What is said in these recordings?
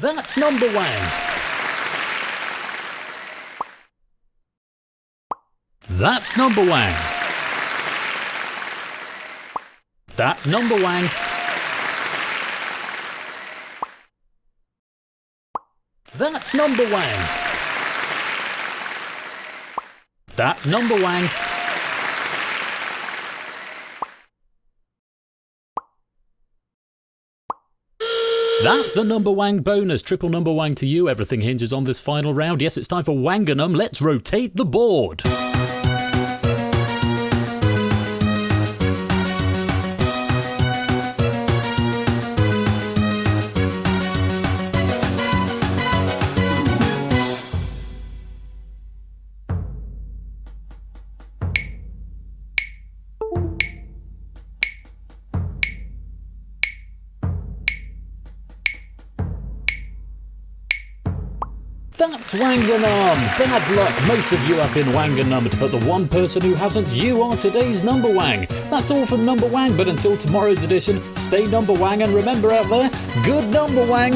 That's number wang. That's number wang. That's number wang. That's number wang. That's number wang. That's the number wang bonus. Triple number wang to you. Everything hinges on this final round. Yes, it's time for Wanganum. Let's rotate the board. That's Wanganum! Bad luck, most of you have been Wanganummed, but the one person who hasn't, you are today's number wang. That's all from Number Wang, but until tomorrow's edition, stay number wang, and remember out there, good number wang!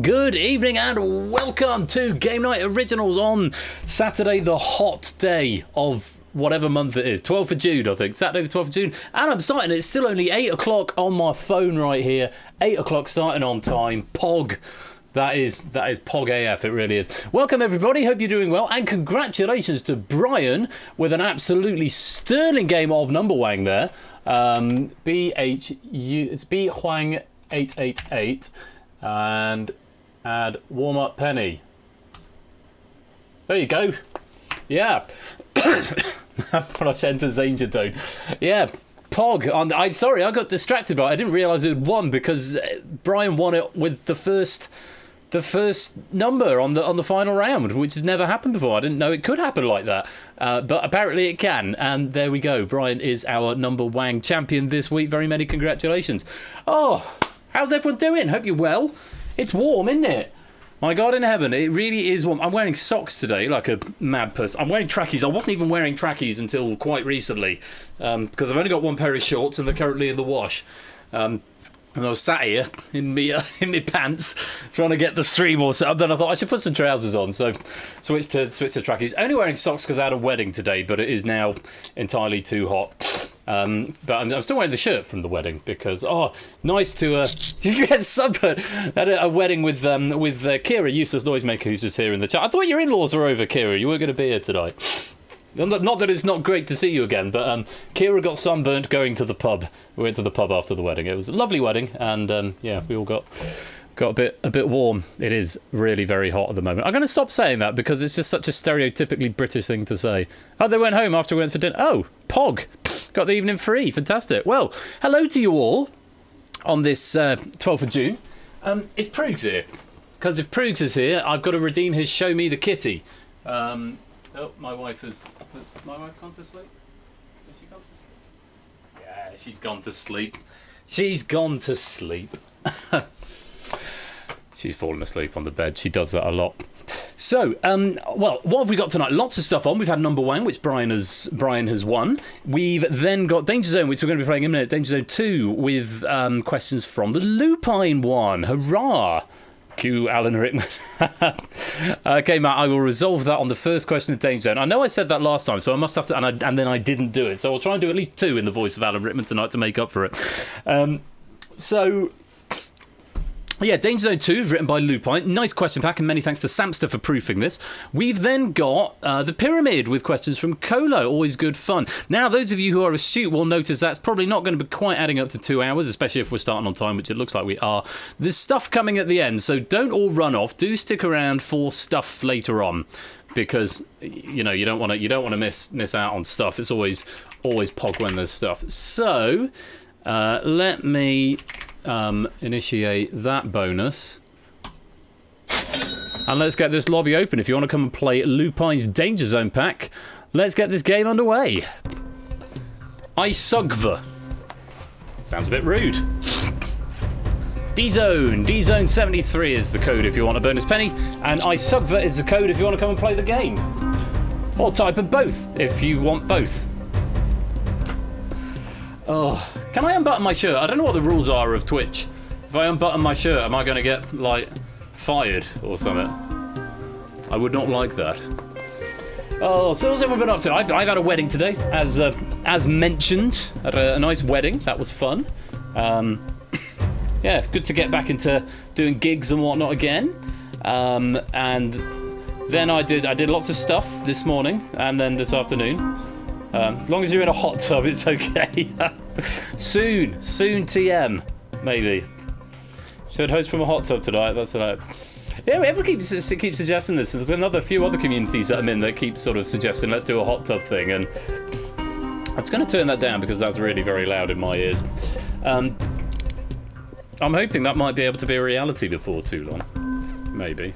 Good evening, and welcome to Game Night Originals on Saturday, the hot day of whatever month it is, 12th of June, I think, Saturday the 12th of June, and I'm starting, it's still only 8 o'clock on my phone right here, 8 o'clock starting on time, Pog. That is Pog AF, it really is. Welcome everybody, hope you're doing well, and congratulations to Brian with an absolutely sterling game of Number Wang there. It's B Huang 888 and add warm up penny. There you go. Yeah. When I sent a DangerZone. Yeah. Pog. Sorry, I got distracted by it. I didn't realise it had won because Brian won it with the first number on the final round, which has never happened before. I didn't know it could happen like that, but apparently it can, and there we go. Brian is our Number Wang champion this week. Very many congratulations. Oh, how's everyone doing? Hope you're well. It's warm, isn't it? My God in heaven, it really is warm. I'm wearing socks today like a mad person. I'm wearing trackies. I wasn't even wearing trackies until quite recently because I've only got one pair of shorts and they're currently in the wash. And I was sat here in my pants trying to get the stream all set up. Then I thought I should put some trousers on, so switched to trackies. Only wearing socks because I had a wedding today, but it is now entirely too hot. But I'm still wearing the shirt from the wedding because nice to. Did you get sunburned? I had a wedding with Kira, useless noisemaker, who's just here in the chat. I thought your in-laws were over, Kira. You were going to be here tonight. Not that it's not great to see you again, but Kira got sunburnt going to the pub. We went to the pub after the wedding. It was a lovely wedding, and yeah, we all got a bit warm. It is really very hot at the moment. I'm going to stop saying that because it's just such a stereotypically British thing to say. Oh, they went home after we went for dinner. Oh, Pog. Got the evening free. Fantastic. Well, hello to you all on this 12th of June. It's Proogs here. Because if Proogs is here, I've got to redeem his Show Me the Kitty. Oh, my wife has my wife gone to sleep? Has she gone to sleep? Yeah, she's gone to sleep. She's gone to sleep. She's fallen asleep on the bed. She does that a lot. So, well, what have we got tonight? Lots of stuff on. We've had number 1, which Brian has won. We've then got Danger Zone, which we're going to be playing in a minute. Danger Zone 2 with questions from the Lupine one. Hurrah! Cue Alan Rickman. Okay, Matt, I will resolve that on the first question of Danger Zone. I know I said that last time, so I must have to, and then I didn't do it. So I'll try and do at least 2 in the voice of Alan Rickman tonight to make up for it. So, yeah, Danger Zone 2 is written by Lupine. Nice question pack, and many thanks to Samster for proofing this. We've then got The Pyramid with questions from Colo. Always good fun. Now, those of you who are astute will notice that's probably not going to be quite adding up to 2 hours, especially if we're starting on time, which it looks like we are. There's stuff coming at the end, so don't all run off. Do stick around for stuff later on, because you don't want to miss out on stuff. It's always pog when there's stuff. So let me initiate that bonus, and let's get this lobby open. If you want to come and play Lupine's Danger Zone pack, let's get this game underway. Isugva sounds a bit rude. DZone 73 is the code if you want a bonus penny, and Isugva is the code if you want to come and play the game, or type of both if you want both. Oh, can I unbutton my shirt? I don't know what the rules are of Twitch. If I unbutton my shirt, am I going to get, like, fired or something? I would not like that. Oh, so what's everyone been up to? I've had a wedding today, as mentioned. Had a nice wedding. That was fun. Yeah, good to get back into doing gigs and whatnot again. And then I did lots of stuff this morning and then this afternoon. As long as you're in a hot tub, it's okay. Soon TM, maybe. Should host from a hot tub tonight. That's right. Yeah, everyone keeps suggesting this. There's another few other communities that I'm in that keep sort of suggesting let's do a hot tub thing, and I'm just going to turn that down because that's really very loud in my ears. I'm hoping that might be able to be a reality before too long. Maybe.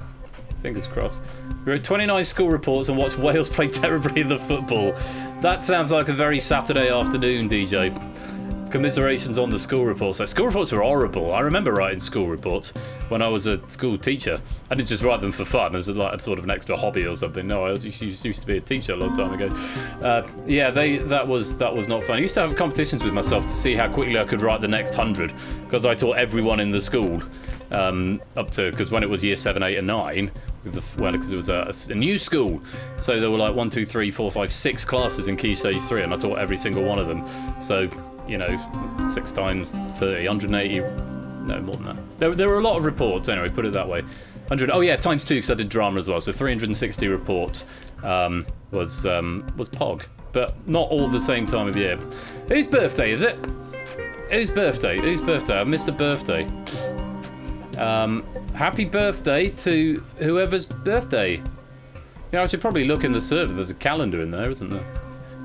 Fingers crossed. We wrote 29 school reports and watched Wales play terribly in the football. That sounds like a very Saturday afternoon, DJ. Commiserations on the school reports. So school reports were horrible. I remember writing school reports when I was a school teacher. I didn't just write them for fun as like sort of an extra hobby or something. No, I used to be a teacher a long time ago. Yeah, that was not fun. I used to have competitions with myself to see how quickly I could write the next 100 because I taught everyone in the school up to, because when it was year 7, 8 and 9, because it was a new school, so there were like 1, 2, 3, 4, 5, 6 classes in Key Stage 3, and I taught every single one of them. So, 6 times 30, 180, no, more than that. There were a lot of reports, anyway, put it that way. 100, oh yeah, times 2, because I did drama as well, so 360 reports was POG, but not all the same time of year. Whose birthday is it? Whose birthday? I missed a birthday. Happy birthday to whoever's birthday. I should probably look in the server. There's a calendar in there, isn't there?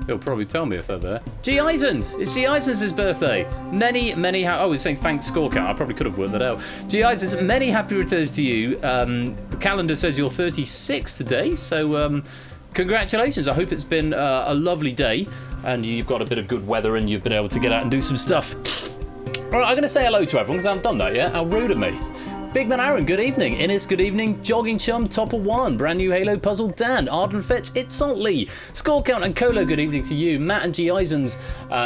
He'll probably tell me if they're there. G. Eisens! It's G. Eisens' birthday. Many he's saying thanks score count. I probably could have worked that out. G. Eisens, many happy returns to you. The calendar says you're 36 today, so congratulations. I hope it's been a lovely day and you've got a bit of good weather and you've been able to get out and do some stuff. All right, I'm going to say hello to everyone because I haven't done that yet. How rude of me. Big Man Aaron, good evening. Innes, good evening. Jogging Chum, Topper 1. Brand new Halo Puzzle, Dan. Arden Fitz, It's Saltly. Score Count and Colo, good evening to you. Matt and G. Eisens,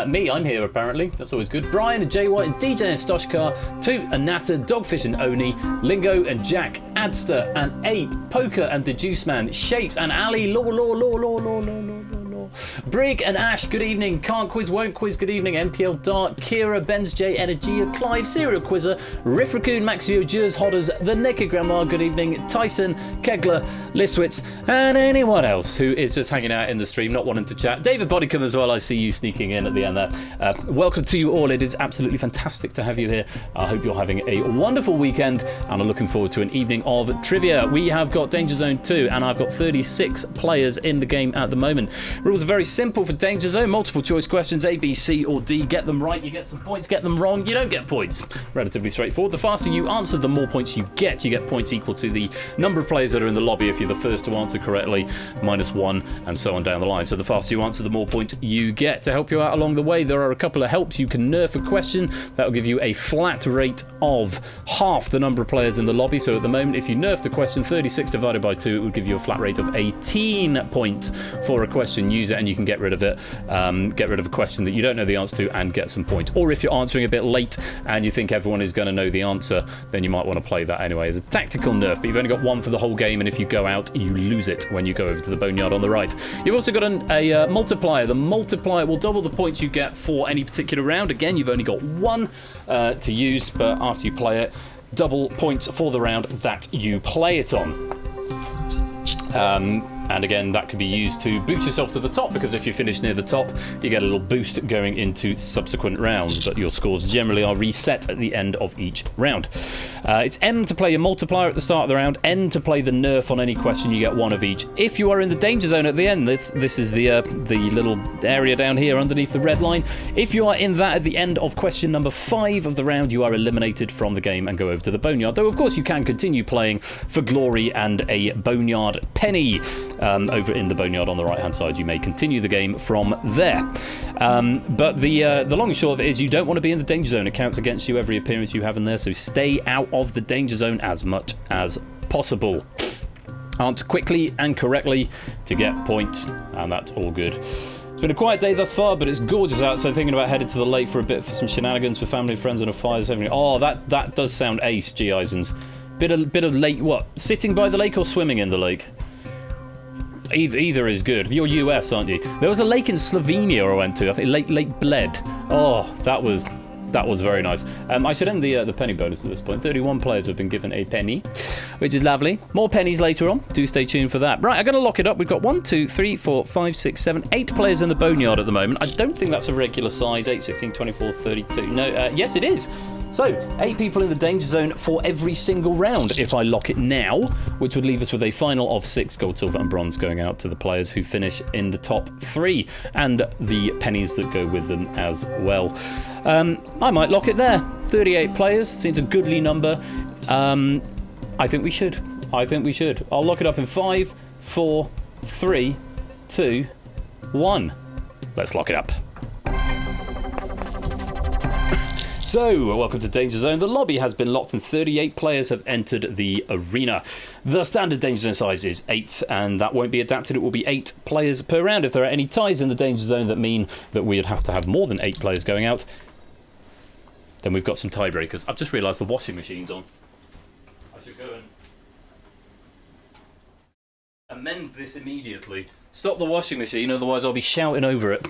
me, I'm here apparently. That's always good. Brian and Jay White and DJ and Stoshkar. Toot and Natter, Dogfish and Oni. Lingo and Jack. Adster and Ape. Poker and The Juice Man. Shapes and Ali. Law. Brig and Ash, good evening. Can't quiz, won't quiz, good evening. MPL Dart, Kira, Benz J, Energia, Clive, Serial Quizzer, Riff Raccoon, Maxio, Jers, Hodders, The Naked Grandma, good evening. Tyson, Kegler, Liswitz, and anyone else who is just hanging out in the stream, not wanting to chat. David Bodycombe as well, I see you sneaking in at the end there. Welcome to you all. It is absolutely fantastic to have you here. I hope you're having a wonderful weekend, and I'm looking forward to an evening of trivia. We have got Danger Zone 2, and I've got 36 players in the game at the moment. rules are very simple for Danger Zone. Multiple choice questions, A, B, C, or D. Get them right, you get some points. Get them wrong, you don't get points. Relatively straightforward. The faster you answer, the more points you get. You get points equal to the number of players that are in the lobby if you're the first to answer correctly, -1, and so on down the line. So the faster you answer, the more points you get. To help you out along the way, there are a couple of helps. You can nerf a question. That will give you a flat rate of half the number of players in the lobby. So at the moment, if you nerf the question 36 divided by 2, it would give you a flat rate of 18 points for a question. Use it and you can get rid of it. Get rid of a question that you don't know the answer to and get some points. Or if you're answering a bit late and you think everyone is going to know the answer, then you might want to play that anyway as a tactical nerf. But you've only got one for the whole game, and if you go out, you lose it when you go over to the boneyard on the right. You've also got a multiplier. The multiplier will double the points you get for any particular round. Again, you've only got one to use, but after you play it, double points for the round that you play it on. And again, that could be used to boost yourself to the top, because if you finish near the top, you get a little boost going into subsequent rounds, but your scores generally are reset at the end of each round. It's M to play your multiplier at the start of the round, N to play the nerf on any question. You get one of each. If you are in the danger zone at the end, this is the little area down here underneath the red line. If you are in that at the end of question number 5 of the round, you are eliminated from the game and go over to the boneyard. Though, of course, you can continue playing for glory and a boneyard penny. Over in the boneyard on the right-hand side, you may continue the game from there. But the long and short of it is you don't want to be in the danger zone. It counts against you every appearance you have in there, so stay out of the danger zone as much as possible. Answer quickly and correctly to get points, and that's all good. It's been a quiet day thus far, but it's gorgeous out, so thinking about heading to the lake for a bit for some shenanigans with family, friends, and a fire this evening. Oh, that does sound ace, G. Eisens. Bit of lake, what? Sitting by the lake or swimming in the lake? Either is good. You're US, aren't you? There was a lake in Slovenia I went to. I think Lake Bled. Oh, that was very nice. I should end the penny bonus at this point. 31 players have been given a penny, which is lovely. More pennies later on. Do stay tuned for that. Right, I'm going to lock it up. We've got 1, 2, 3, 4, 5, 6, 7, 8 players in the boneyard at the moment. I don't think that's a regular size. 8, 16, 24, 32. No, yes, it is. So, 8 people in the danger zone for every single round if I lock it now, which would leave us with a final of 6 gold, silver, and bronze going out to the players who finish in the top 3, and the pennies that go with them as well. I might lock it there. 38 players seems a goodly number. I think we should. I'll lock it up in 5, 4, 3, 2, 1. Let's lock it up. So, welcome to Danger Zone. The lobby has been locked and 38 players have entered the arena. The standard Danger Zone size is 8, and that won't be adapted. It will be 8 players per round. If there are any ties in the Danger Zone that mean that we'd have to have more than 8 players going out, then we've got some tiebreakers. I've just realised the washing machine's on. I should go and amend this immediately. Stop the washing machine, otherwise I'll be shouting over it.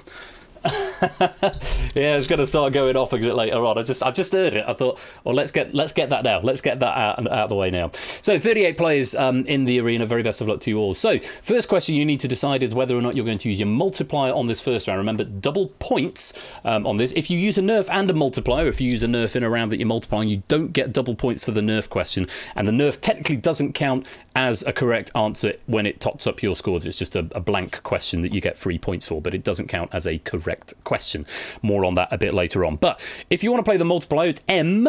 Yeah, it's going to start going off a bit later on. I just heard it. I thought, well, let's get that now. Let's get that out of the way now. So 38 players in the arena. Very best of luck to you all. So first question you need to decide is whether or not you're going to use your multiplier on this first round. Remember, double points on this. If you use a nerf and a multiplier, if you use a nerf in a round that you're multiplying, you don't get double points for the nerf question, and the nerf technically doesn't count as a correct answer when it tots up your scores. It's just a blank question that you get 3 points for, but it doesn't count as a correct question. More on that a bit later on. But if you want to play the multiplier, it's M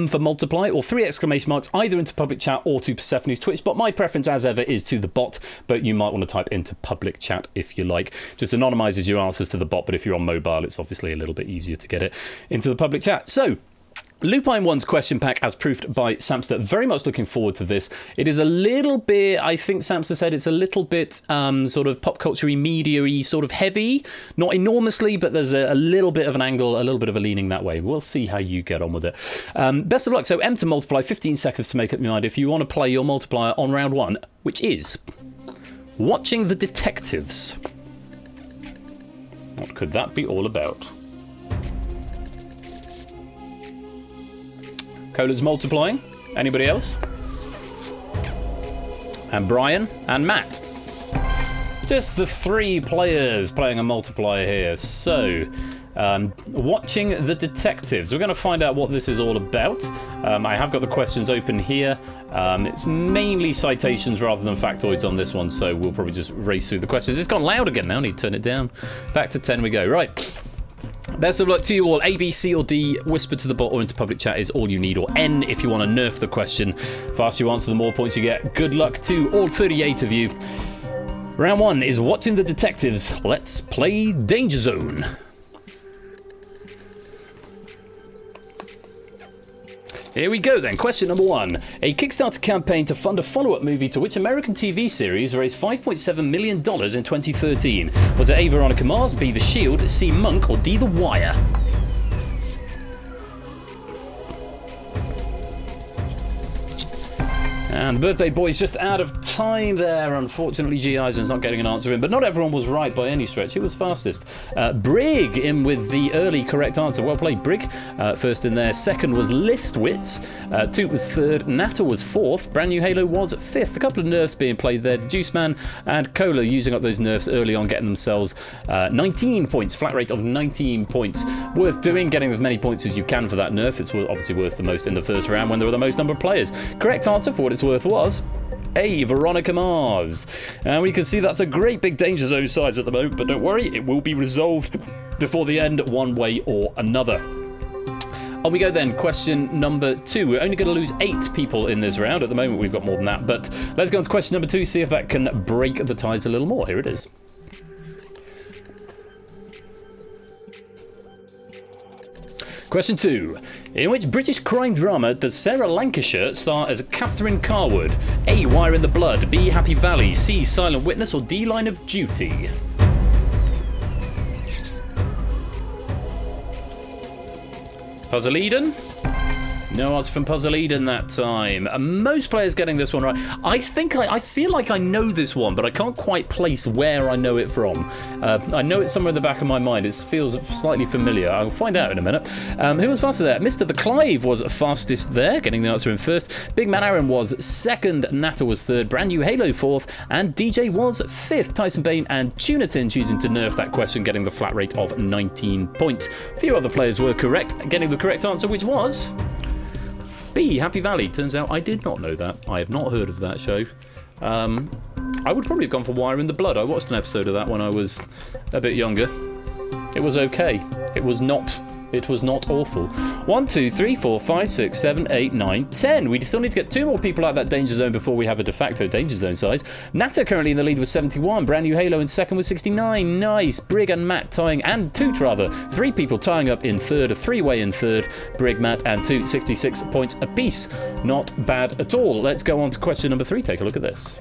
for multiply, or 3 exclamation marks either into public chat or to Persephone's Twitch. But my preference, as ever, is to the bot. But you might want to type into public chat if you like. Just anonymizes your answers to the bot. But if you're on mobile, it's obviously a little bit easier to get it into the public chat. So, Lupine 1's question pack, as proofed by Samster. Very much looking forward to this. It is a little bit, I think Samster said, it's a little bit sort of pop culture-y, media-y, sort of heavy. Not enormously, but there's a little bit of an angle, a little bit of a leaning that way. We'll see how you get on with it. Best of luck. So M to multiply, 15 seconds to make up your mind if you want to play your multiplier on round 1, which is watching the detectives. What could that be all about? Colin's multiplying. Anybody else? And Brian and Matt. Just the 3 players playing a multiplier here. So, watching the detectives. We're going to find out what this is all about. I have got the questions open here. It's mainly citations rather than factoids on this one, so we'll probably just race through the questions. It's gone loud again now. I need to turn it down. Back to 10 we go. Right. Best of luck to you all. A, B, C, or D. Whisper to the bot or into public chat is all you need. Or N if you want to nerf the question. Faster you answer, the more points you get. Good luck to all 38 of you. Round 1 is watching the detectives. Let's play Danger Zone. Here we go then. Question number 1. A Kickstarter campaign to fund a follow-up movie to which American TV series raised $5.7 million in 2013? Was it A, Veronica Mars, B, The Shield, C, Monk, or D, The Wire? And the birthday boy's just out of time there. Unfortunately, G. Eisen's not getting an answer in, but not everyone was right by any stretch. Who was fastest? Brig in with the early correct answer. Well played, Brig. First in there. Second was Listwitz. Toot was third. Natter was fourth. Brand New Halo was fifth. A couple of nerfs being played there. Deduce Man and Cola using up those nerfs early on, getting themselves 19 points. Flat rate of 19 points. Worth doing, getting as many points as you can for that nerf. It's obviously worth the most in the first round when there were the most number of players. Correct answer, for what it's worth, was A, Veronica Mars. And we can see that's a great big Danger Zone size at the moment, but don't worry, it will be resolved before the end one way or another. On we go then, question number 2. We're only going to lose 8 people in this round. At the moment we've got more than that, but let's go on to question number 2, see if that can break the ties a little more. Here it is. Question 2. In which British crime drama does Sarah Lancashire star as Catherine Carwood? A, Wire in the Blood, B, Happy Valley, C, Silent Witness, or D, Line of Duty? Puzzle Eden? No answer from Puzzle Eden that time. Most players getting this one right. I feel like I know this one, but I can't quite place where I know it from. I know it's somewhere in the back of my mind. It feels slightly familiar. I'll find out in a minute. Who was faster there? Mr. The Clive was fastest there, getting the answer in first. Big Man Aaron was second. Natter was third. Brand New Halo fourth. And DJ was fifth. Tyson Bain and Tunatin choosing to nerf that question, getting the flat rate of 19 points. A few other players were correct, getting the correct answer, which was B, Happy Valley. Turns out I did not know that. I have not heard of that show. I would probably have gone for Wire in the Blood. I watched an episode of that when I was a bit younger. It was okay. It was not awful. 1, 2, 3, 4, 5, 6, 7, 8, 9, 10. We still need to get 2 more people out of that Danger Zone before we have a de facto Danger Zone size. Natter currently in the lead with 71. Brand New Halo in second with 69. Nice. Brig and Matt tying, and Toot rather. 3 people tying up in third. A 3-way in third. Brig, Matt, and Toot, 66 points apiece. Not bad at all. Let's go on to question number 3. Take a look at this.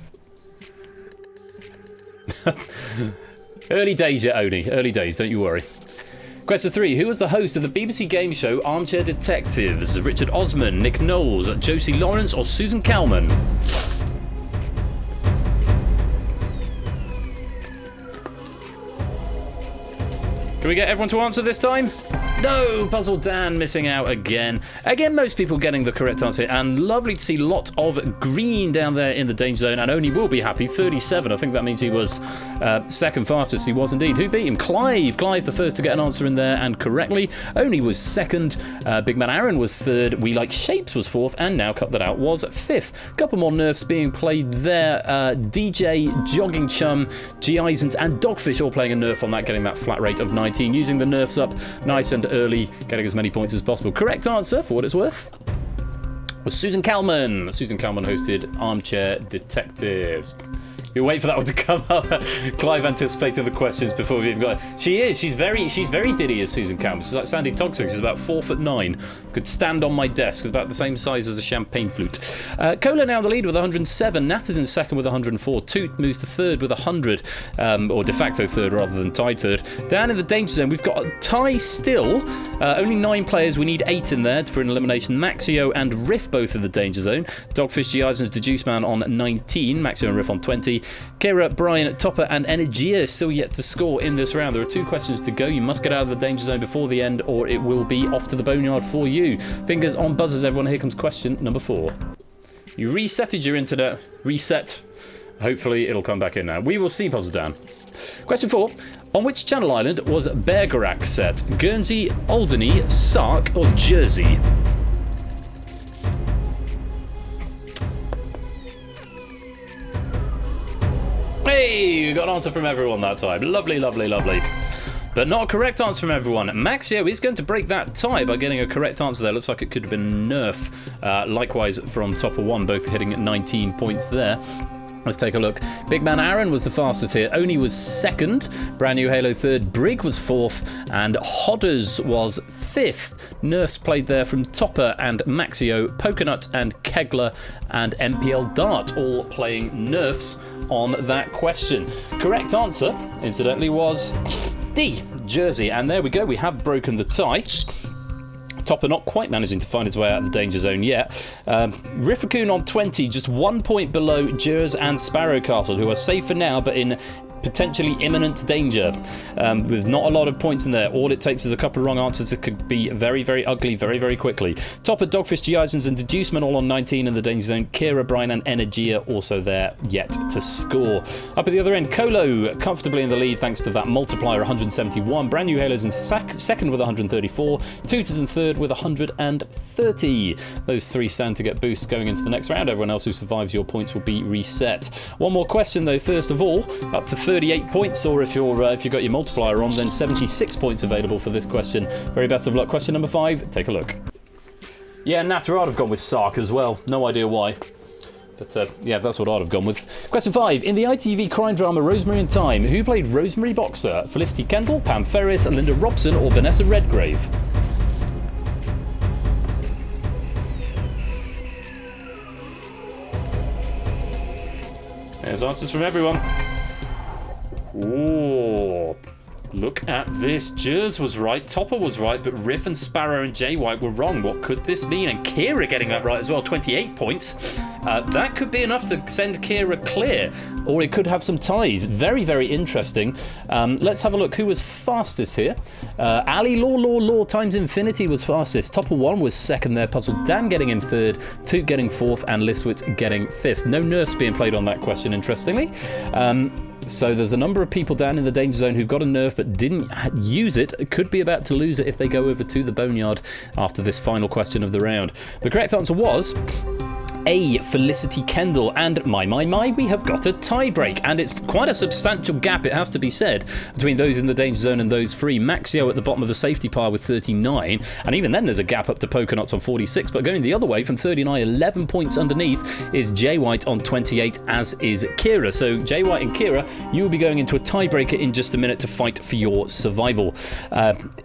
Early days yet, Oni. Early days, don't you worry. Question 3. Who was the host of the BBC game show Armchair Detectives? Richard Osman, Nick Knowles, Josie Lawrence, or Susan Calman? Can we get everyone to answer this time? No, Puzzle Dan missing out again. Again, most people getting the correct answer, and lovely to see lots of green down there in the Danger Zone, and Oni will be happy. 37, I think that means he was second fastest. He was indeed. Who beat him? Clive. Clive the first to get an answer in there, and correctly. Oni was second. Big Man Aaron was third. We Like Shapes was fourth, and now cut that out was fifth. Couple more nerfs being played there. DJ, Jogging Chum, G. Eisens, and Dogfish all playing a nerf on that, getting that flat rate of 19. Using the nerfs up nice and early, getting as many points as possible. Correct answer, for what it's worth, was Susan Calman. Susan Calman hosted Armchair Detectives. You wait for that one to come up. Clive anticipating the questions before we've even got it. She is. She's very diddy as Susan Calman. She's like Sandy Toxic. She's about 4'9". Could stand on my desk. It's about the same size as a champagne flute. Cola now the lead with 107. Natter's in second with 104. Toot moves to third with 100, or de facto third rather than tied third. Down in the Danger Zone, we've got a tie still. Only 9 players. We need 8 in there for an elimination. Maxio and Riff both in the Danger Zone. Dogfish, G. Eisens, Deduce Man on 19. Maxio and Riff on 20. Kira, Brian, Topper, and Energia still yet to score in this round. There are 2 questions to go. You must get out of the Danger Zone before the end, or it will be off to the boneyard for you. Fingers on buzzers, everyone. Here comes question number 4. You resetted your internet. Reset. Hopefully it'll come back in now. We will see, Puzzle Dan. Question 4. On which Channel Island was Bergerac set? Guernsey, Alderney, Sark, or Jersey? Hey, we got an answer from everyone that time. Lovely, lovely, lovely. But not a correct answer from everyone. Maxio is going to break that tie by getting a correct answer there. Looks like it could have been Nerf. Likewise from Topper 1, both hitting at 19 points there. Let's take a look. Big Man Aaron was the fastest here. Oni was second. Brand New Halo third. Brig was fourth. And Hodders was fifth. Nerfs played there from Topper and Maxio. Pokenut and Kegler and MPL Dart all playing Nerfs on that question. Correct answer, incidentally, was D, Jersey. And there we go. We have broken the tie. Topper not quite managing to find his way out of the danger zone yet. Riffacoon on 20, just 1 point below Jers and Sparrow Castle, who are safer now, but in potentially imminent danger. There's not a lot of points in there. All it takes is a couple of wrong answers. It could be very, very ugly very, very quickly. Topper, Dogfish, Giasons and Deducement all on 19 in the danger zone. Kira, Brian and Energia also there yet to score. Up at the other end, Colo comfortably in the lead thanks to that multiplier 171. Brand New Halos in second with 134. Tooters in third with 130. Those three stand to get boosts going into the next round. Everyone else who survives your points will be reset. One more question though, first of all, up to 38 points, or if you've got your multiplier on, then 76 points available for this question. Very best of luck. Question number 5, take a look. Yeah, Natter, I'd have gone with Sark as well. No idea why. But yeah, that's what I'd have gone with. Question 5. In the ITV crime drama Rosemary and Thyme, who played Rosemary Boxer? Felicity Kendall, Pam Ferris, Linda Robson, or Vanessa Redgrave? There's answers from everyone. Ooh, look at this. Jers was right, Topper was right, but Riff and Sparrow and Jay White were wrong. What could this mean? And Kira getting that right as well, 28 points. That could be enough to send Kira clear, or it could have some ties. Very, very interesting. Let's have a look. Who was fastest here? Ali Law times Infinity was fastest. Topper 1 was second there. Puzzle Dan getting in third, Toot getting fourth, and Liswitz getting fifth. No Nerfs being played on that question, interestingly. So there's a number of people down in the danger zone who've got a nerf but didn't use it. Could be about to lose it if they go over to the boneyard after this final question of the round. The correct answer was A, Felicity Kendall, and my, we have got a tie-break, and it's quite a substantial gap, it has to be said, between those in the danger zone and those free. Maxio at the bottom of the safety pile with 39, and even then there's a gap up to Pokenuts on 46, but going the other way from 39, 11 points underneath is Jay White on 28, as is Kira. So Jay White and Kira, you will be going into a tiebreaker in just a minute to fight for your survival.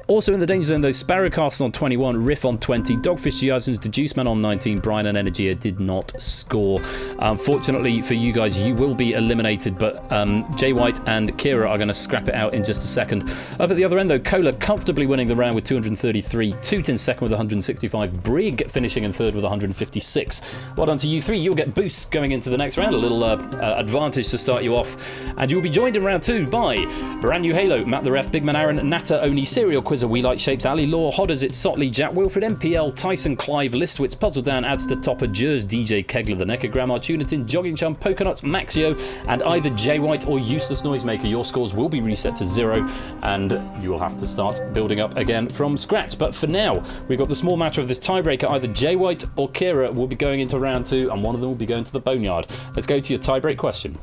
Also in the danger zone, though, Sparrow Castle on 21, Riff on 20, Dogfish Giasons, Deduceman on 19, Brian and Energia did not score. Unfortunately for you guys, you will be eliminated, but Jay White and Kira are going to scrap it out in just a second. Up at the other end, though, Cola comfortably winning the round with 233, Toot in second with 165, Brig finishing in third with 156. Well done to you three. You'll get boosts going into the next round, a little advantage to start you off, and you'll be joined in round 2 by Brand New Halo, Matt the Ref, Big Man Aaron, Natter, Oni, Serial Quizzer, We Like Shapes, Ali Law, Hodders, It's Sotley, Jack Wilfred, MPL, Tyson, Clive, Listwitz, Puzzle Dan, Adster, Topper, Jers, DJ, Kegler, the Necrogram, Artunitin, Jogging Chum, Pokenuts, Maxio, and either Jay White or Useless Noisemaker. Your scores will be reset to 0, and you will have to start building up again from scratch. But for now, we've got the small matter of this tiebreaker. Either Jay White or Kira will be going into round 2, and one of them will be going to the boneyard. Let's go to your tiebreak question.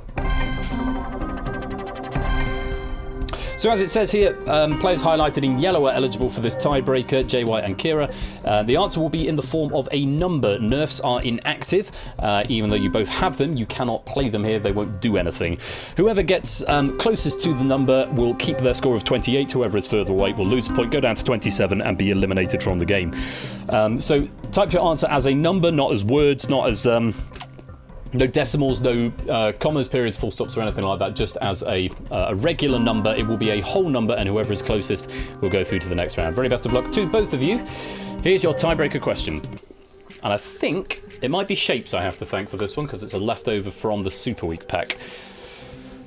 So as it says here, players highlighted in yellow are eligible for this tiebreaker, Jay White and Kira. The answer will be in the form of a number. Nerfs are inactive. Even though you both have them, you cannot play them here. They won't do anything. Whoever gets closest to the number will keep their score of 28. Whoever is further away will lose a point, go down to 27, and be eliminated from the game. So type your answer as a number, not as words, not as... no decimals, no commas, periods, full stops, or anything like that. Just as a regular number. It will be a whole number, and whoever is closest will go through to the next round. Very best of luck to both of you. Here's your tiebreaker question. And I think it might be Shapes I have to thank for this one, because it's a leftover from the Super Week pack.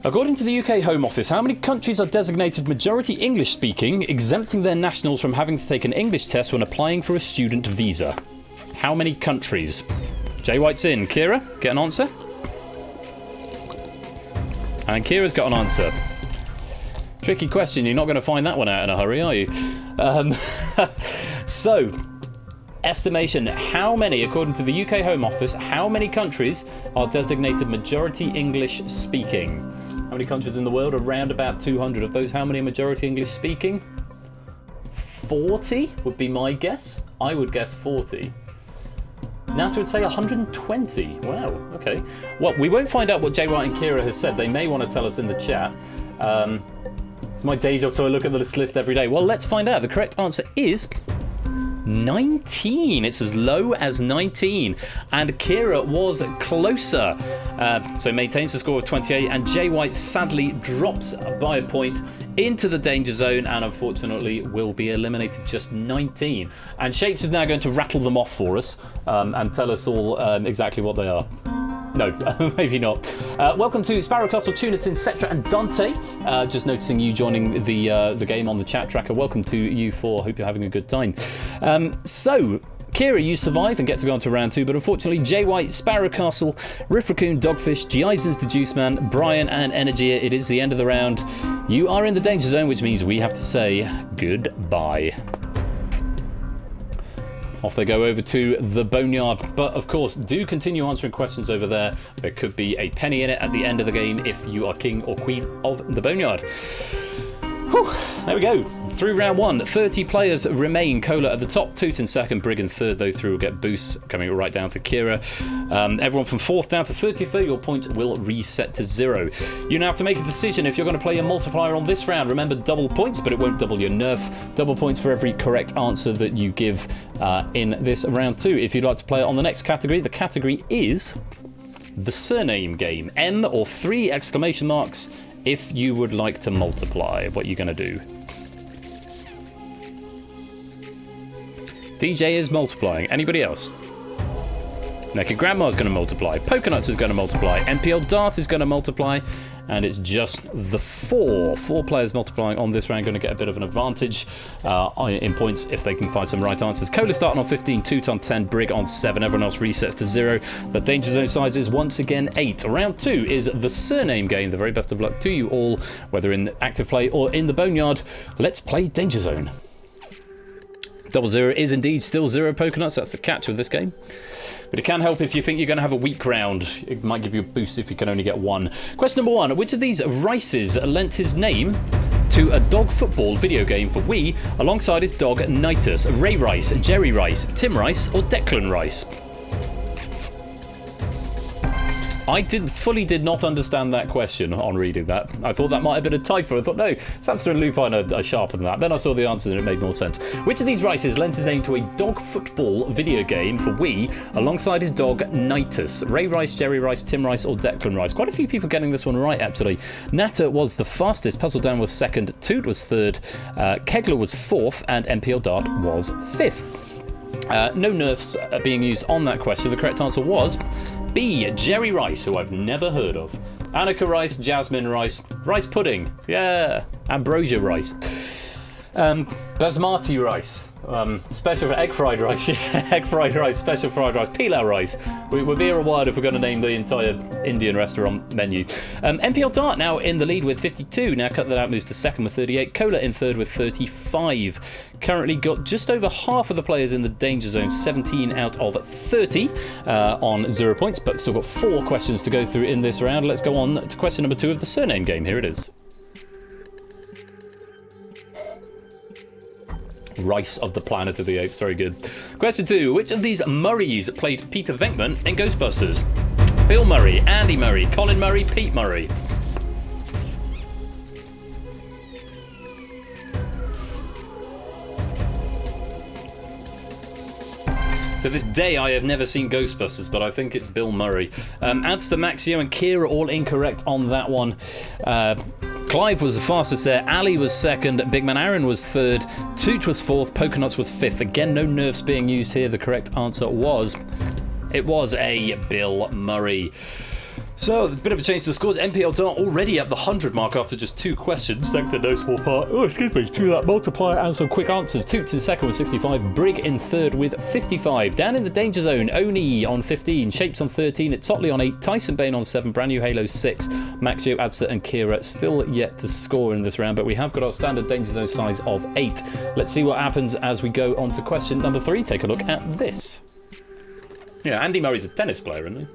According to the UK Home Office, how many countries are designated majority English speaking, exempting their nationals from having to take an English test when applying for a student visa? How many countries? Jay White's in. Kira, get an answer? And Kira's got an answer. Tricky question. You're not going to find that one out in a hurry, are you? So, estimation. How many, according to the UK Home Office, how many countries are designated majority English speaking? How many countries in the world? Around about 200 of those. How many are majority English speaking? 40 would be my guess. I would guess 40. Nata would say 120. Wow, okay. Well, we won't find out what Jay White and Kira has said. They may want to tell us in the chat. It's my day job, so I look at this list every day. Well, let's find out. The correct answer is 19. It's as low as 19. And Kira was closer. So maintains the score of 28. And Jay White sadly drops by a point into the danger zone and unfortunately will be eliminated, just 19. And Shapes is now going to rattle them off for us and tell us all exactly what they are. No, maybe not. Welcome to Sparrow Castle, Tunitin, Cetra and Dante. Just noticing you joining the game on the chat tracker. Welcome to you four. Hope you're having a good time. So, Kira, you survive and get to go on to round 2, but unfortunately, Jay White, Sparrow Castle, Riff Raccoon, Dogfish, Giesens, the Juice Man, Brian, and Energia. It is the end of the round. You are in the danger zone, which means we have to say goodbye. Off they go over to the Boneyard, but of course, do continue answering questions over there. There could be a penny in it at the end of the game if you are king or queen of the Boneyard. Whew, there we go. Through round 1, 30 players remain. Cola at the top, Toot in second, Brig in third. Those three will get boosts, coming right down to Kira. Everyone from 4th down to 30th, your points will reset to 0. You now have to make a decision if you're going to play a multiplier on this round. Remember, double points, but it won't double your nerf. Double points for every correct answer that you give in this round 2. If you'd like to play it on the next category, the category is the surname game. N or 3 exclamation marks if you would like to multiply. What are you going to do? DJ is multiplying. Anybody else? Naked Grandma's going to multiply. Pokenuts is going to multiply. NPL Dart is going to multiply. And it's just the 4 players multiplying on this round, going to get a bit of an advantage in points if they can find some right answers. Cola starting on 15, Toot on 10, Brig on 7. Everyone else resets to 0. The danger zone size is once again 8. Round 2 is the surname game. The very best of luck to you all, whether in active play or in the Boneyard. Let's play Danger Zone. 00 is indeed still 0 Pokenuts. That's the catch with this game. But it can help if you think you're going to have a weak round. It might give you a boost if you can only get 1. Question number 1. Which of these Rices lent his name to a dog football video game for Wii alongside his dog Nitus? Ray Rice, Jerry Rice, Tim Rice or Declan Rice? I did not understand that question on reading that. I thought that might have been a typo. I thought, no, Samster and Lupine are sharper than that. Then I saw the answer and it made more sense. Which of these Rices lent his name to a dog football video game for Wii alongside his dog Nitus? Ray Rice, Jerry Rice, Tim Rice or Declan Rice? Quite a few people getting this one right, actually. Nata was the fastest, Puzzle Down was second, Toot was third, Kegler was 4th, and NPL Dart was 5th. No nerfs being used on that question. The correct answer was B, Jerry Rice, who I've never heard of. Annika Rice, Jasmine Rice, Rice Pudding, yeah, Ambrosia Rice. Basmati rice, special egg fried rice, yeah, egg fried rice, special fried rice, pilau rice. We'll be here a while if we're going to name the entire Indian restaurant menu. NPL Dart now in the lead with 52. Now cut that out, moves to second with 38. Cola in third with 35. Currently got just over half of the players in the danger zone, 17 out of 30 on 0 points, but still got 4 questions to go through in this round. Let's go on to question number 2 of the surname game. Here it is. Rice of the Planet of the Apes. Very good. Question 2. Which of these Murrays played Peter Venkman in Ghostbusters? Bill Murray, Andy Murray, Colin Murray, Pete Murray. To this day, I have never seen Ghostbusters, but I think it's Bill Murray. Adster, Maxio, and Kira all incorrect on that one. Clive was the fastest there. Ali was second. Big Man Aaron was third. Toot was 4th. Pokenuts was 5th. Again, no nerfs being used here. The correct answer was... It was a Bill Murray. So, there's a bit of a change to the scores. NPL Dart already at the 100 mark after just 2 questions. Thanks to no small part, to that multiplier and some quick answers. Toots in second with 65, Brig in third with 55. Down in the danger zone, Oni on 15, Shapes on 13, it's Totley on 8, Tyson Bain on 7, Brand New Halo 6, Maxio, Adster and Kira still yet to score in this round, but we have got our standard danger zone size of 8. Let's see what happens as we go on to question number 3. Take a look at this. Yeah, Andy Murray's a tennis player, isn't he?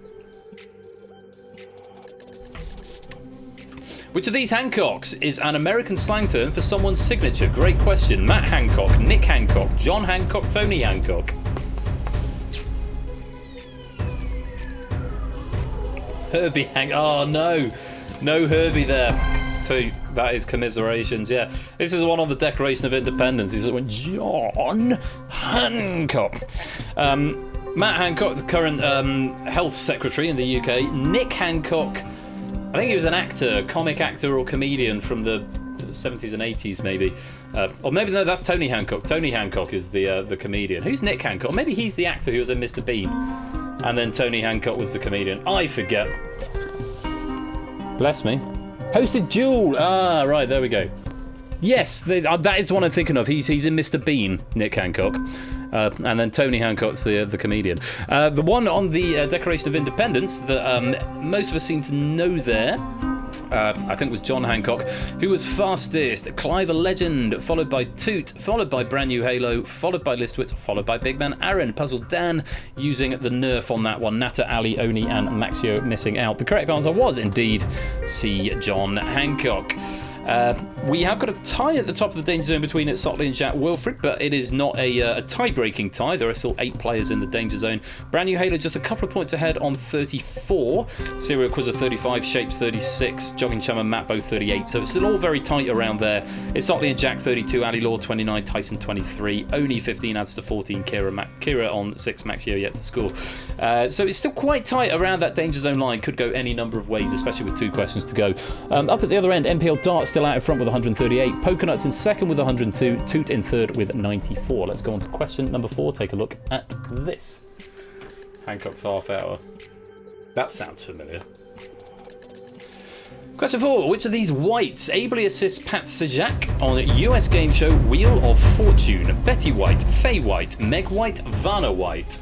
Which of these Hancocks is an American slang term for someone's signature? Great question. Matt Hancock, Nick Hancock, John Hancock, Tony Hancock. Herbie Hancock. Oh, no. No Herbie there. So that is commiserations, yeah. This is the one on the Declaration of Independence. This is when John Hancock. Matt Hancock, the current health secretary in the UK. Nick Hancock, I think he was an actor, comic actor or comedian from the 70s and 80s, maybe. Or maybe, no, that's Tony Hancock. Tony Hancock is the comedian. Who's Nick Hancock? Or maybe he's the actor who was in Mr. Bean. And then Tony Hancock was the comedian. I forget. Bless me. Hosted Duel. Ah, right, there we go. Yes, that is the one I'm thinking of. He's in Mr. Bean, Nick Hancock. And then Tony Hancock's the comedian. The one on the Declaration of Independence that most of us seem to know there, I think was John Hancock, who was fastest. Clive a Legend, followed by Toot, followed by Brand New Halo, followed by Listwitz, followed by Big Man Aaron. Puzzle Dan using the nerf on that one. Nata, Ali, Oni and Maxio missing out. The correct answer was indeed C. John Hancock. We have got a tie at the top of the danger zone between Sotley and Jack Wilfred, but it is not a tie-breaking tie. There are still 8 players in the danger zone. Brand New Halo just a couple of points ahead on 34. Serial Quizzer 35, Shapes 36, Jogging Chum and Matt both 38. So it's still all very tight around there. It's Sotley and Jack 32, Ali Law 29, Tyson 23, Oni 15, adds to 14, Kira on 6, Maxio yet to score. So it's still quite tight around that danger zone line. Could go any number of ways, especially with 2 questions to go. Up at the other end, NPL Dart still out in front with 138, Pokernuts in second with 102, Toot in third with 94. Let's go on to question number 4. Take a look at this. Hancock's half hour. That sounds familiar. Question 4. Which of these whites ably assists Pat Sajak on US game show Wheel of Fortune? Betty White, Faye White, Meg White, Vanna White.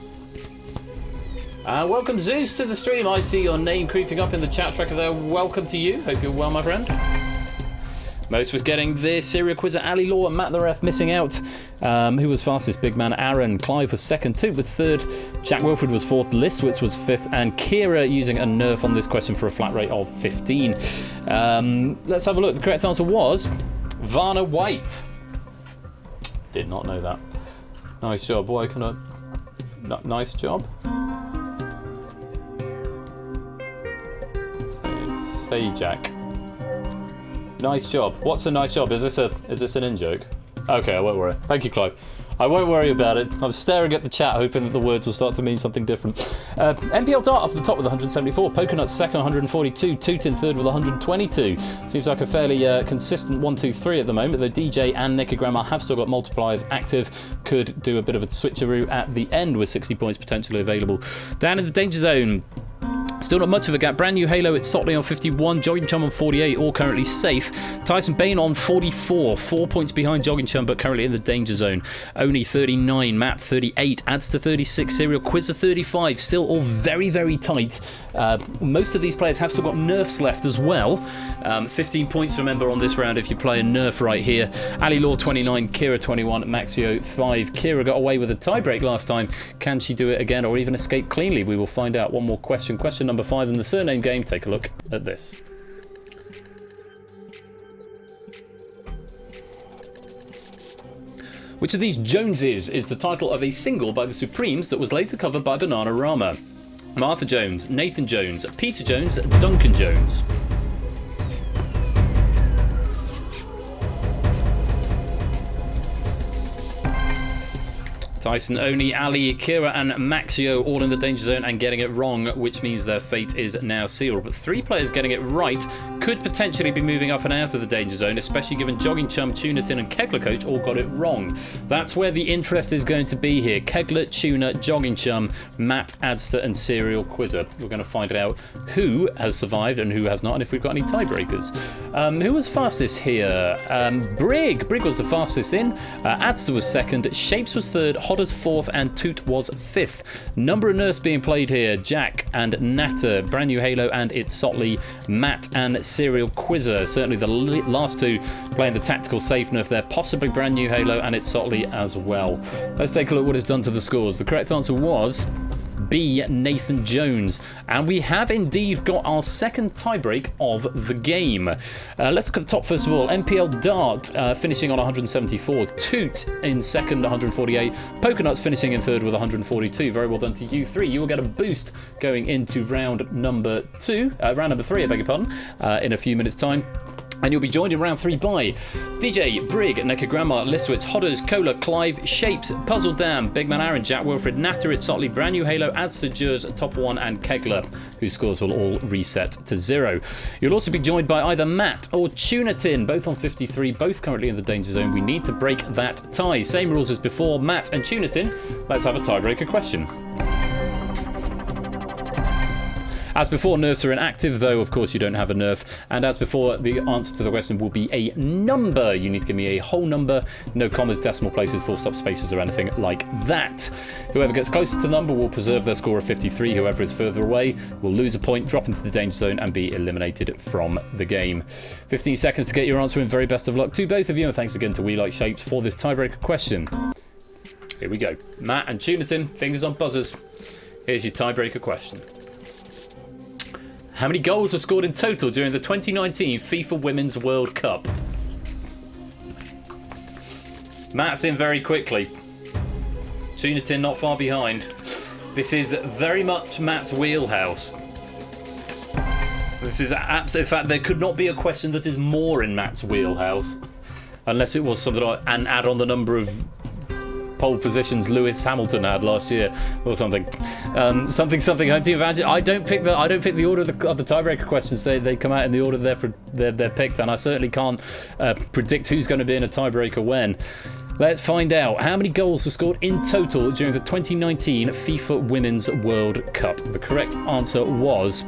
Welcome Zeus to the stream. I see your name creeping up in the chat tracker there. Welcome to you. Hope you're well, my friend. Most was getting this. Serial Quizzer Ali Law and Matt the Ref missing out. Who was fastest? Big Man Aaron. Clive was second. Toot was third. Jack Wilfred was fourth. Listwitz was fifth. And Kira using a nerf on this question for a flat rate of 15. Let's have a look. The correct answer was Vanna White. Did not know that. Nice job. Boy, can I... Nice job. Say Jack. Nice job. What's a nice job? Is this an in-joke? Okay, I won't worry. Thank you, Clive. I won't worry about it. I'm staring at the chat, hoping that the words will start to mean something different. NPL Dart up at the top with 174. Pokernuts second, 142. Toot in third with 122. Seems like a fairly consistent 1, 2, 3 at the moment, though DJ and Nicogramma have still got multipliers active. Could do a bit of a switcheroo at the end with 60 points potentially available. Down in the danger zone. Still not much of a gap. Brand New Halo, it's Sotley on 51, Jogging Chum on 48, all currently safe. Tyson Bain on 44, 4 points behind Jogging Chum, but currently in the danger zone. Oni 39, Matt 38, adds to 36, Serial Quizzer 35, still all very, very tight. Most of these players have still got nerfs left as well. 15 points, remember, on this round if you play a nerf right here. Ali Law 29, Kira 21, Maxio 5. Kira got away with a tiebreak last time. Can she do it again or even escape cleanly? We will find out. One more question. Question number 5 in the surname game. Take a look at this. Which of these Joneses is the title of a single by the Supremes that was later covered by Bananarama? Martha Jones, Nathan Jones, Peter Jones, Duncan Jones. Tyson, Oni, Ali, Kira and Maxio all in the danger zone and getting it wrong, which means their fate is now sealed. But 3 players getting it right could potentially be moving up and out of the danger zone, especially given Jogging Chum, Tuna Tin and Kegler Coach all got it wrong. That's where the interest is going to be here. Kegler, Tuna, Jogging Chum, Matt, Adster and Serial Quizzer. We're going to find out who has survived and who has not, and if we've got any tiebreakers. Who was fastest here? Brig was the fastest in. Adster was second. Shapes was third. Hodders fourth. And Toot was fifth. Number of Nurse being played here. Jack and Natter. Brand New Halo and It's Sotley. Matt and Serial Quizzer. Certainly the last two playing the tactical safe nerf there. Possibly Brand New Halo and It's Sotley as well. Let's take a look what it's done to the scores. The correct answer was B, Nathan Jones. And we have indeed got our second tiebreak of the game. Let's look at the top first of all. MPL Dart finishing on 174. Toot in second, 148. Pokernuts finishing in third with 142. Very well done to you three. You will get a boost going into round number three, I beg your pardon, in a few minutes' time. And you'll be joined in round 3 by DJ, Brig, Necker Grandma, Liswitz, Hodders, Cola, Clive, Shapes, Puzzle Dam, Big Man Aaron, Jack Wilfred, Natter, It's Sotley, Brand New Halo, Adster, Jers, Top 1 and Kegler, whose scores will all reset to 0. You'll also be joined by either Matt or Tunatin, both on 53, both currently in the danger zone. We need to break that tie. Same rules as before, Matt and Tunatin. Let's have a tiebreaker question. As before, nerfs are inactive, though of course you don't have a nerf. And as before, the answer to the question will be a number. You need to give me a whole number, no commas, decimal places, full stop spaces or anything like that. Whoever gets closer to the number will preserve their score of 53. Whoever is further away will lose a point, drop into the danger zone and be eliminated from the game. 15 seconds to get your answer in. Very best of luck to both of you, and thanks again to We Like Shapes for this tiebreaker question. Here we go. Matt and Tunatin, fingers on buzzers. Here's your tiebreaker question. How many goals were scored in total during the 2019 FIFA Women's World Cup? Matt's in very quickly. Tunatin not far behind. This is very much Matt's wheelhouse. This is absolutely, in fact, there could not be a question that is more in Matt's wheelhouse. Unless it was something like, and add on the number of pole positions Lewis Hamilton had last year, or something. Something home team advantage. I don't pick the order of the tiebreaker questions. They come out in the order they're picked, and I certainly can't predict who's going to be in a tiebreaker when. Let's find out how many goals were scored in total during the 2019 FIFA Women's World Cup. The correct answer was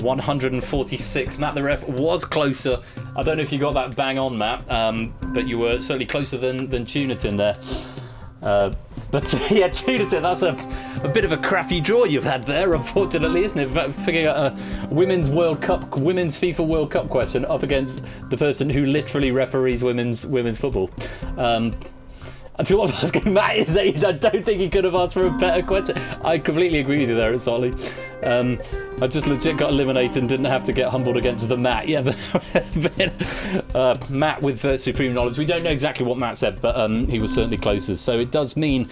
146. Matt the ref was closer. I don't know if you got that bang on, Matt, but you were certainly closer than Tunatin there. But yeah, Tunatin, that's a bit of a crappy draw you've had there, unfortunately, isn't it? Figuring out a women's FIFA World Cup question up against the person who literally referees women's football. So what I'm asking Matt is age. I don't think he could have asked for a better question. I completely agree with you there, it's Ollie. I just legit got eliminated and didn't have to get humbled against the Matt. Yeah, Matt with supreme knowledge. We don't know exactly what Matt said, but he was certainly closest. So it does mean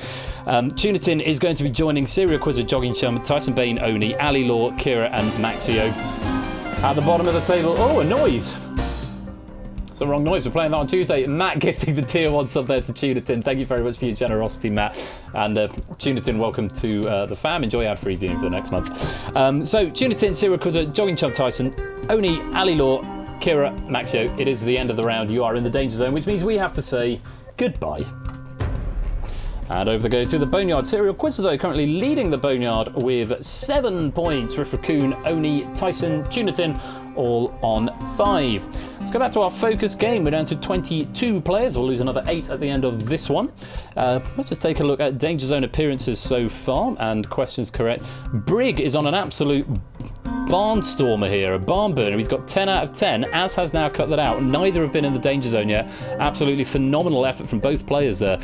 Tunatin is going to be joining Serial Quizzer, Jogging Chum, Tyson Bain, Oni, Ali Law, Kira and Maxio. At the bottom of the table, oh, a noise. It's the wrong noise. We're playing that on Tuesday. Matt gifting the tier 1 sub there to Tunatin. Thank you very much for your generosity, Matt. And Tunatin, welcome to the fam. Enjoy ad-free viewing for the next month. So Tunatin, Serial Quizzer, Jogging Chum, Tyson, Oni, Ali Law, Kira, Maxio. It is the end of the round. You are in the danger zone, which means we have to say goodbye. And over the go to the Boneyard. Serial Quizzer, though, currently leading the Boneyard with 7 points. Riff Raccoon, Oni, Tyson, Tunatin, all on 5. Let's go back to our focus game. We're down to 22 players. We'll lose another 8 at the end of this one. Let's just take a look at Danger Zone appearances so far, and questions correct. Brig is on an absolute barnstormer here, a barn burner. He's got 10 out of 10. Az has now cut that out. Neither have been in the danger zone yet. Absolutely phenomenal effort from both players there.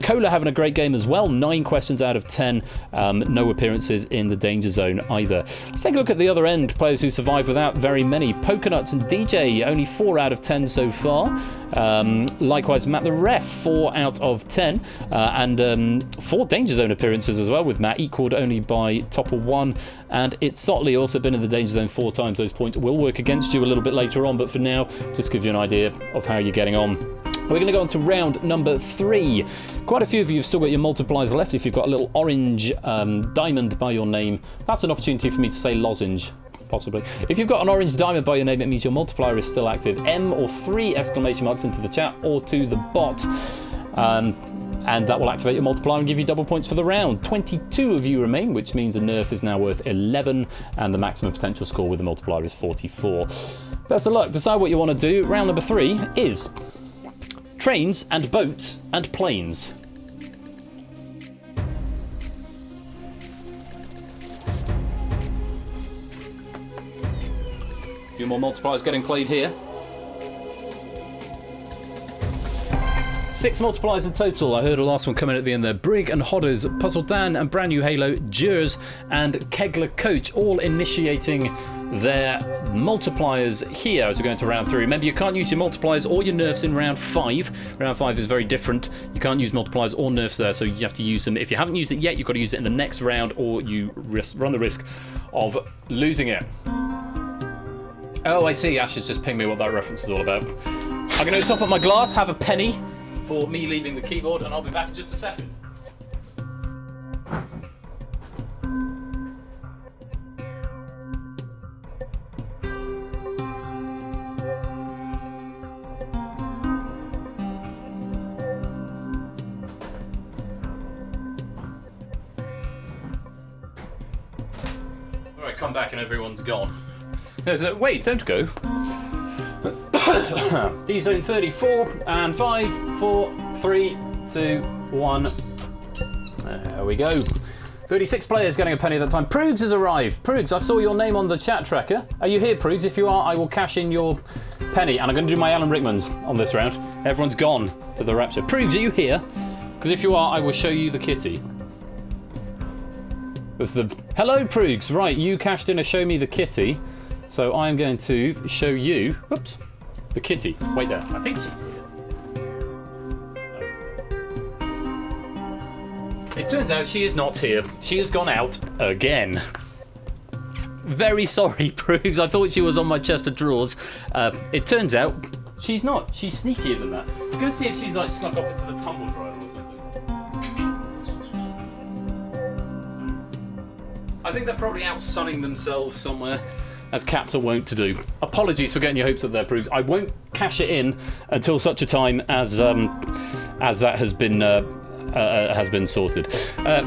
Cola having a great game as well. 9 questions out of 10. No appearances in the danger zone either. Let's take a look at the other end. Players who survived without very many. Pokernuts and DJ, only 4 out of 10 so far. Likewise, Matt the ref, 4 out of 10. And 4 danger zone appearances as well with Matt, equalled only by Topple 1. And It's Sotley, also been in the danger zone 4 times. Those points will work against you a little bit later on, but for now, just gives you an idea of how you're getting on. We're going to go on to round number 3. Quite a few of you have still got your multipliers left. If you've got a little orange diamond by your name, that's an opportunity for me to say lozenge. possibly. If you've got an orange diamond by your name, it means your multiplier is still active. M or 3 exclamation marks into the chat or to the bot. And that will activate your multiplier and give you double points for the round. 22 of you remain, which means a nerf is now worth 11, and the maximum potential score with the multiplier is 44. Best of luck. Decide what you want to do. Round number 3 is trains and boats and planes. A few more multipliers getting played here. 6 multipliers in total. I heard a last one coming at the end there. Brig and Hodders, Puzzle Dan and Brand New Halo, Jers and Kegler Coach all initiating their multipliers here as we go into round 3. Remember, you can't use your multipliers or your nerfs in round 5. Round 5 is very different. You can't use multipliers or nerfs there, so you have to use them. If you haven't used it yet, you've got to use it in the next round, or you run the risk of losing it. Oh, I see. Ash has just pinged me what that reference is all about. I'm going to top up my glass, have a penny for me leaving the keyboard, and I'll be back in just a second. Alright, come back and everyone's gone. Wait, don't go. DangerZone 34 and 5, 4, 3, 2, 1. There we go. 36 players getting a penny at that time. Proogs has arrived. Proogs, I saw your name on the chat tracker. Are you here, Proogs? If you are, I will cash in your penny. And I'm going to do my Alan Rickmans on this round. Everyone's gone to the rapture. Proogs, are you here? Because if you are, I will show you the kitty. With the... Hello, Proogs. Right, you cashed in a show me the kitty. So I'm going to show you... Whoops. The kitty. Wait there. I think she's here. It turns out she is not here. She has gone out again. Very sorry, Proogs. I thought she was on my chest of drawers. It turns out she's not. She's sneakier than that. I'm going to see if she's like snuck off into the tumble dryer or something. I think they're probably out sunning themselves somewhere, as cats are wont to do. Apologies for getting your hopes up there, Proogs. I won't cash it in until such a time as that has been sorted.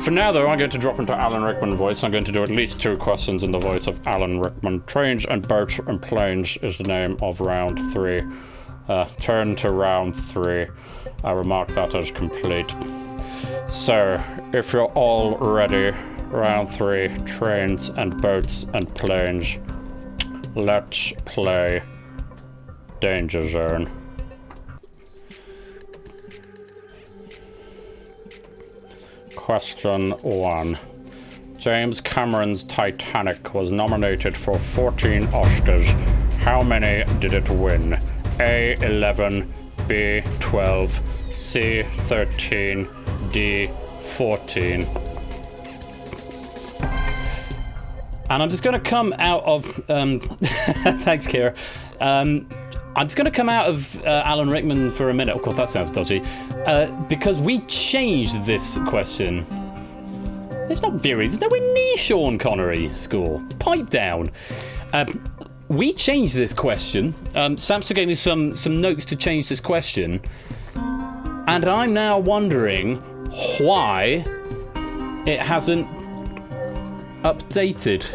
For now, though, I'm going to drop into Alan Rickman voice. I'm going to do at least 2 questions in the voice of Alan Rickman. Trains and boats and planes is the name of round 3. Turn to round 3. I remark that as complete. So, if you're all ready, round 3, trains and boats and planes. Let's play DangerZone. Question 1. James Cameron's Titanic was nominated for 14 Oscars. How many did it win? A. 11, B. 12, C. 13, D. 14. And I'm just going to come out of... thanks, Kira. I'm just going to come out of Alan Rickman for a minute. Oh, God, that sounds dodgy. Because we changed this question. It's not very... It's nowhere near Sean Connery score. Pipe down. We changed this question. Samson gave me some notes to change this question. And I'm now wondering why it hasn't updated.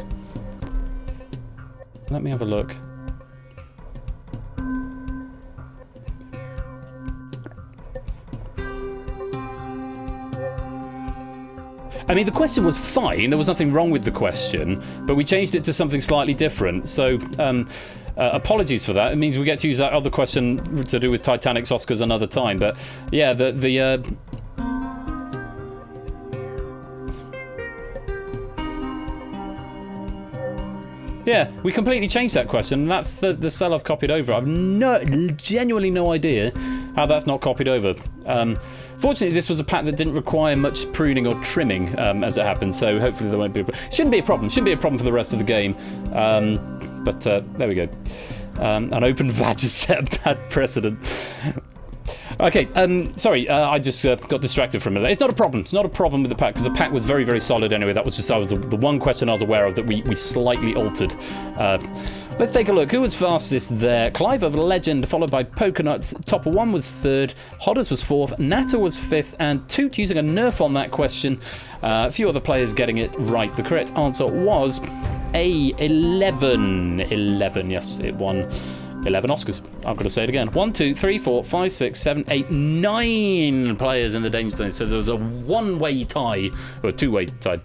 Let me have a look. I mean, the question was fine. There was nothing wrong with the question, but we changed it to something slightly different. So, apologies for that. It means we get to use that other question to do with Titanic's Oscars another time. But yeah, yeah, we completely changed that question, and that's the cell I've copied over. I've genuinely no idea how that's not copied over. Fortunately, this was a pack that didn't require much pruning or trimming, as it happened, so hopefully there won't be shouldn't be a problem. Shouldn't be a problem for the rest of the game. But there we go. An open badge has set a bad precedent. Okay, sorry, I just got distracted from it. It's not a problem. It's not a problem with the pack, because the pack was very, very solid anyway. That was just the one question I was aware of that we slightly altered. Let's take a look. Who was fastest there? Clive of Legend, followed by Pokernuts. Topper 1 was 3rd. Hodders was 4th. Natter was 5th. And Toot using a nerf on that question. A few other players getting it right. The correct answer was A11. 11, yes, it won 11 Oscars. I'm going to say it again. 1, 2, 3, 4, 5, 6, 7, 8, 9 players in the danger zone. So there was a one-way tie, or a two-way tie.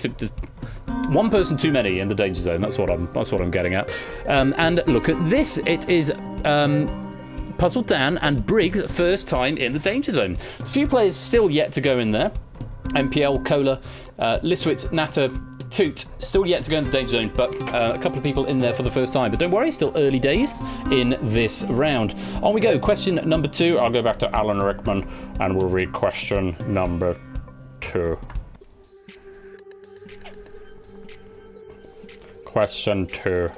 One person too many in the danger zone. That's what I'm getting at. And look at this. It is Puzzle Dan and Briggs' first time in the danger zone. A few players still yet to go in there. MPL, Cola, Liswitz, Natter, Toot, still yet to go in the danger zone, but a couple of people in there for the first time. But don't worry, still early days in this round. On we go. Question number 2. I'll go back to Alan Rickman and we'll read question number 2. Question 2.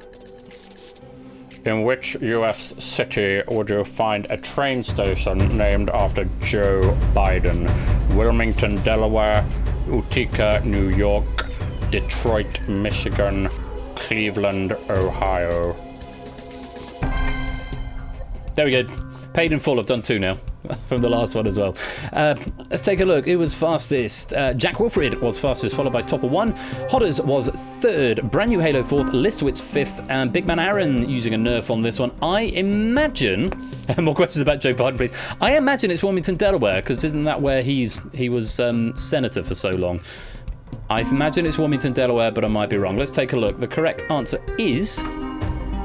In which US city would you find a train station named after Joe Biden? Wilmington, Delaware, Utica, New York, Detroit, Michigan, Cleveland, Ohio. There we go. Paid in full. I've done 2 now. From the last one as well. Let's take a look. Who was fastest? Jack Wilfred was fastest, followed by Topper 1. Hodders was 3rd. Brand New Halo 4th. Listowitz 5th. And Big Man Aaron using a nerf on this one. I imagine... More questions about Joe Biden, please. I imagine it's Wilmington, Delaware, because isn't that where he was senator for so long? I imagine it's Wilmington, Delaware, but I might be wrong. Let's take a look. The correct answer is...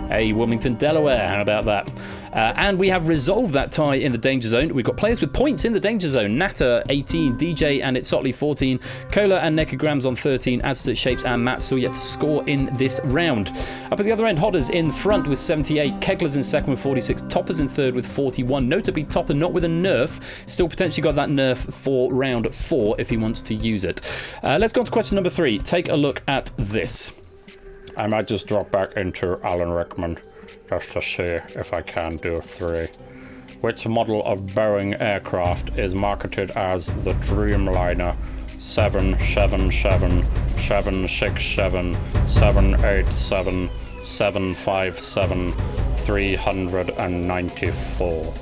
Wilmington, Delaware. How about that? And we have resolved that tie in the danger zone. We've got players with points in the danger zone. Natter 18, DJ and It's Sotley 14, Cola and Necograms on 13, Aztec Shapes and Matt still yet to score in this round. Up at the other end, Hodders in front with 78, Kegler's in second with 46, Topper's in third with 41. Notably, Topper not with a nerf. Still potentially got that nerf for round 4 if he wants to use it. Let's go on to question number 3. Take a look at this. I might just drop back into Alan Rickman just to see if I can do 3. Which model of Boeing aircraft is marketed as the Dreamliner 777, 767, 787, 757, 394?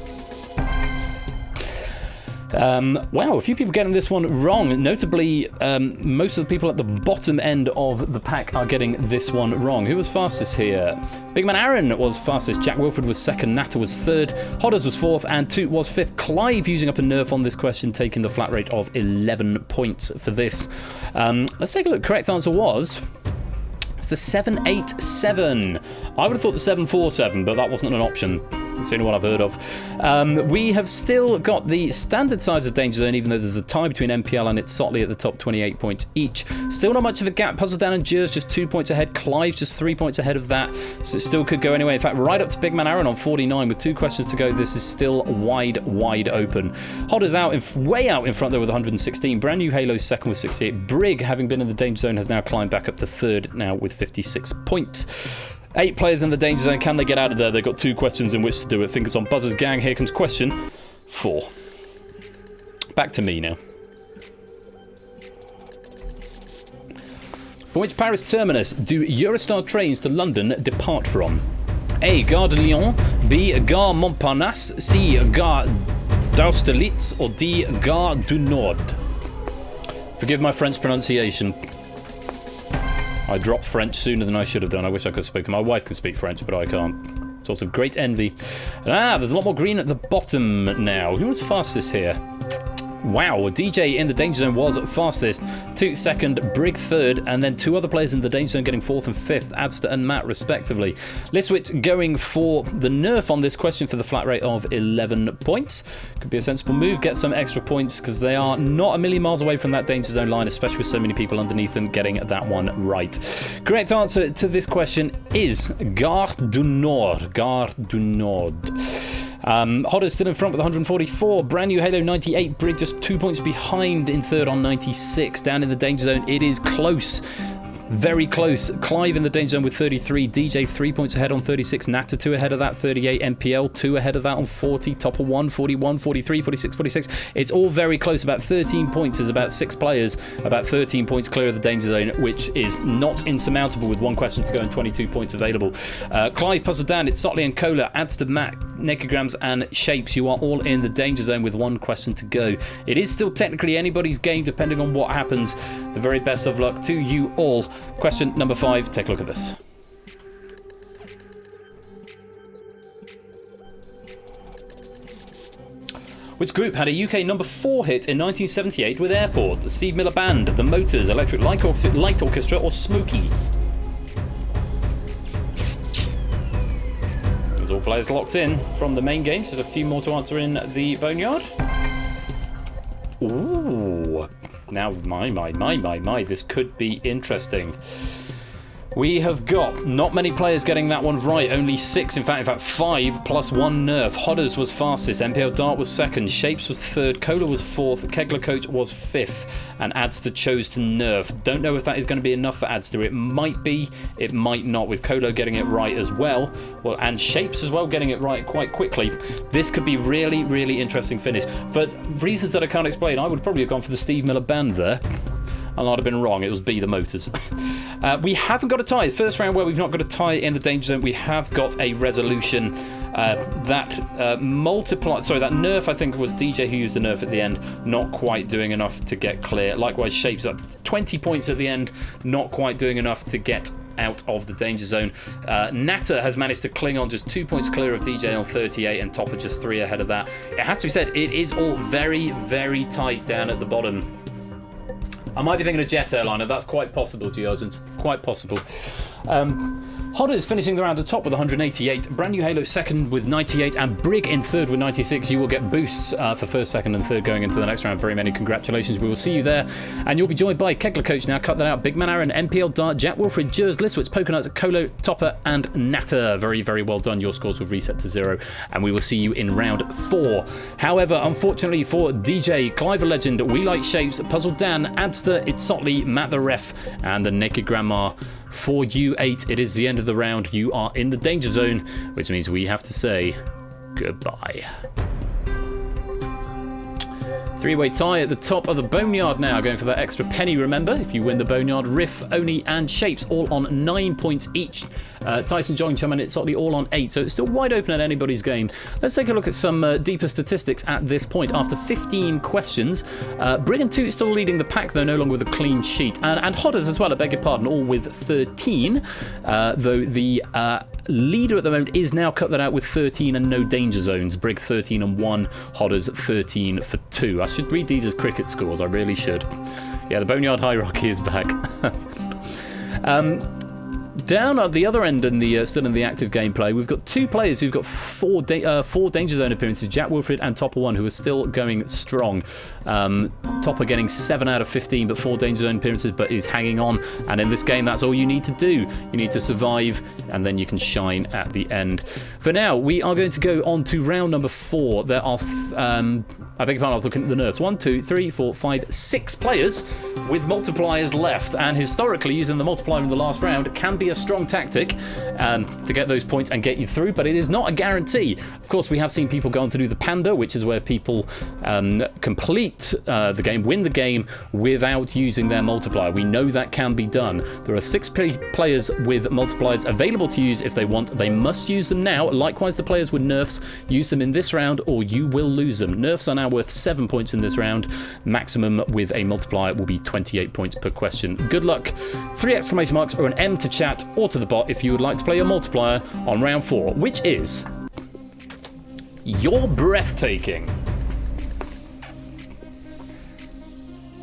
Wow, a few people getting this one wrong. Notably, most of the people at the bottom end of the pack are getting this one wrong. Who was fastest here? Big Man Aaron was fastest. Jack Wilfred was second. Natter was third. Hodders was fourth. And Toot was fifth. Clive using up a nerf on this question, taking the flat rate of 11 points for this. Let's take a look. Correct answer was... It's the 787. I would have thought the 747, but that wasn't an option. It's the only one I've heard of. We have still got the standard size of Danger Zone, even though there's a tie between MPL and It's Sotley at the top, 28 points each. Still not much of a gap. Puzzle Dan and Jers just 2 points ahead. Clive just 3 points ahead of that. So it still could go anyway. In fact, right up to Big Man Aaron on 49 with 2 questions to go. This is still wide open. Hodders way out in front there with 116. Brand New Halo's second with 68. Brig, having been in the Danger Zone, has now climbed back up to third now with 56 points. 8 players in the danger zone. Can they get out of there? They've got 2 questions in which to do it. Fingers on buzzers, gang. Here comes question 4. Back to me now. From which Paris terminus do Eurostar trains to London depart from? A. Gare de Lyon. B. Gare Montparnasse. C. Gare d'Austerlitz. Or D. Gare du Nord. Forgive my French pronunciation. I dropped French sooner than I should have done. I wish I could speak. My wife can speak French, but I can't. Source of great envy. There's a lot more green at the bottom now. Who was fastest here? Wow, DJ in the danger zone was fastest. Toot second, Brig third, and then 2 other players in the danger zone getting 4th and 5th, Adster and Matt respectively. Liswitz going for the nerf on this question for the flat rate of 11 points. Could be a sensible move, get some extra points because they are not a million miles away from that danger zone line, especially with so many people underneath them getting that one right. Correct answer to this question is Gare du Nord. Gare du Nord. Hodders still in front with 144. Brand New Halo 98. Brig just 2 points behind in third on 96. Down in the danger zone, it is close. Very close. Clive in the danger zone with 33. DJ 3 points ahead on 36. Nata 2 ahead of that, 38. MPL 2 ahead of that on 40. Topper 1, 41, 43, 46, 46. It's all very close. About 13 points. There's about 6 players. About 13 points clear of the danger zone, which is not insurmountable with 1 question to go and 22 points available. Clive, Puzzle Dan, it's Sotley and Cola, adds to Matt, Nekigrams and Shapes. You are all in the danger zone with 1 question to go. It is still technically anybody's game depending on what happens. The very best of luck to you all. Question number 5, take a look at this. Which group had a UK number 4 hit in 1978 with Airport? The Steve Miller Band, The Motors, Electric Light Orchestra or Smokey? There's all players locked in from the main games. There's a few more to answer in the Boneyard. Ooh. Now, my, this could be interesting. We have got not many players getting that one right. Only 6, in fact 5 plus 1 nerf. Hodders was fastest. MPL Dart was second. Shapes was third. Cola was fourth. Kegler Coach was fifth. And Adster chose to nerf. Don't know if that is going to be enough for Adster. It might be. It might not. With Colo getting it right as well. Well, and Shapes as well getting it right quite quickly. This could be really, really interesting finish. For reasons that I can't explain, I would probably have gone for the Steve Miller Band there. And I'd have been wrong. It was B, The Motors. We haven't got a tie. First round where we've not got a tie in the danger zone, we have got a resolution. That nerf, I think, was DJ who used the nerf at the end, not quite doing enough to get clear. Likewise, Shapes up 20 points at the end, not quite doing enough to get out of the danger zone. Natter has managed to cling on, just 2 points clear of DJ on 38, and Topper just 3 ahead of that. It has to be said, it is all very, very tight down at the bottom. I might be thinking of Jet Airliner. That's quite possible, Geozans. Quite possible. Hodders finishing the round at the top with 188. Brand New Halo second with 98. And Brig in third with 96. You will get boosts for first, second, and third going into the next round. Very many congratulations. We will see you there. And you'll be joined by Kegler Coach now. Cut that out. Big Man Aaron, MPL Dart, Jack Wilfred, Jers, Listwitz, Poconuts, Colo, Topper, and Natter. Very, very well done. Your scores will reset to 0. And we will see you in round 4. However, unfortunately for DJ, Clive a Legend, We Like Shapes, Puzzle Dan, Adster, It's Sotley, Matt the Ref, and the Naked Grandma. For you 8, it is the end of the round. You are in the danger zone, which means we have to say goodbye. 3-way tie at the top of the Boneyard now, going for that extra penny, remember. If you win the Boneyard, Riff, Oni, and Shapes all on 9 points each. Tyson, John, Chum, and It's Sotley all on 8, so it's still wide open at anybody's game. Let's take a look at some deeper statistics at this point. After 15 questions, Brigand 2 still leading the pack, though no longer with a clean sheet. And Hodders as well, I beg your pardon, all with 13, though the leader at the moment is now cut that out with 13 and no danger zones. Brig 13 and 1, Hodders 13 for 2. I should read these as cricket scores, I really should. Yeah, the Boneyard Hierarchy is back. Down at the other end, still in the active gameplay, we've got 2 players who've got 4 danger zone appearances, Jack Wilfred and Topper 1, who are still going strong. Topper getting 7 out of 15, but 4 danger zone appearances, but is hanging on. And in this game, that's all you need to do. You need to survive, and then you can shine at the end. For now, we are going to go on to round number 4. There are, I beg your pardon, I was looking at the nerfs. 1, 2, 3, 4, 5, 6 players with multipliers left. And historically, using the multiplier in the last round can be a strong tactic to get those points and get you through, but it is not a guarantee. Of course, we have seen people go on to do the Panda, which is where people complete the game, win the game without using their multiplier. We know that can be done. There are 6 players with multipliers available to use if they want. They must use them now. Likewise, the players with nerfs, use them in this round or you will lose them. Nerfs are now worth 7 points in this round. Maximum with a multiplier will be 28 points per question. Good luck. 3 exclamation marks or an M to chat or to the bot if you would like to play your multiplier on round 4, which is You're Breathtaking.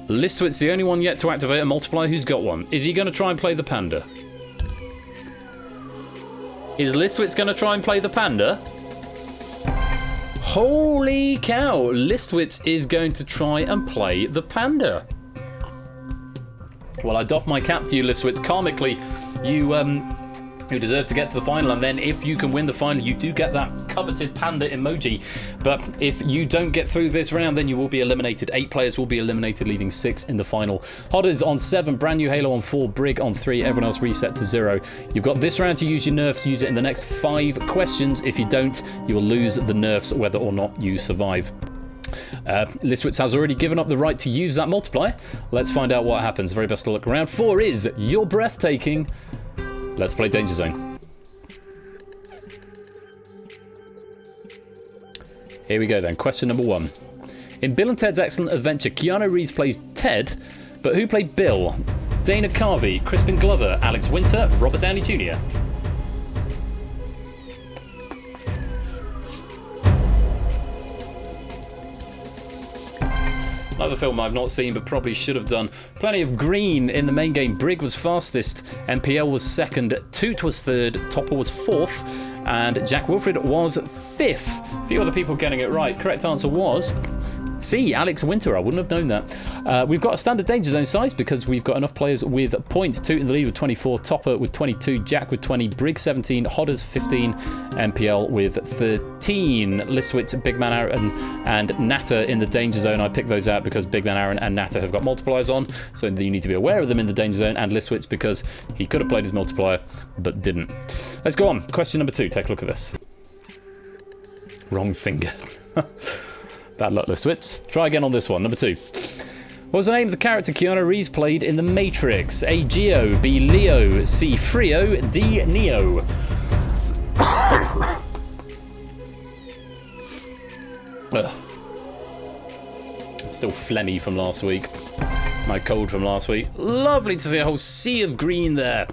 Listwit's the only one yet to activate a multiplier who's got one. Is he going to try and play the Panda? Is Listwitz going to try and play the Panda? Holy cow! Listwitz is going to try and play the Panda. Well, I doff my cap to you, Listwitz. Karmically, who deserve to get to the final, and then if you can win the final, you do get that coveted panda emoji. But if you don't get through this round, then you will be eliminated. 8 players will be eliminated, leaving 6 in the final. Hodders on 7, Brand New Halo on 4, Brig on 3, everyone else reset to 0. You've got this round to use your nerfs. Use it in the next 5 questions. If you don't, you will lose the nerfs whether or not you survive. Listwitz has already given up the right to use that multiplier. Let's find out what happens. Very best of luck. Round 4 is You're Breathtaking. Let's play Danger Zone. Here we go then. Question number 1. In Bill and Ted's Excellent Adventure, Keanu Reeves plays Ted, but who played Bill? Dana Carvey, Crispin Glover, Alex Winter, Robert Downey Jr. Another film I've not seen but probably should have done. Plenty of green in the main game. Brig was fastest, MPL was second, Toot was third, Topper was fourth, and Jack Wilfred was fifth. A few other people getting it right. Correct answer was C, Alex Winter. I wouldn't have known that. We've got a standard Danger Zone size because we've got enough players with points. Toot in the lead with 24, Topper with 22, Jack with 20, Brig 17, Hodders 15, MPL with 13. Listwitz, Big Man Aaron, and Natter in the Danger Zone. I picked those out because Big Man Aaron and Natter have got multipliers on, so you need to be aware of them in the Danger Zone, and Listwitz because he could have played his multiplier but didn't. Let's go on. Question number 2. Take a look at this. Wrong finger. Bad luck, Listwitz. Try again on this one. Number 2. What was the name of the character Keanu Reeves played in The Matrix? A. Geo, B. Leo, C. Frio, D. Neo. Still phlegmy from last week. My cold from last week. Lovely to see a whole sea of green there.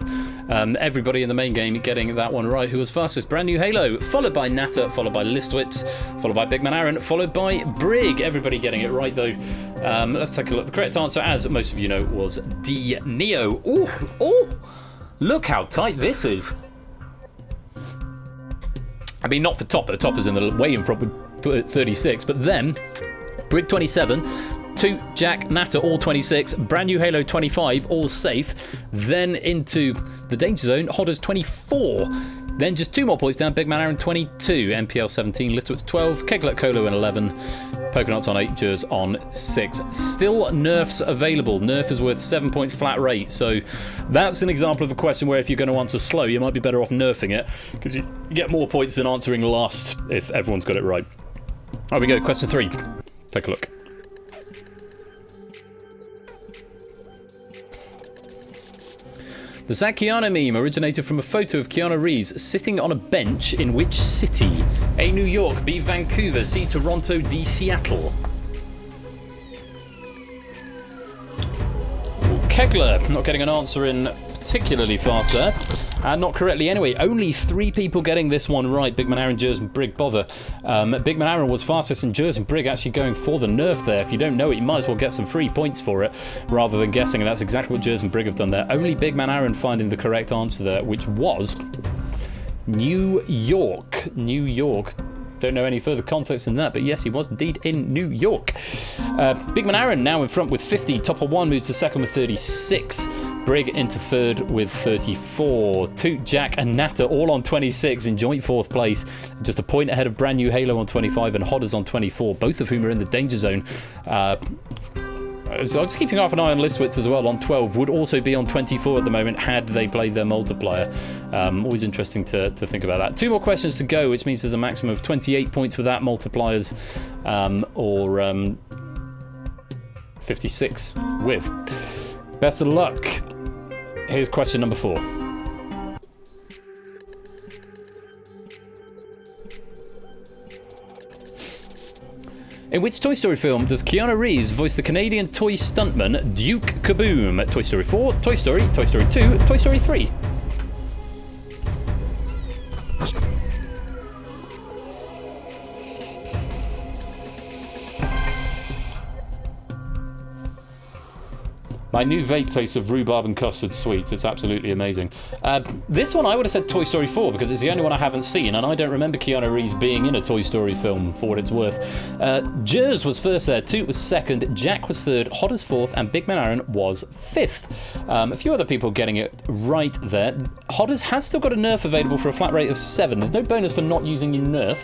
Everybody in the main game getting that one right. Who was fastest? Brand New Halo, followed by Natter, followed by Listwitz, followed by Big Man Aaron, followed by Brig. Everybody getting it right though. Let's take a look. The correct answer, as most of you know, was D. Neo. Oh! Look how tight this is. I mean, not for Topper. Topper's in the way in front with 36, but then Brig 27. Toot, Jack, Natter, all 26. Brand New Halo, 25, all safe. Then into the Danger Zone, Hodders 24. Then just 2 more points down. Big Man Aaron 22, MPL 17, Listwitz 12, Keglet Colo in 11, Pokenuts on 8, Jers on 6. Still nerfs available. Nerf is worth 7 points flat rate. So that's an example of a question where if you're going to answer slow, you might be better off nerfing it because you get more points than answering last if everyone's got it right. Here we go. Question 3. Take a look. The Zach Keanu meme originated from a photo of Keanu Reeves sitting on a bench in which city? A. New York, B. Vancouver, C. Toronto, D. Seattle. Kegler, not getting an answer in particularly fast there. Not correctly anyway. Only 3 people getting this one right. Big Man Aaron, Jers and Brig bother. Big Man Aaron was fastest and Jers and Brig actually going for the nerf there. If you don't know it, you might as well get some free points for it rather than guessing, and that's exactly what Jers and Brig have done there. Only Big Man Aaron finding the correct answer there, which was New York. New York. Don't know any further context than that, but yes, he was indeed in New York. Big Man Aaron now in front with 50. Topper 1 moves to second with 36. Brig into third with 34. Toot, Jack and Natter all on 26 in joint 4th place. Just a point ahead of Brand New Halo on 25 and Hodders on 24, both of whom are in the Danger Zone. So I'm just keeping up an eye on Listwitz as well on 12. Would also be on 24 at the moment had they played their multiplier. Always interesting to think about that. 2 more questions to go, which means there's a maximum of 28 points without multipliers, or 56 with. Best of luck. Here's question number 4. In which Toy Story film does Keanu Reeves voice the Canadian toy stuntman Duke Kaboom? Toy Story 4, Toy Story, Toy Story 2, Toy Story 3. My new vape tastes of rhubarb and custard sweets. It's absolutely amazing. This one I would have said Toy Story 4 because it's the only one I haven't seen, and I don't remember Keanu Reeves being in a Toy Story film for what it's worth. Jers was first there, Toot was second, Jack was third, Hodders fourth, and Big Man Aaron was fifth. A few other people getting it right there. Hodders has still got a nerf available for a flat rate of 7. There's no bonus for not using your nerf.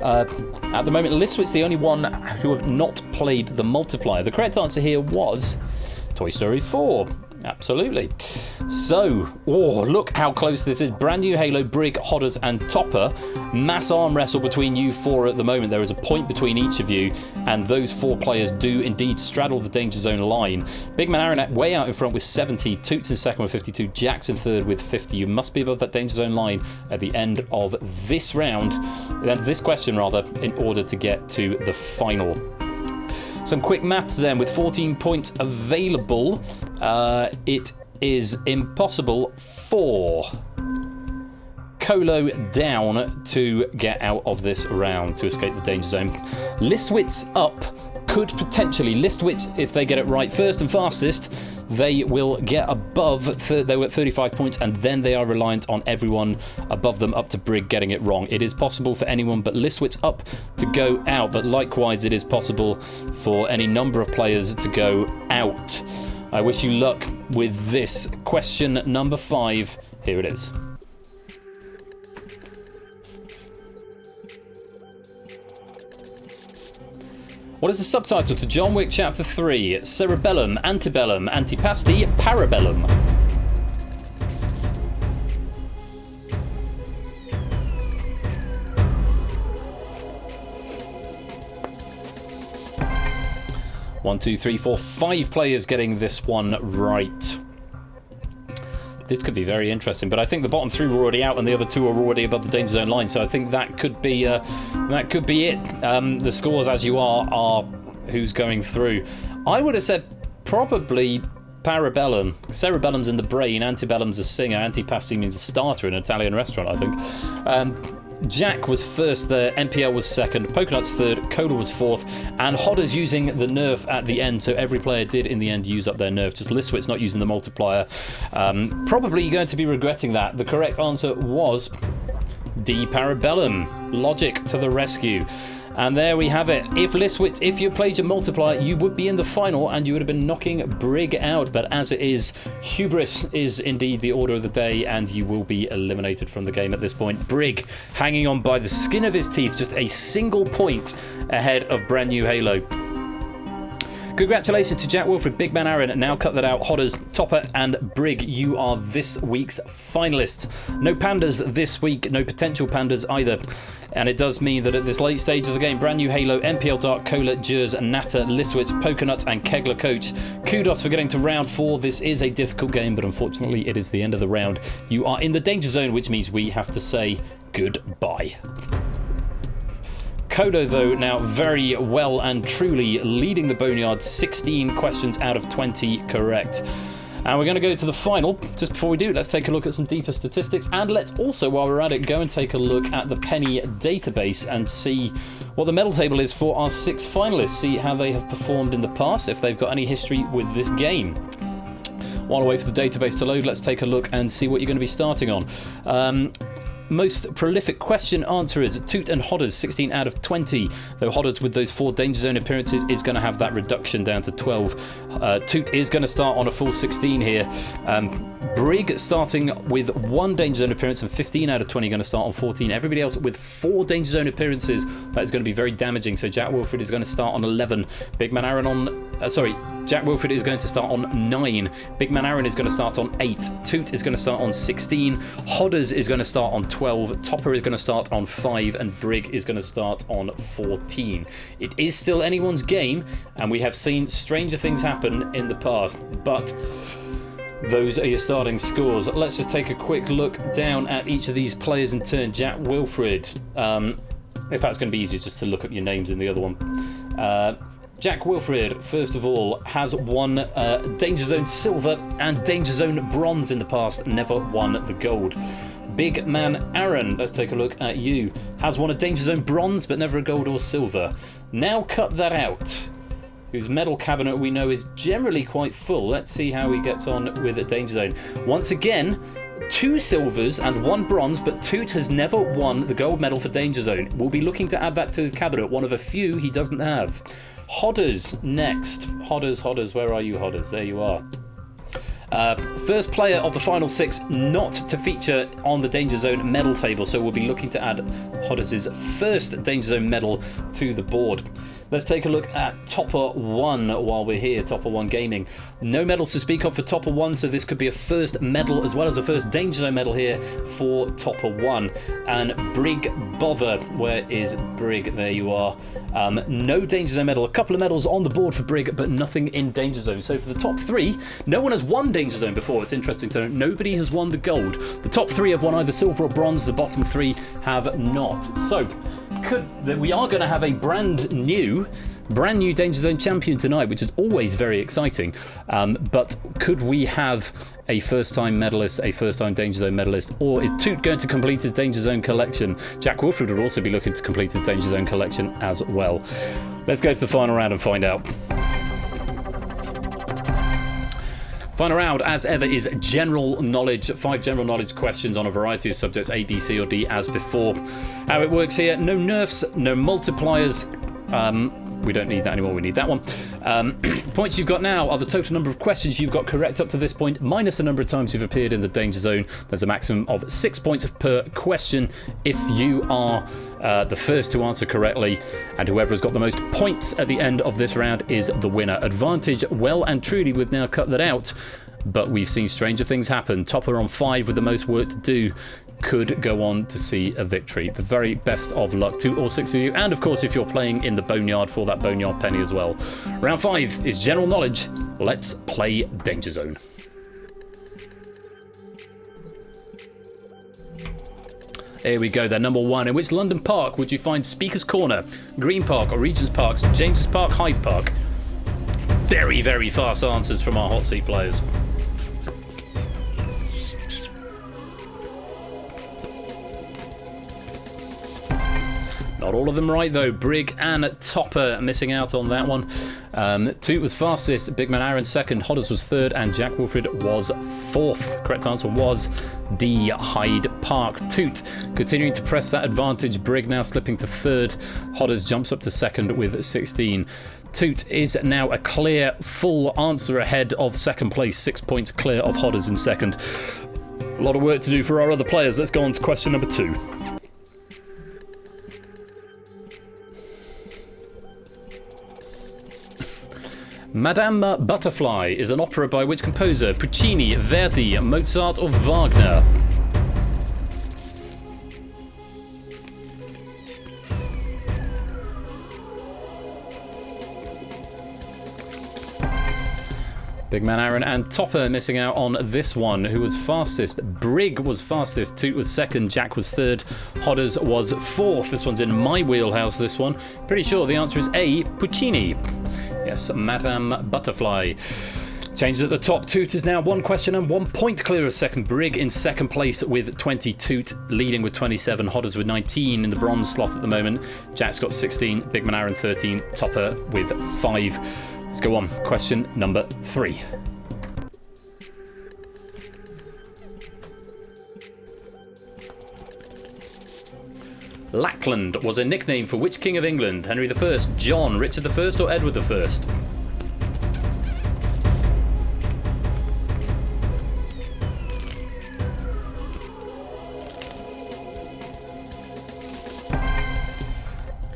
At the moment, Listwit's the only one who have not played the multiplier. The correct answer here was Toy Story 4. Absolutely. So, look how close this is. Brand new Halo, Brig, Hodders, and Topper. Mass arm wrestle between you four at the moment. There is a point between each of you, and those 4 players do indeed straddle the danger zone line. Big Man Aaron way out in front with 70, Toots in second with 52, Jack's in third with 50. You must be above that danger zone line at the end of this round, this question rather, in order to get to the final. Some quick maths then. With 14 points available, it is impossible for Colo down to get out of this round, to escape the danger zone. Listwits up could potentially, Listwits, if they get it right first and fastest, they will get above, they were at 35 points, and then they are reliant on everyone above them up to Brig getting it wrong. It is possible for anyone but Listwits up to go out, but likewise it is possible for any number of players to go out. I wish you luck with this. Question number 5, here it is. What is the subtitle to John Wick Chapter 3? Cerebellum, Antebellum, Antipasti, Parabellum. One, two, three, four, 5 players getting this one right. This could be very interesting, but I think the bottom 3 were already out and the other 2 are already above the danger zone line, so I think that could be it. The scores as you are who's going through. I would have said probably Parabellum. Cerebellum's in the brain, Antebellum's a singer, Antipasti means a starter in an Italian restaurant, I think. Jack was first there, NPL was second, Pokenut's third, Coda was fourth, and Hodders using the nerf at the end, so every player did in the end use up their nerf, just Listwit's not using the multiplier. Probably going to be regretting that. The correct answer was D, Parabellum. Logic to the rescue. And there we have it. If you played your multiplier, you would be in the final and you would have been knocking Brig out. But as it is, hubris is indeed the order of the day and you will be eliminated from the game at this point. Brig hanging on by the skin of his teeth, just a single point ahead of brand new Halo. Congratulations to Jack Wilfred, Big Man Aaron. Now cut that out. Hodders, Topper, and Brig. You are this week's finalists. No pandas this week. No potential pandas either. And it does mean that at this late stage of the game, brand new Halo, NPL Dark, Cola, Jers, Natter, Listwitz, Pokenuts, and Kegler Coach. Kudos for getting to round 4. This is a difficult game, but unfortunately it is the end of the round. You are in the danger zone, which means we have to say goodbye. Kodo, though, now very well and truly leading the Boneyard, 16 questions out of 20 correct. And we're going to go to the final. Just before we do, let's take a look at some deeper statistics. And let's also, while we're at it, go and take a look at the Penny database and see what the medal table is for our 6 finalists. See how they have performed in the past, if they've got any history with this game. While I wait for the database to load, let's take a look and see what you're going to be starting on. Most prolific question answerers, Toot and Hodders, 16 out of 20. Though Hodders, with those 4 danger zone appearances, is going to have that reduction down to 12. Toot is going to start on a full 16 here. Brig starting with 1 danger zone appearance and 15 out of 20 going to start on 14. Everybody else with 4 danger zone appearances, that is going to be very damaging. So Jack Wilfred is going to start on 11. Big Man Aaron on... Jack Wilfred is going to start on 9. Big Man Aaron is going to start on 8. Toot is going to start on 16. Hodders is going to start on 12. Topper is going to start on 5. And Brig is going to start on 14. It is still anyone's game, and we have seen stranger things happen in the past, but those are your starting scores. Let's just take a quick look down at each of these players in turn. Jack Wilfred. In fact, it's going to be easier just to look up your names in the other one. Jack Wilfred, first of all, has won Danger Zone Silver and Danger Zone Bronze in the past, never won the Gold. Big Man Aaron, let's take a look at you, has won a Danger Zone Bronze but never a Gold or Silver. Now cut that out. whose medal cabinet we know is generally quite full. Let's see how he gets on with a Danger Zone. Once again, 2 silvers and 1 bronze, but Toot has never won the gold medal for Danger Zone. We'll be looking to add that to his cabinet, one of a few he doesn't have. Hodders next. Hodders, where are you, Hodders? There you are. First player of the final 6 not to feature on the Danger Zone medal table, so we'll be looking to add Hodders' first Danger Zone medal to the board. Let's take a look at Topper 1 while we're here, Topper 1 Gaming. No medals to speak of for Topper 1, so this could be a first medal as well as a first Danger Zone medal here for Topper 1. And Brig Bother, where is Brig? There you are. No Danger Zone medal. A couple of medals on the board for Brig, but nothing in Danger Zone. So for the top 3, no one has won Danger Zone before. It's interesting to note. Nobody has won the gold. The top 3 have won either silver or bronze. The bottom 3 have not. So we are going to have a brand new Danger Zone champion tonight, which is always very exciting. But could we have a first-time medalist, a first-time Danger Zone medalist, or is Toot going to complete his Danger Zone collection? Jack Wilfred would also be looking to complete his Danger Zone collection as well. Let's go to the final round and find out. Final round, as ever, is general knowledge. 5 general knowledge questions on a variety of subjects, A, B, C, or D, as before. How it works here: no nerfs, no multipliers. We don't need that anymore, we need that one. Points you've got now are the total number of questions you've got correct up to this point, minus the number of times you've appeared in the Danger Zone. There's a maximum of 6 points per question if you are the first to answer correctly, and whoever has got the most points at the end of this round is the winner. Advantage, well and truly, we've now cut that out, but we've seen stranger things happen. Topper on 5 with the most work to do could go on to see a victory. The very best of luck to all 6 of you, and of course if you're playing in the Boneyard for that Boneyard penny as well. Round 5 is general knowledge. Let's play Danger Zone. Here we go then. Number 1. In which London park would you find Speaker's Corner, Green Park or Regent's Park, St James's Park, Hyde Park? Very, very fast answers from our hot seat players. Not all of them right though. Brig and Topper missing out on that one. Toot was fastest, Big Man Aaron second, Hodders was third, and Jack Wilfred was fourth. Correct answer was D, Hyde Park. Toot continuing to press that advantage. Brig now slipping to third. Hodders jumps up to second with 16. Toot is now a clear, full answer ahead of second place. 6 points clear of Hodders in second. A lot of work to do for our other players. Let's go on to question number 2. Madame Butterfly is an opera by which composer? Puccini, Verdi, Mozart or Wagner? Big Man Aaron and Topper missing out on this one. Who was fastest? Brig was fastest, Toot was second, Jack was third, Hodders was fourth. This one's in my wheelhouse, this one. Pretty sure the answer is A, Puccini. Yes, Madame Butterfly. Changes at the top. Toot is now 1 question and 1 point clear of second. Brig in second place with 20. Toot leading with 27. Hodders with 19 in the bronze slot at the moment. Jack's got 16. Big Man Aaron 13. Topper with 5. Let's go on. Question number 3. Lackland was a nickname for which king of England? Henry I, John, Richard I or Edward I?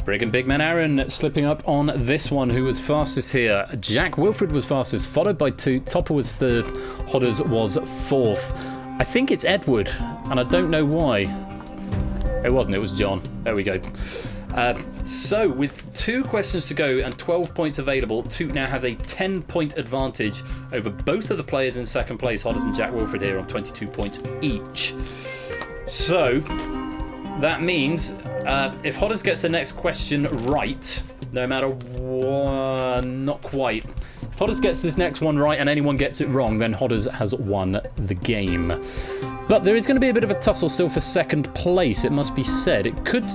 Brig and Big Man Aaron slipping up on this one. Who was fastest here? Jack Wilfred was fastest, followed by Toot. Topper was third. Hodders was fourth. I think it's Edward, and I don't know why. It wasn't, it was John. There we go. So, with 2 questions to go and 12 points available, Toot now has a 10-point advantage over both of the players in second place, Hodders and Jack Wilfred here on 22 points each. So, that means if Hodders gets the next question right, no matter what, not quite. If Hodders gets this next one right and anyone gets it wrong, then Hodders has won the game. But there is going to be a bit of a tussle still for second place, it must be said. It could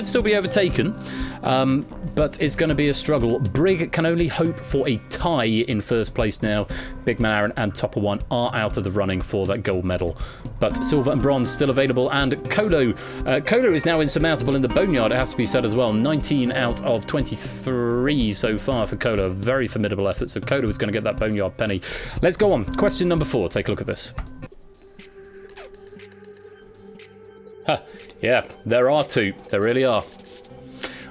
still be overtaken, but it's going to be a struggle. Brig can only hope for a tie in first place now. Big Man Aaron and Topper One are out of the running for that gold medal. But silver and bronze still available, and Kolo is now insurmountable in the boneyard, it has to be said as well. 19 out of 23 so far for Kolo. Very formidable effort, so Kolo is going to get that boneyard penny. Let's go on. Question number 4. Take a look at this. Huh. Yeah, there are 2. There really are.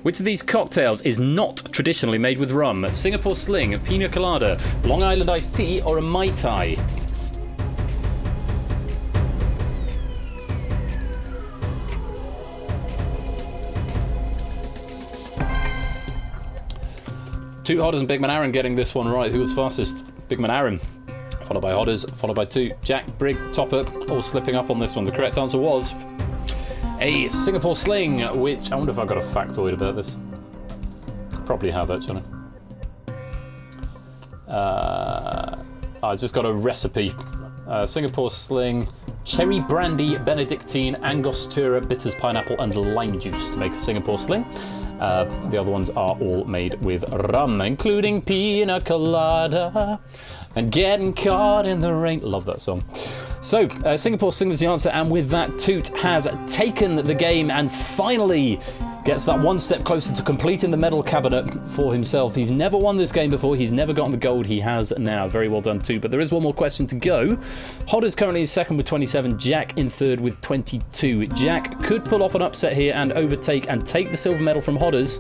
Which of these cocktails is not traditionally made with rum? Singapore Sling, Pina Colada, Long Island Iced Tea, or a Mai Tai? Two Hodders and Big Man Aaron getting this one right. Who was fastest? Big Man Aaron, followed by Hodders, followed by 2. Jack, Brig, Topper, all slipping up on this one. The correct answer was a Singapore Sling, which I wonder if I got a factoid about this. Probably have, actually. I just got a recipe. Singapore Sling, cherry brandy, Benedictine, Angostura, bitters, pineapple, and lime juice to make a Singapore Sling. The other ones are all made with rum, including Pina Colada and Getting Caught in the Rain. Love that song. So, Singapore Sling was the answer, and with that, Toot has taken the game and finally gets that one step closer to completing the medal cabinet for himself. He's never won this game before. He's never gotten the gold. He has now. Very well done, Toot. But there is one more question to go. Hodder's currently in second with 27. Jack in third with 22. Jack could pull off an upset here and overtake and take the silver medal from Hodder's.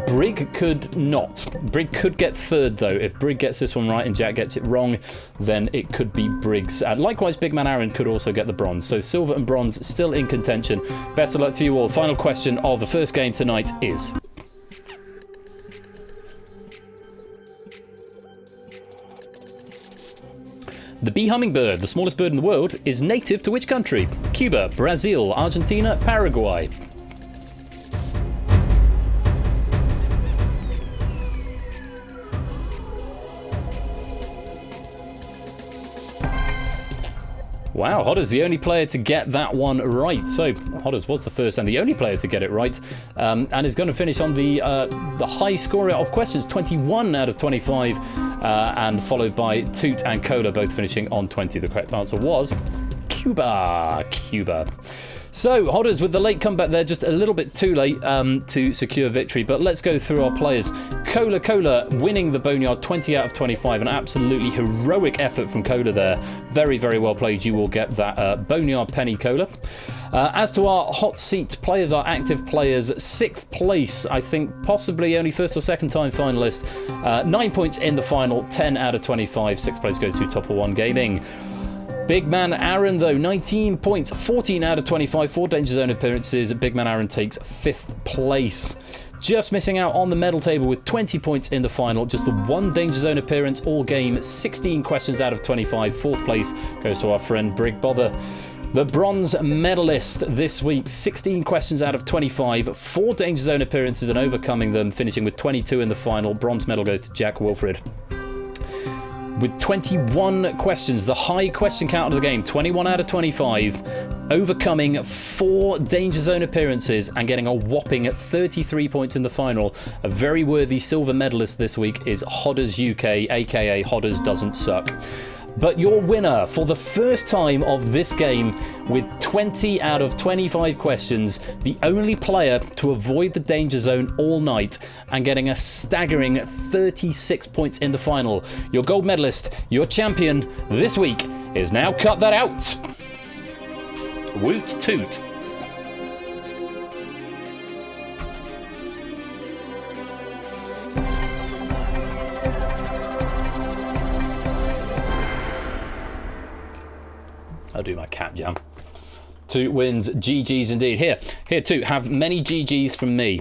Brig could not. Brig could get third, though. If Brig gets this one right and Jack gets it wrong, then it could be Brig's. Likewise, Big Man Aaron could also get the bronze. So silver and bronze still in contention. Best of luck to you all. Final question of the first game tonight is... The bee hummingbird, the smallest bird in the world, is native to which country? Cuba, Brazil, Argentina, Paraguay. Wow, Hodders the only player to get that one right. So Hodders was the first and the only player to get it right, and is going to finish on the high scorer of questions, 21 out of 25, and followed by Toot and Cola, both finishing on 20. The correct answer was Cuba. So, Hodders with the late comeback there, just a little bit too late to secure victory. But let's go through our players. Cola winning the Boneyard, 20 out of 25. An absolutely heroic effort from Cola there. Very, very well played. You will get that Boneyard penny, Cola. As to our hot seat players, our active players, 6th place, I think possibly only first or second time finalist. 9 points in the final, 10 out of 25. 6th place goes to Topper One Gaming. Big Man Aaron, though, 19 points, 14 out of 25, 4 Danger Zone appearances. Big Man Aaron takes 5th place. Just missing out on the medal table with 20 points in the final. Just the 1 Danger Zone appearance all game, 16 questions out of 25. 4th place goes to our friend Brig Bother. The bronze medalist this week, 16 questions out of 25, 4 Danger Zone appearances and overcoming them, finishing with 22 in the final. Bronze medal goes to Jack Wilfred. With 21 questions, the high question count of the game, 21 out of 25, overcoming 4 Danger Zone appearances and getting a whopping 33 points in the final. A very worthy silver medalist this week is Hodders UK, aka Hodders Doesn't Suck. But your winner for the first time of this game with 20 out of 25 questions, the only player to avoid the Danger Zone all night and getting a staggering 36 points in the final. Your gold medalist, your champion this week is now Cut That Out. Woot toot. I'll do my cat jam. 2 wins, GG's indeed. Here too, have many GG's from me.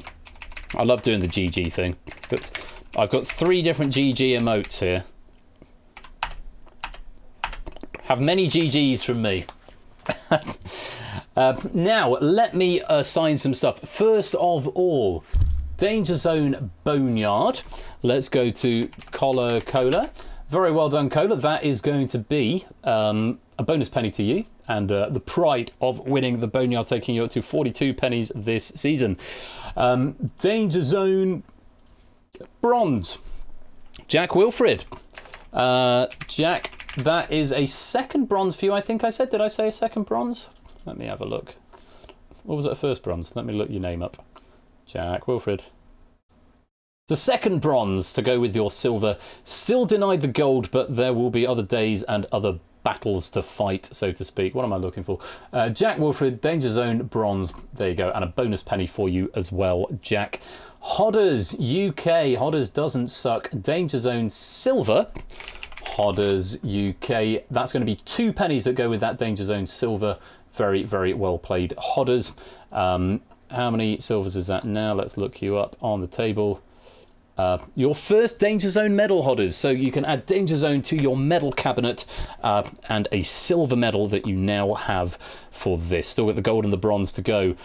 I love doing the GG thing. But I've got 3 different GG emotes here. Have many GG's from me. Now, let me assign some stuff. First of all, Danger Zone Boneyard. Let's go to Cola. Very well done, Cola. That is going to be a bonus penny to you, and the pride of winning the Boneyard taking you up to 42 pennies this season. Danger Zone bronze, Jack Wilfred. Jack, that is a second bronze for you, I think I said. Did I say a second bronze? Let me have a look. Or was it a first bronze? Let me look your name up. Jack Wilfred. The second bronze to go with your silver. Still denied the gold, but there will be other days and other battles to fight, so to speak. What am I looking for? Jack Wilfred, Danger Zone bronze. There you go. And a bonus penny for you as well, Jack. Hodders UK. Hodders doesn't suck. Danger Zone silver. Hodders UK. That's going to be 2 pennies that go with that Danger Zone silver. Very, very well played, Hodders. How many silvers is that now? Let's look you up on the table. Your first Danger Zone medal, Hodders. So you can add Danger Zone to your medal cabinet and a silver medal that you now have for this. Still with the gold and the bronze to go.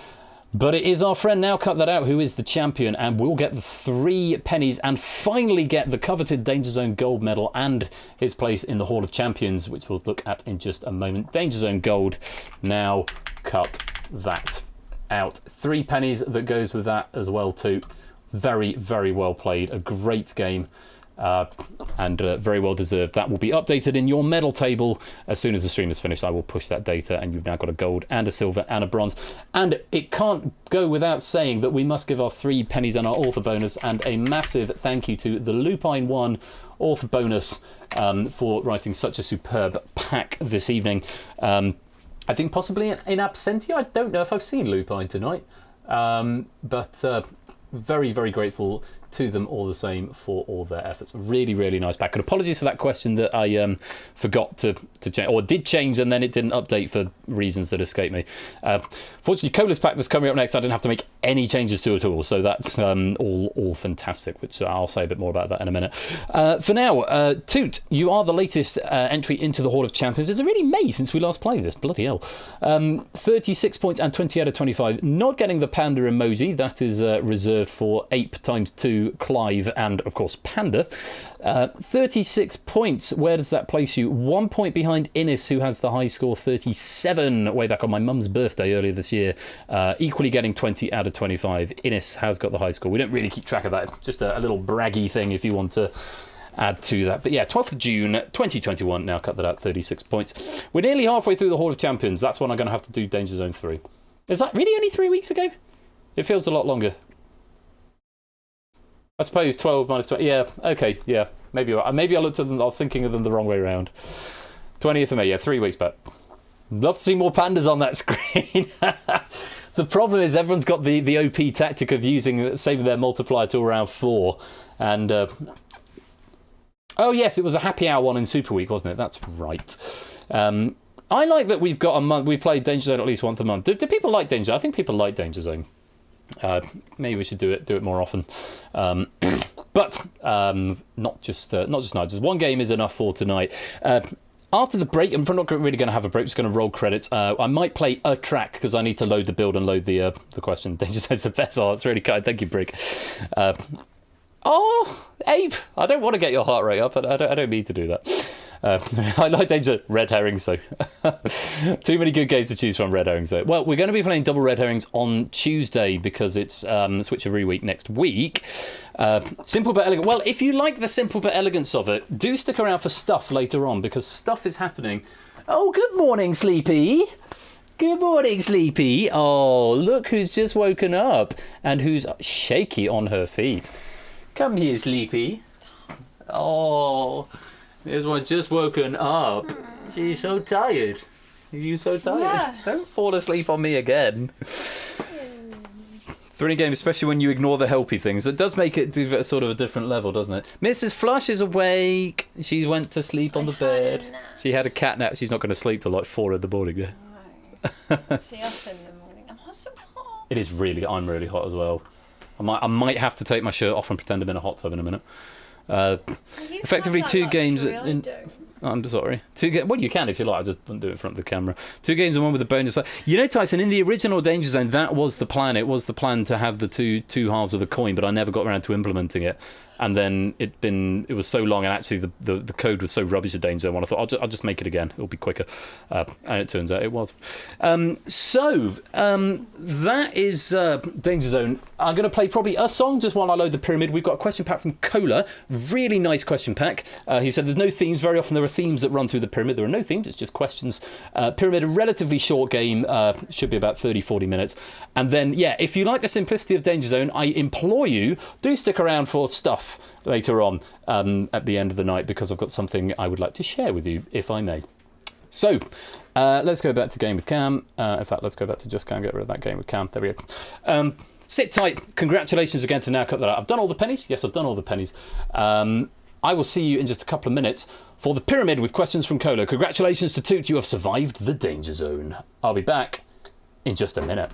But it is our friend Now Cut That Out who is the champion, and will get the 3 pennies and finally get the coveted Danger Zone gold medal and his place in the Hall of Champions, which we'll look at in just a moment. Danger Zone gold. Now Cut That Out. 3 pennies that goes with that as well too. Very, very well played. A great game. And very well deserved. That will be updated in your medal table as soon as the stream is finished. I will push that data, and you've now got a gold and a silver and a bronze. And it can't go without saying that we must give our 3 pennies and our author bonus and a massive thank you to the Lupine 1 author bonus for writing such a superb pack this evening. I think possibly in absentia. I don't know if I've seen Lupine tonight, but very, very grateful to them all the same for all their efforts. Really, really nice pack. And apologies for that question that I forgot to change, or did change and then it didn't update for reasons that escape me. Fortunately, Cola's pack that's coming up next, I didn't have to make any changes to at all, so that's all fantastic, which I'll say a bit more about that in a minute. For now, Toot, you are the latest entry into the Hall of Champions. It's already May since we last played this, bloody hell. 36 points and 20 out of 25. Not getting the panda emoji, that is reserved for Ape times 2, Clive, and of course Panda. 36 points. Where does that place you? 1 point behind Innes, who has the high score, 37, way back on my mum's birthday earlier this year. Equally getting 20 out of 25. Innes has got the high score. We don't really keep track of that. Just a little braggy thing if you want to add to that. But yeah, 12th of June 2021. Now cut that out, 36 points. We're nearly halfway through the Hall of Champions. That's when I'm going to have to do Danger Zone 3. Is that really only 3 weeks ago? It feels a lot longer. I suppose 12 minus 20. Yeah, okay, yeah. Maybe I looked at them, I was thinking of them the wrong way around. 20th of May, yeah, 3 weeks back. Love to see more pandas on that screen. The problem is everyone's got the OP tactic of saving their multiplier to around 4. And, oh yes, it was a happy hour one in Super Week, wasn't it? That's right. I like that we've got a month, we play Danger Zone at least once a month. Do people like Danger? I think people like Danger Zone. Maybe we should do it more often, but not just night. Just one game is enough for tonight. After the break, I'm not really going to have a break. Just going to roll credits. I might play a track because I need to load the build and load the question. Danger Zone's the best. Oh, that's really kind. Thank you, Brig. Oh, Abe, I don't want to get your heart rate up. I don't mean to do that. I like Danger Red Herrings, so too many good games to choose from. Red Herrings, though. Well, we're going to be playing double Red Herrings on Tuesday because it's Switch every week next week. Simple but elegant. Well, if you like the simple but elegance of it, do stick around for stuff later on because stuff is happening. Oh, good morning, Sleepy. Good morning, Sleepy. Oh, look who's just woken up and who's shaky on her feet. Come here, Sleepy. Oh. This one's just woken up. She's so tired. Are you so tired? Yeah. Don't fall asleep on me again. Thrilling game, especially when you ignore the helpy things. It does make it do sort of a different level, doesn't it? Mrs. Flush is awake. She went to sleep on the bed. She had a cat nap. She's not going to sleep till like 4 in the morning. Yeah. No. She up in the morning. I'm so hot. It is really. I'm really hot as well. I might have to take my shirt off and pretend I'm in a hot tub in a minute. Effectively 2 games in. I'm sorry. Well, you can if you like. I just wouldn't do it in front of the camera. 2 games and 1 with a bonus. You know, Tyson, in the original Danger Zone, that was the plan. It was the plan to have the two halves of the coin, but I never got around to implementing it. and then it was so long, and actually the code was so rubbish at DangerZone. I thought I'll just make it again. It'll be quicker, and it turns out it was. So that is DangerZone. I'm going to play probably a song just while I load the pyramid. We've got a question pack from Cola. Really nice question pack. He said there's no themes. Very often there are themes that run through the pyramid. There are no themes. It's just questions. Pyramid, a relatively short game. Should be about 30-40 minutes. And then, yeah, if you like the simplicity of DangerZone, I implore you, do stick around for stuff later on at the end of the night, because I've got something I would like to share with you, if I may. So, let's go back to game with Cam. In fact, let's go back to just Cam, get rid of that game with Cam. There we go. Sit tight. Congratulations again to Now Cut That Out. I've done all the pennies. Yes, I've done all the pennies. I will see you in just a couple of minutes for the pyramid with questions from Cola. Congratulations to Toot, you have survived the Danger Zone. I'll be back in just a minute.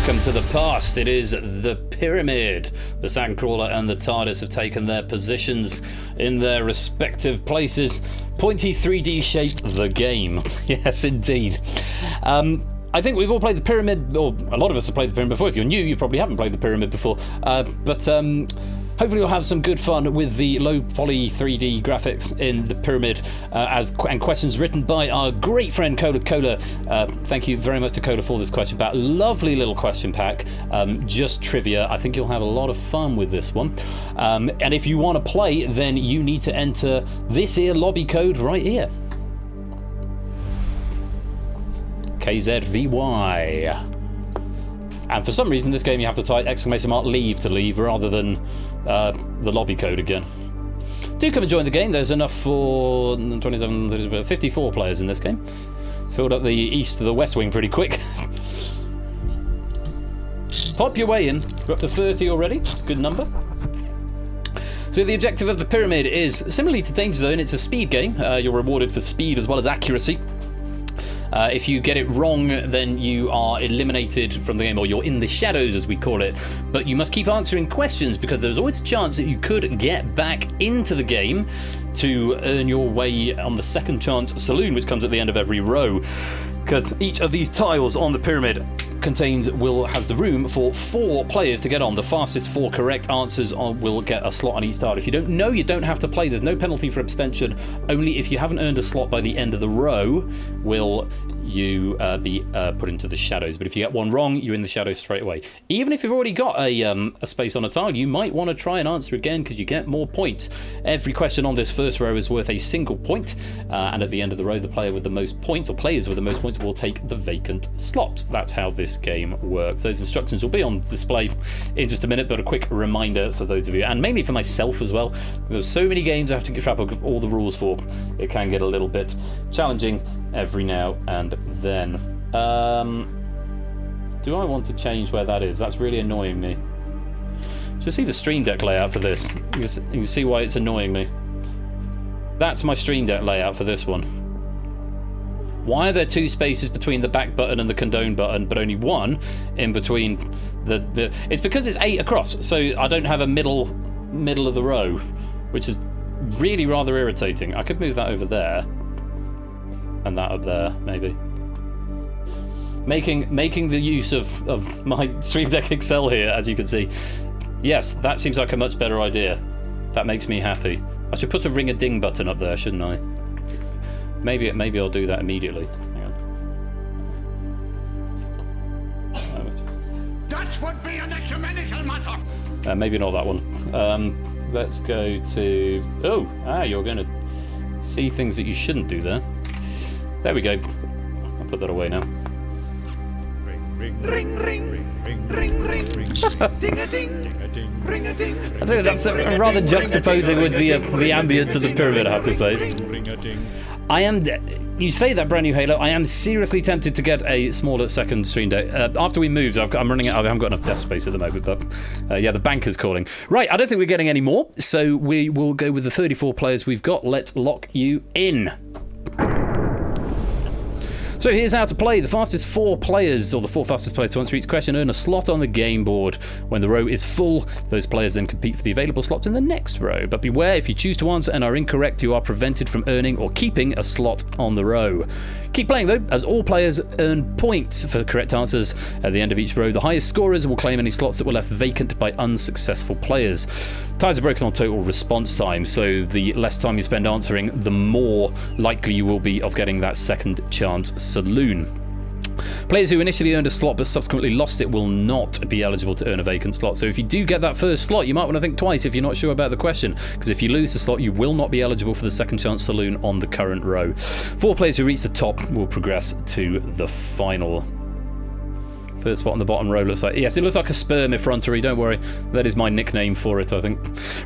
welcome to the past. It is the Pyramid. The Sandcrawler and the TARDIS have taken their positions in their respective places. Pointy 3D shape, the game. Yes, indeed. I think we've all played the Pyramid, or a lot of us have played the Pyramid before. If you're new, you probably haven't played the Pyramid before. But hopefully you'll have some good fun with the low poly 3D graphics in the Pyramid and questions written by our great friend Cola. Thank you very much to Cola for this question pack. Lovely little question pack. Just trivia. I think you'll have a lot of fun with this one. And if you want to play, then you need to enter this here lobby code right here. KZVY. And for some reason, this game you have to type !leave to leave rather than the lobby code again. Do come and join the game. There's enough for 27, 54 players in this game. Filled up the east to the west wing pretty quick. Pop your way in. We're up to 30 already. Good number. So the objective of the Pyramid is, similarly to DangerZone, it's a speed game. You're rewarded for speed as well as accuracy. If you get it wrong, then you are eliminated from the game, or you're in the shadows, as we call it. But you must keep answering questions, because there's always a chance that you could get back into the game to earn your way on the second chance saloon, which comes at the end of every row. Because each of these tiles on the Pyramid has the room for 4 players to get on. The fastest 4 correct answers will get a slot on each tile. If you don't know, you don't have to play. There's no penalty for abstention. Only if you haven't earned a slot by the end of the row will you be put into the shadows. But if you get one wrong, you're in the shadows straight away. Even if you've already got a space on a tile, you might want to try and answer again, because you get more points. Every question on this first row is worth a single point, and at the end of the row, the player with the most points, or players with the most points, will take the vacant slot. That's how this game works. Those instructions will be on display in just a minute, but a quick reminder for those of you, and mainly for myself as well. There's so many games I have to keep track of all the rules for. It can get a little bit challenging every now and then. Do I want to change where that is? That's really annoying me. Just see the Stream Deck layout for this. You can see why it's annoying me. That's my Stream Deck layout for this one. Why are there 2 spaces between the back button and the condone button, but only 1 in between the... It's because it's 8 across, so I don't have a middle of the row, which is really rather irritating. I could move that over there, and that up there, maybe. Making the use of my Stream Deck XL here, as you can see. Yes, that seems like a much better idea. That makes me happy. I should put a ring-a-ding button up there, shouldn't I? Maybe I'll do that immediately. Hang on. That would be an ecumenical matter. Maybe not that one. Let's go to... you're going to see things that you shouldn't do there. There we go. I'll put that away now. Ring, ring, ring, ring, ring, ring, ding-a-ding, ring-a-ding. I think that's rather juxtaposing with the ambience of the Pyramid, I have to say. You say that, brand new Halo. I am seriously tempted to get a smaller second Stream Deck. After we moved, I'm running out. I haven't got enough desk space at the moment, but yeah, the banker's calling. Right, I don't think we're getting any more, so we will go with the 34 players we've got. Let's lock you in. So here's how to play. The fastest 4 players, or the 4 fastest players to answer each question, earn a slot on the game board. When the row is full, those players then compete for the available slots in the next row. But beware, if you choose to answer and are incorrect, you are prevented from earning or keeping a slot on the row. Keep playing though, as all players earn points for correct answers. At the end of each row, the highest scorers will claim any slots that were left vacant by unsuccessful players. Ties are broken on total response time, so the less time you spend answering, the more likely you will be of getting that second chance saloon. Players who initially earned a slot but subsequently lost it will not be eligible to earn a vacant slot. So if you do get that first slot, you might want to think twice if you're not sure about the question, because if you lose the slot, you will not be eligible for the second chance saloon on the current row. 4 players who reach the top will progress to the final. First spot on the bottom row looks like... Yes, it looks like a sperm effrontery, don't worry. That is my nickname for it, I think.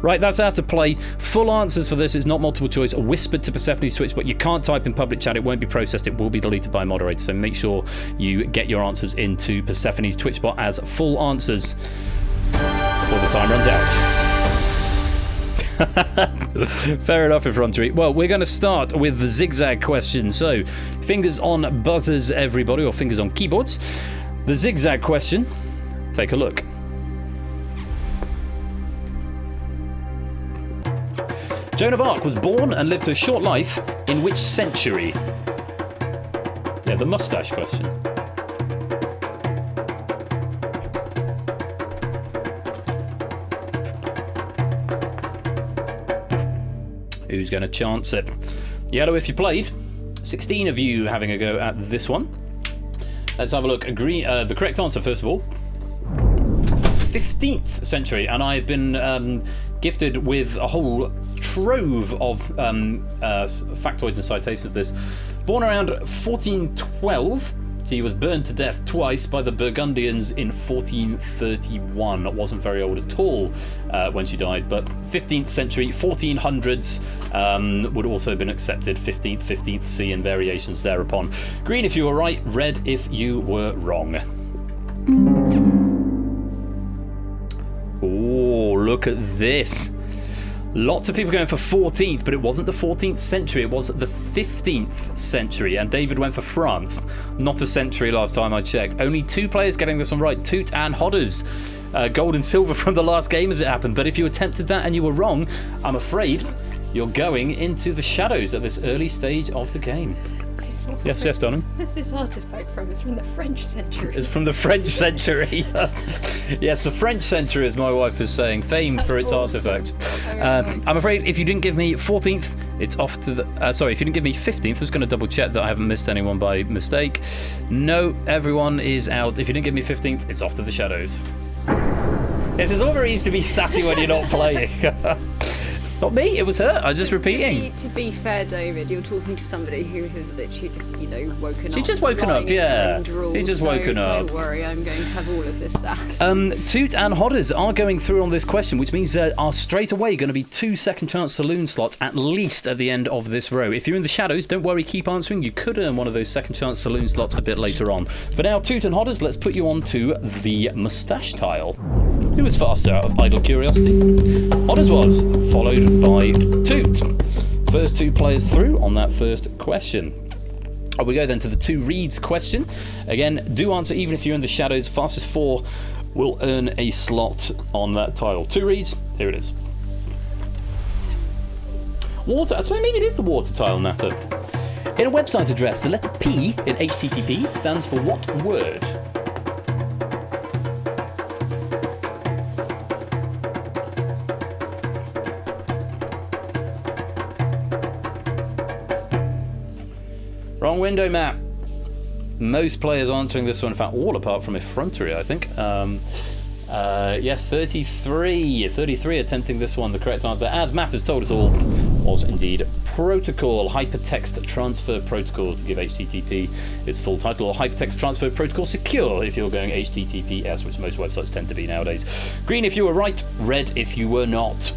Right, that's how to play. Full answers for this is not multiple choice. Whispered to Persephone's Twitch, but you can't type in public chat. It won't be processed. It will be deleted by a moderator. So make sure you get your answers into Persephone's Twitch bot as full answers before the time runs out. Fair enough, effrontery. Well, we're going to start with the zigzag question. So, fingers on buzzers, everybody, or fingers on keyboards. The zigzag question take a look. Joan of Arc was born and lived a short life in which century? Yeah, the mustache question. Who's going to chance it? Yellow if you played. 16 of you having a go at this one. Let's have a look. Green, the correct answer, first of all. It's 15th century, and I've been gifted with a whole trove of factoids and citations of this. Born around 1412, he was burned to death twice by the Burgundians in 1431. It wasn't very old at all when she died, but 15th century, 1400s would also have been accepted. 15th, 15th C and variations thereupon. Green if you were right, red if you were wrong. Oh, look at this. Lots of people going for 14th, but it wasn't the 14th century, it was the 15th century, and David went for France. Not a century last time I checked. Only 2 players getting this one right, Toot and Hodders. Gold and silver from the last game as it happened, but if you attempted that and you were wrong, I'm afraid you're going into the shadows at this early stage of the game. Yes, yes, darling. Where's this artifact from? It's from the French century. It's from the French century. Yes, the French century, as my wife is saying, famed for its artifacts. I'm afraid if you didn't give me 14th, it's off to the... sorry, if you didn't give me 15th, I was going to double check that I haven't missed anyone by mistake. No, everyone is out. If you didn't give me 15th, it's off to the shadows. Yes, it's all very easy to be sassy when you're not playing. It's not me, it was her. I was just repeating. To be fair, David, you're talking to somebody who has literally just, woken up. She's just woken up, yeah. She's just woken up. Don't worry, I'm going to have all of this sass. Toot and Hodders are going through on this question, which means there are straight away going to be 2 second chance saloon slots at least at the end of this row. If you're in the shadows, don't worry, keep answering. You could earn one of those second chance saloon slots a bit later on. For now, Toot and Hodders, let's put you on to the moustache tile. Who was faster out of idle curiosity? Hodders was, followed by Toot. First 2 players through on that first question. We go then to the 2 reads question. Again, do answer even if you're in the shadows. Fastest 4 will earn a slot on that tile. 2 reads, here it is. Water, I swear maybe it is the water tile, Natter. In a website address, the letter P in HTTP stands for what word? Wrong window map. Most players answering this one, in fact, all apart from effrontery, I think. Yes, 33 attempting this one. The correct answer, as Matt has told us all, was indeed protocol. Hypertext Transfer Protocol, to give HTTP its full title, or Hypertext Transfer Protocol Secure if you're going HTTPS, which most websites tend to be nowadays. Green if you were right, red if you were not.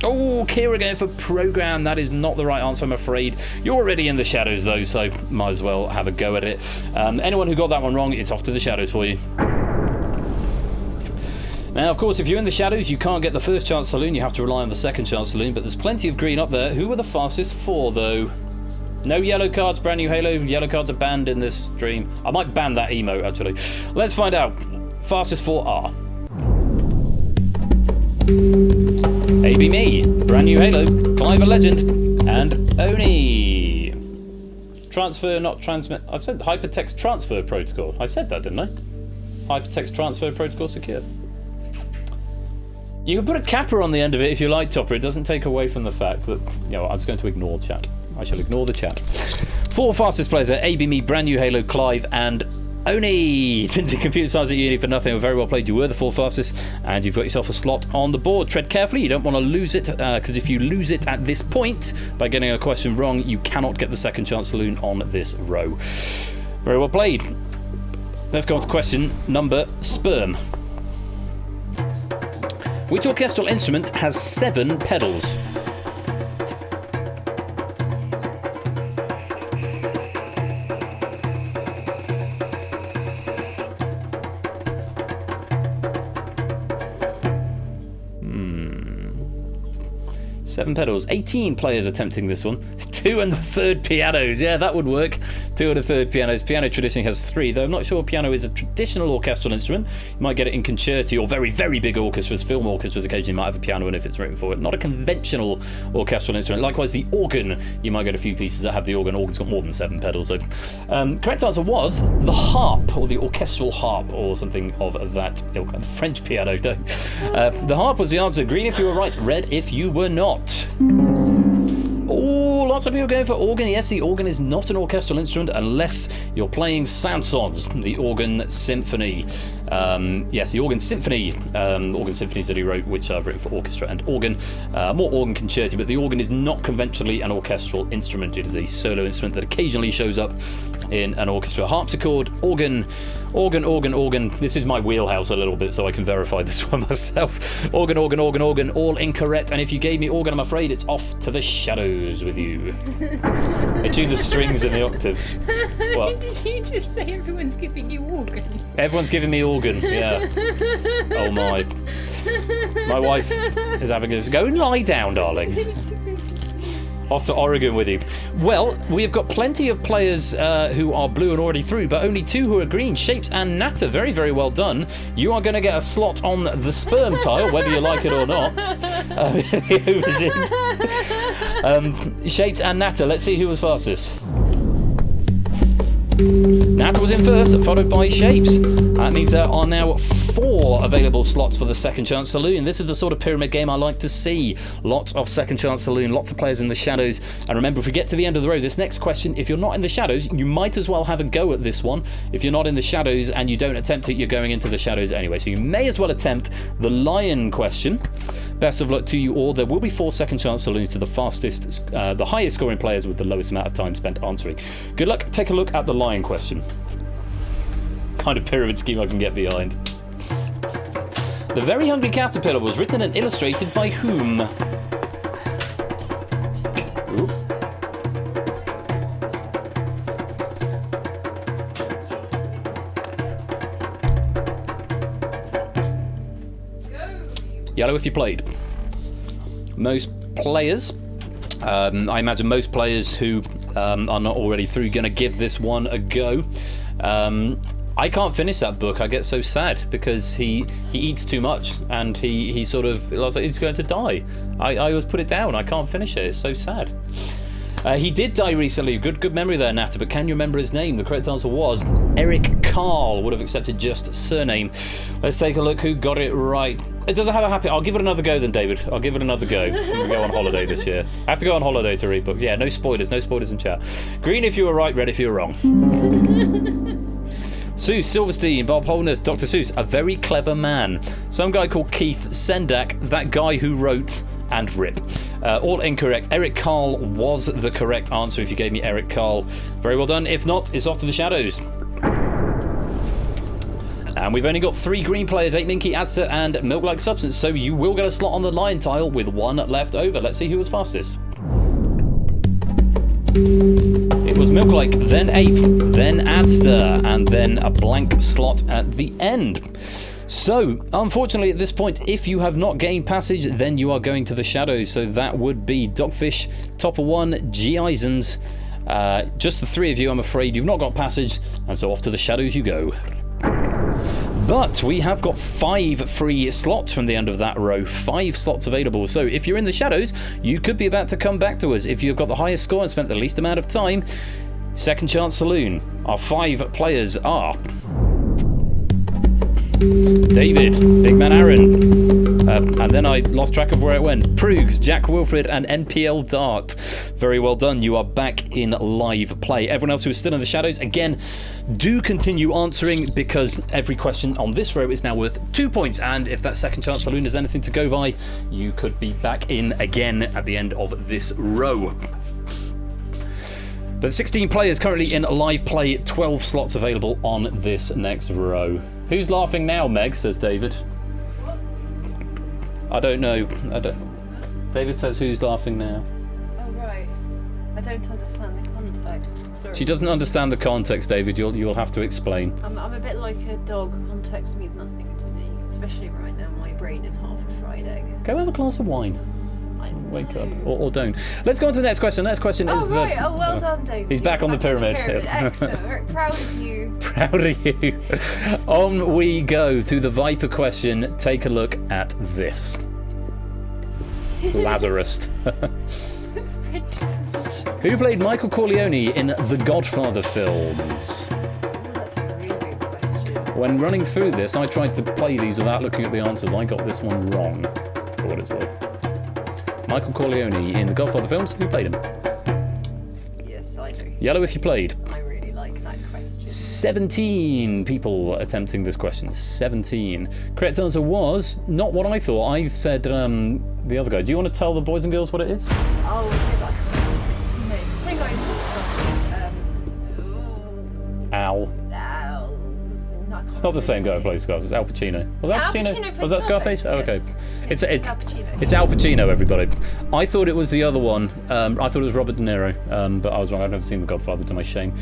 Oh, Kira going for program. That is not the right answer, I'm afraid. You're already in the shadows, though, so might as well have a go at it. Anyone who got that one wrong, it's off to the shadows for you. Now, of course, if you're in the shadows, you can't get the first chance saloon. You have to rely on the second chance saloon, but there's plenty of green up there. Who were the fastest 4, though? No yellow cards, brand new Halo. Yellow cards are banned in this stream. I might ban that emote, actually. Let's find out. Fastest 4 are... AB Me, brand new Halo, Clive a Legend, and Oni. Transfer, not transmit. I said Hypertext Transfer Protocol. I said that, didn't I? Hypertext Transfer Protocol Secure. You can put a capper on the end of it if you like, Topper. It doesn't take away from the fact that, I was going to ignore chat. I shall ignore the chat. 4 fastest players are AB Me, brand new Halo, Clive, and Oni. Didn't do computer science at uni for nothing. Very well played. You were the 4 fastest, and you've got yourself a slot on the board. Tread carefully. You don't want to lose it, because if you lose it at this point by getting a question wrong, you cannot get the second chance saloon on this row. Very well played. Let's go on to question number sperm. Which orchestral instrument has 7 pedals? Seven pedals. 18 players attempting this one. 2 and the 3rd pianos. Yeah, that would work. 2 and a third pianos. Piano traditionally has 3, though I'm not sure piano is a traditional orchestral instrument. You might get it in concerti or very, very big orchestras. Film orchestras occasionally might have a piano in if it's written for it. Not a conventional orchestral instrument. Likewise, the organ, you might get a few pieces that have the organ. Organ's got more than 7 pedals. So, correct answer was the harp, or the orchestral harp, or something of that ilk. French piano, no. The harp was the answer. Green if you were right, red if you were not. Oh, lots of people going for organ. Yes, the organ is not an orchestral instrument unless you're playing Saint-Saëns, the organ symphony. Yes, the organ symphony, organ symphonies that he wrote, which I've written for orchestra and organ, more organ concerti, but the organ is not conventionally an orchestral instrument. It is a solo instrument that occasionally shows up in an orchestra. Harpsichord, organ. This is my wheelhouse a little bit, so I can verify this one myself. Organ, all incorrect. And if you gave me organ, I'm afraid it's off to the shadows with you. I tune the strings and the octaves. What? Did you just say everyone's giving you organs? Everyone's giving me organ, yeah. Oh my. My wife is having a go and lie down, darling. Off to Oregon with you. Well, we have got plenty of players who are blue and already through, but only 2 who are green. Shapes and Natter, very, very well done. You are going to get a slot on the sperm tile, whether you like it or not. Shapes and Natter, let's see who was fastest. Natter was in first, followed by Shapes. That means there are now 4 available slots for the Second Chance Saloon. This is the sort of pyramid game I like to see. Lots of Second Chance Saloon, lots of players in the shadows. And remember, if we get to the end of the row, this next question, if you're not in the shadows, you might as well have a go at this one. If you're not in the shadows and you don't attempt it, you're going into the shadows anyway. So you may as well attempt the lion question. Best of luck to you all. There will be 4 Second Chance Saloons to the fastest, the highest scoring players with the lowest amount of time spent answering. Good luck. Take a look at the lion question. Kind of pyramid scheme I can get behind. The Very Hungry Caterpillar was written and illustrated by whom? Ooh. Yellow if you played. Most players, I imagine most players who are not already through, going to give this one a go. I can't finish that book. I get so sad because he eats too much and he sort of looks like he's going to die. I always put it down. I can't finish it. It's so sad. He did die recently. Good memory there, Natter, but can you remember his name? The correct answer was Eric Carl. Would have accepted just surname. Let's take a look who got it right. It doesn't have a happy... I'll give it another go then, David. I'll give it another go. I'm going to go on holiday this year. I have to go on holiday to read books. Yeah, no spoilers. No spoilers in chat. Green if you were right, red if you were wrong. Seuss, Silverstein, Bob Holness, Dr. Seuss, a very clever man. Some guy called Keith Sendak, that guy who wrote and Rip. All incorrect. Eric Carl was the correct answer if you gave me Eric Carl. Very well done. If not, it's off to the shadows. And we've only got 3 green players, 8 Minky, Adster, and Milk-like Substance, so you will get a slot on the lion tile with 1 left over. Let's see who was fastest. It was Milk-like, then Ape, then Adster, and then a blank slot at the end. So, unfortunately at this point, if you have not gained passage, then you are going to the shadows. So that would be Dogfish, Topper 1, G. Isons. Just the 3 of you, I'm afraid. You've not got passage, and so off to the shadows you go. But we have got 5 free slots from the end of that row. 5 slots available. So if you're in the shadows, you could be about to come back to us. If you've got the highest score and spent the least amount of time, Second Chance Saloon. Our 5 players are David, Big Man Aaron, and then I lost track of where it went. Proogs, Jack Wilfred, and NPL Dart. Very well done. You are back in live play. Everyone else who is still in the shadows, again, do continue answering because every question on this row is now worth 2 points. And if that Second Chance Saloon is anything to go by, you could be back in again at the end of this row. But 16 players currently in live play, 12 slots available on this next row. Who's laughing now, Meg, says David. I don't know. David says who's laughing now. Oh, right. I don't understand the context. Sorry. She doesn't understand the context, David. You'll have to explain. I'm a bit like a dog. Context means nothing to me. Especially right now, my brain is half a fried egg. Go have a glass of wine. Wake up. Or don't. Let's go on to the next question. Next question is right. Well done, David. He's back on the pyramid. Excellent. Very proud of you. Proud of you. On we go to the Viper question. Take a look at this. Lazarus. Who played Michael Corleone in the Godfather films? That's a really good question. When running through this, I tried to play these without looking at the answers. I got this one wrong, for what it's worth. Michael Corleone in the Godfather films. Who played him? Yes, I do. Yellow if you played. I really like that question. 17 people attempting this question. 17. Correct answer was not what I thought. I said the other guy. Do you want to tell the boys and girls what it is? Oh, yeah, but I can't remember. No, it's the same guy who Al. No, It's not the same guy who plays Scarface. It's Al Pacino. Was that Al Pacino? Was that Scarface? Oh, okay. Yes. It's Al Pacino. It's Al Pacino, everybody. I thought it was the other one. I thought it was Robert De Niro, but I was wrong. I've never seen The Godfather, to my shame.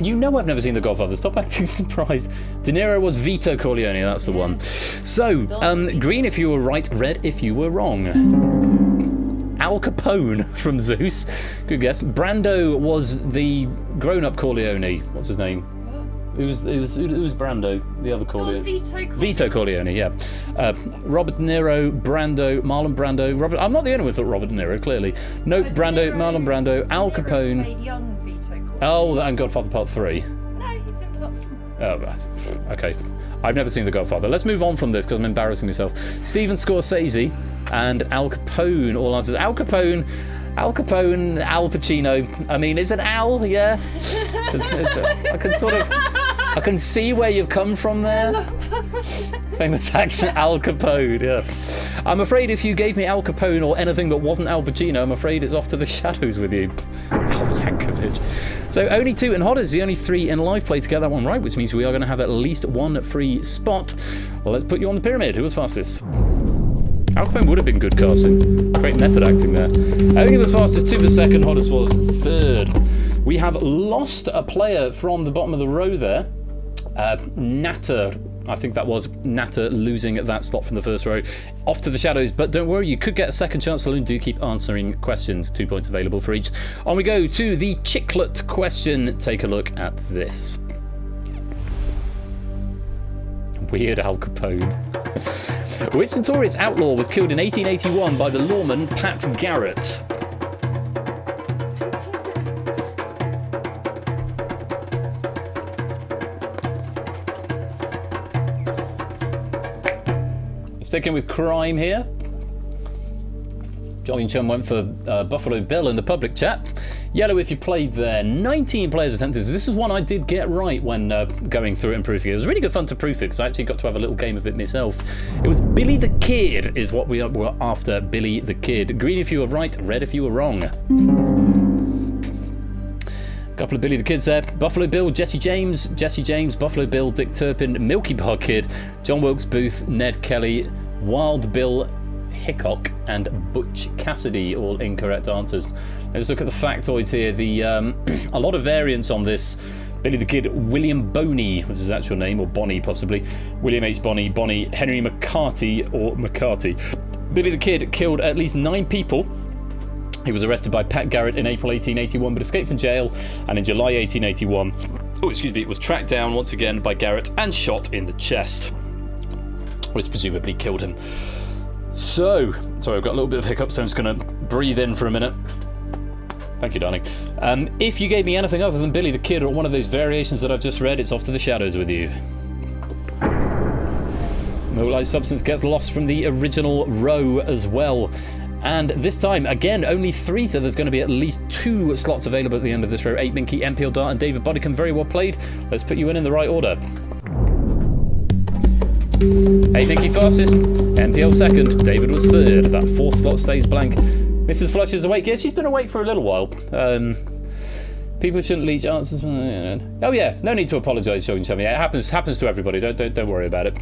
You know I've never seen The Godfather. Stop acting surprised. De Niro was Vito Corleone. That's the one. So, green if you were right, red if you were wrong. Al Capone from Zeus. Good guess. Brando was the grown-up Corleone. What's his name? Who was Brando? The other Corleone. Vito Corleone, yeah. Robert De Niro, Brando, Marlon Brando. I'm not the only one who thought Robert De Niro, clearly. No, Brando, Marlon Brando, Al Capone. Played young Vito Corleone. Oh, and Godfather Part 3. No, he's in Part 3. Oh, okay. I've never seen The Godfather. Let's move on from this because I'm embarrassing myself. Steven Scorsese and Al Capone. All answers. Al Capone, Al Pacino. I mean, is it Al? Yeah. I can see where you've come from there. Famous actor Al Capone, yeah. I'm afraid if you gave me Al Capone or anything that wasn't Al Pacino, I'm afraid it's off to the shadows with you. Al Yankovic. So only 2 in Hodders, the only 3 in live play to get that one right, which means we are going to have at least 1 free spot. Well, let's put you on the pyramid. Who was fastest? Al Capone would have been good casting. Great method acting there. Only was fastest, 2 was second, Hodders was third. We have lost a player from the bottom of the row there. Natter, I think that was Natter losing that slot from the first row. Off to the shadows, but don't worry, you could get a second chance saloon. Do keep answering questions. 2 points available for each. On we go to the Chiclet question. Take a look at this. Weird Al Capone. Which notorious outlaw was killed in 1881 by the lawman Pat Garrett? Sticking with crime here. Jolly Chum went for Buffalo Bill in the public chat. Yellow if you played there. 19 players attempted. This is one I did get right when going through it and proofing it. It was really good fun to proof it, because I actually got to have a little game of it myself. It was Billy the Kid is what we were after. Billy the Kid. Green if you were right, red if you were wrong. Couple of Billy the Kids there. Buffalo Bill, Jesse James, Buffalo Bill, Dick Turpin, Milky Bar Kid, John Wilkes Booth, Ned Kelly, Wild Bill Hickok, and Butch Cassidy, all incorrect answers. Let's look at the factoids here. A lot of variants on this. Billy the Kid, William Boney was his actual name, or Bonnie possibly. William H. Bonnie, Henry McCarty, or McCarty. Billy the Kid killed at least 9 people. He was arrested by Pat Garrett in April 1881, but escaped from jail, and in July 1881, was tracked down once again by Garrett and shot in the chest, which presumably killed him. So, sorry, I've got a little bit of hiccup, so I'm just going to breathe in for a minute. Thank you, darling. If you gave me anything other than Billy the Kid or one of those variations that I've just read, it's off to the shadows with you. Mobilized substance gets lost from the original row as well. And this time, again, only 3, so there's going to be at least 2 slots available at the end of this row. 8 Minky, MPL Dart, and David Bodycombe. Very well played. Let's put you in the right order. 8 Minky fastest, MPL second, David was third. That 4th slot stays blank. Mrs. Flush is awake. Yeah, she's been awake for a little while. People shouldn't leech answers. Oh yeah, no need to apologise, Joe and Chummy. It happens to everybody. Don't worry about it.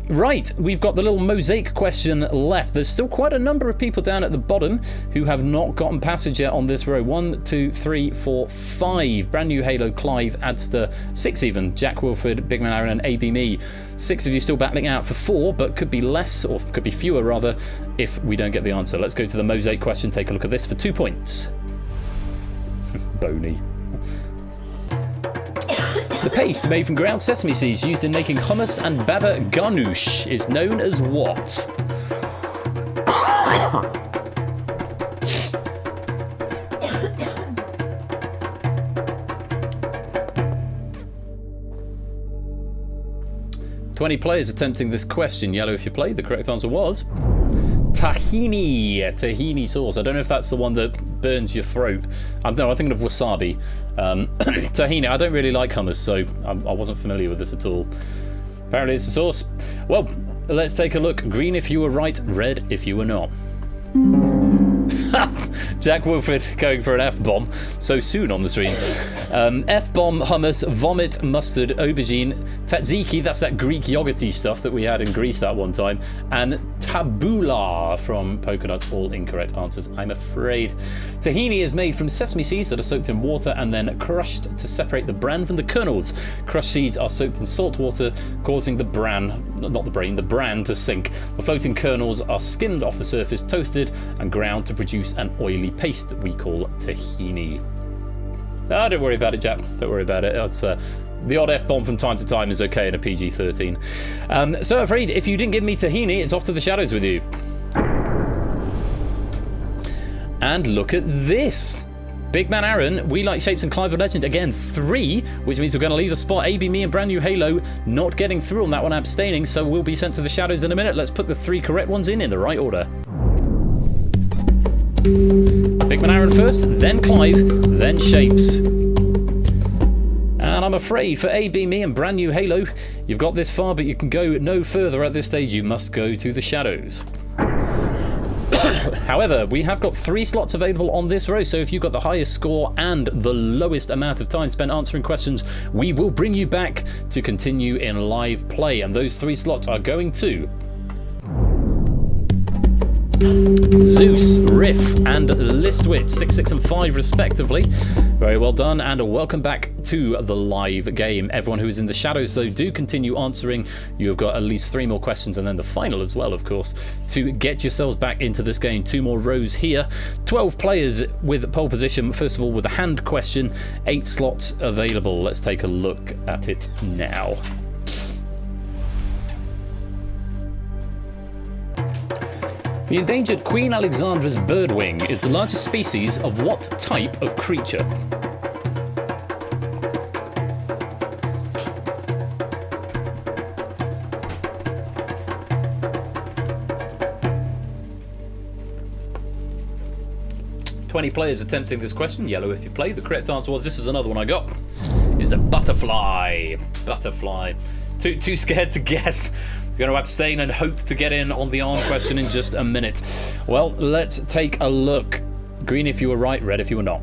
Right, we've got the little mosaic question left. There's still quite a number of people down at the bottom who have not gotten passage yet on this row. 1, 2, 3, 4, 5. Brand new Halo, Clive, Adster, 6 even. Jack Wilford, Big Man Aaron, and AB Me. 6 of you still battling out for 4, but could be less, or could be fewer rather, if we don't get the answer. Let's go to the mosaic question. Take a look at this for 2 points. Bony. The paste made from ground sesame seeds used in making hummus and baba ganoush is known as what? "20 players attempting this question. Yellow if you played. The correct answer was tahini sauce. I don't know if that's the one that burns your throat. No, I'm thinking of wasabi. Tahini. I don't really like hummus, so I wasn't familiar with this at all. Apparently it's a sauce. Well, let's take a look. Green if you were right, red if you were not. Jack Wilford going for an F-bomb so soon on the stream. F-bomb, hummus, vomit, mustard, aubergine, tzatziki, that's that Greek yogurty stuff that we had in Greece that one time, and tabbouleh from Poconuts. All incorrect answers, I'm afraid. Tahini is made from sesame seeds that are soaked in water and then crushed to separate the bran from the kernels. Crushed seeds are soaked in salt water, causing the bran to sink. The floating kernels are skimmed off the surface, toasted, and ground to produce an oily paste that we call tahini. Ah, don't worry about it, Jack. Don't worry about it. That's the odd F-bomb from time to time is okay in a PG-13. So afraid if you didn't give me tahini, it's off to the shadows with you. And look at this. Big Man Aaron, We Like Shapes, and Clive of Legend. Again, 3, which means we're going to leave a spot. AB, Me, and Brand New Halo not getting through on that one, abstaining, so we'll be sent to the shadows in a minute. Let's put the 3 correct ones in the right order. Big Man Aaron first, then Clive, then Shapes. And I'm afraid for AB, Me, and Brand New Halo, you've got this far, but you can go no further at this stage. You must go to the shadows. However, we have got 3 slots available on this row, so if you've got the highest score and the lowest amount of time spent answering questions, we will bring you back to continue in live play. And those 3 slots are going to Zeus, Riff, and Listwit, 6, 6, and 5 respectively. Very well done, and welcome back to the live game. Everyone who is in the shadows, though, do continue answering. You have got at least 3 more questions, and then the final as well, of course, to get yourselves back into this game. 2 more rows here. 12 players with pole position. First of all, with a hand question, 8 slots available. Let's take a look at it now. The endangered Queen Alexandra's birdwing is the largest species of what type of creature? "20 players attempting this question. Yellow if you play. The correct answer was, this is another one I got, is a butterfly. Butterfly. Too scared to guess. Going to abstain and hope to get in on the arm question in just a minute. Well, let's take a look. Green if you were right, red if you were not.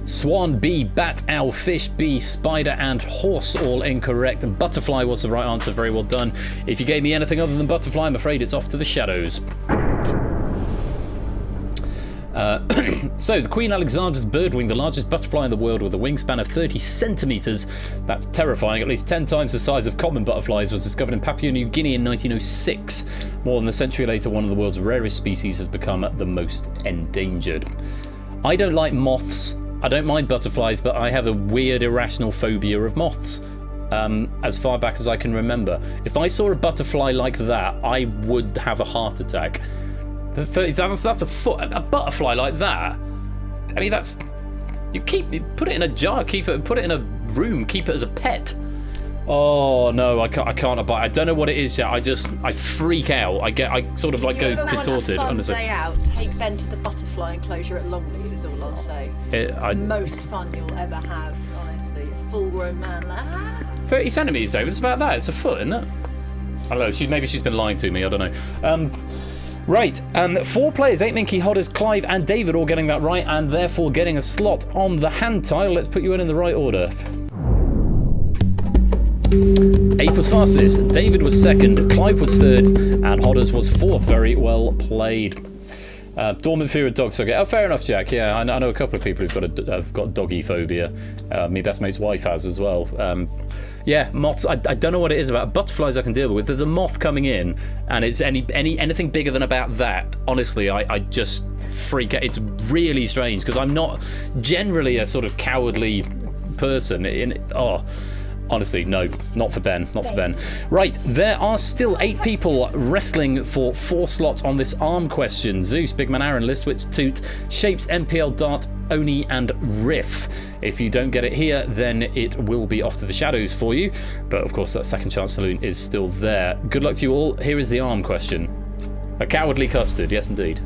Swan, B, bat, owl, fish, bee, spider, and horse, all incorrect. And butterfly was the right answer. Very well done. If you gave me anything other than butterfly, I'm afraid it's off to the shadows. So, the Queen Alexandra's birdwing, the largest butterfly in the world with a wingspan of 30 centimetres. That's terrifying. At least 10 times the size of common butterflies, was discovered in Papua New Guinea in 1906. More than a century later, one of the world's rarest species has become the most endangered. I don't like moths. I don't mind butterflies, but I have a weird, irrational phobia of moths. As far back as I can remember. If I saw a butterfly like that, I would have a heart attack. That's a butterfly like that. I mean, that's you put it in a jar, put it in a room, keep it as a pet. Oh no, I can't abide. I don't know what it is yet. I freak out. I sort of like go contorted. Have a fun day out. Take Ben to the butterfly enclosure at Longleat is all I'll say. Most fun you'll ever have, honestly. It's full-grown man. 30 centimetres, David. It's about that. It's a foot, isn't it? I don't know. Maybe she's been lying to me. I don't know. Right, 4 players, 8 Minky Hodders, Clive, and David all getting that right, and therefore getting a slot on the hand tile. Let's put you in the right order. Ape was fastest, David was second, Clive was third, and Hodders was fourth. Very well played. Dormant fear of dogs. Okay. Oh, fair enough, Jack. Yeah, I know a couple of people who've got doggy phobia. My best mate's wife has as well. Yeah, moths. I don't know what it is about butterflies. I can deal with. There's a moth coming in, and it's anything bigger than about that. Honestly, I just freak out. It's really strange because I'm not generally a sort of cowardly person. Honestly, no, not for Ben, not for Ben. Right, there are still 8 people wrestling for 4 slots on this arm question. Zeus, Big Man Aaron, Listwitz, Toot, Shapes, MPL, Dart, Oni, and Riff. If you don't get it here, then it will be off to the shadows for you. But of course, that second chance saloon is still there. Good luck to you all. Here is the arm question. A cowardly custard, yes indeed.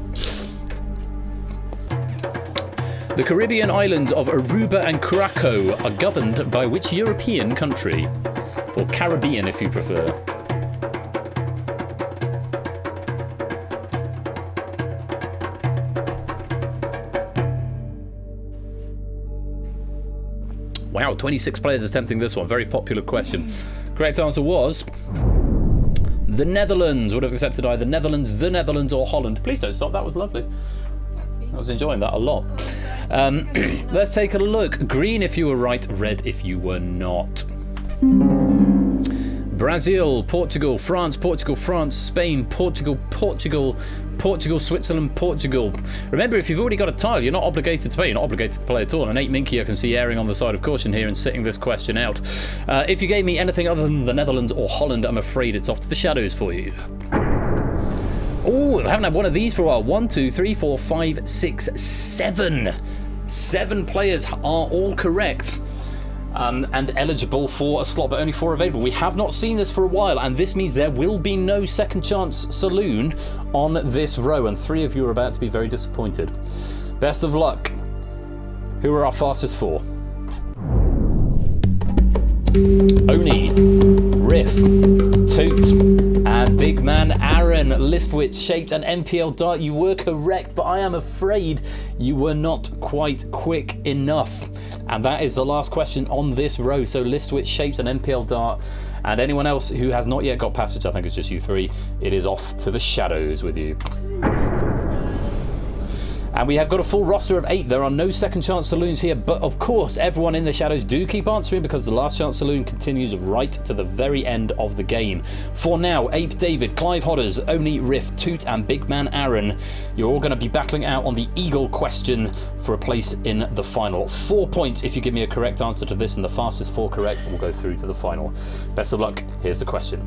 The Caribbean islands of Aruba and Curaçao are governed by which European country? Or Caribbean, if you prefer. Wow, 26 players attempting this one. Very popular question. Correct answer was... the Netherlands. Would have accepted either Netherlands, the Netherlands, or Holland. Please don't stop. That was lovely. I was enjoying that a lot. Let's take a look. Green if you were right, red if you were not. Brazil, Portugal, France, Spain, Portugal, Switzerland, Portugal. Remember, if you've already got a tile, you're not obligated to play. You're not obligated to play at all. And 8 Minky I can see erring on the side of caution here and sitting this question out. If you gave me anything other than the Netherlands or Holland, I'm afraid it's off to the shadows for you. Oh, I haven't had one of these for a while. 1, 2, 3, 4, 5, 6, 7. 7 players are all correct and eligible for a slot, but only 4 available. We have not seen this for a while, and this means there will be no second chance saloon on this row, and 3 of you are about to be very disappointed. Best of luck. Who are our fastest 4? Oni, Riff, Toot, and Big Man Aaron. Listwitch, Shaped, and MPL Dart. You were correct, but I am afraid you were not quite quick enough. And that is the last question on this row. So Listwitch, Shapes, and MPL Dart, and anyone else who has not yet got passage, I think it's just you 3, it is off to the shadows with you. And we have got a full roster of 8. There are no second chance saloons here, but of course everyone in the shadows do keep answering because the last chance saloon continues right to the very end of the game. For now, Ape David, Clive Hodders, Oni, Riff, Toot, and Big Man Aaron, you're all going to be battling out on the Eagle question for a place in the final. 4 points if you give me a correct answer to this, and the fastest 4 correct will go through to the final. Best of luck. Here's the question.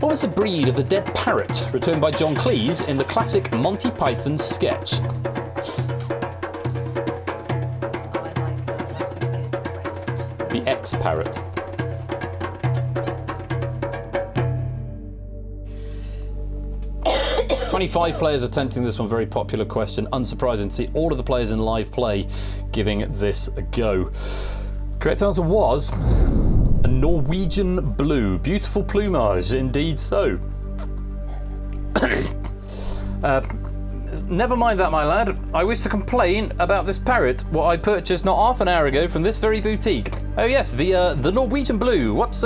What was the breed of the dead parrot returned by John Cleese in the classic Monty Python sketch? The X-parrot. .25 25 players attempting this one, very popular question. Unsurprising to see all of the players in live play giving this a go. Correct answer was a Norwegian blue. Beautiful plumage, indeed so. Never mind that, my lad. I wish to complain about this parrot, what I purchased not half an hour ago from this very boutique. Oh yes, the Norwegian blue. What's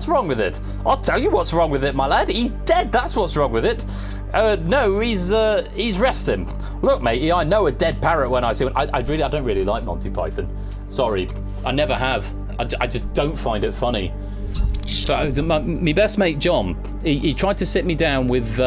wrong with it? I'll tell you what's wrong with it, my lad. He's dead. That's what's wrong with it. No, he's resting. Look, mate, I know a dead parrot when I see one. I don't really like Monty Python. Sorry, I never have. I just don't find it funny. So my best mate John, he tried to sit me down with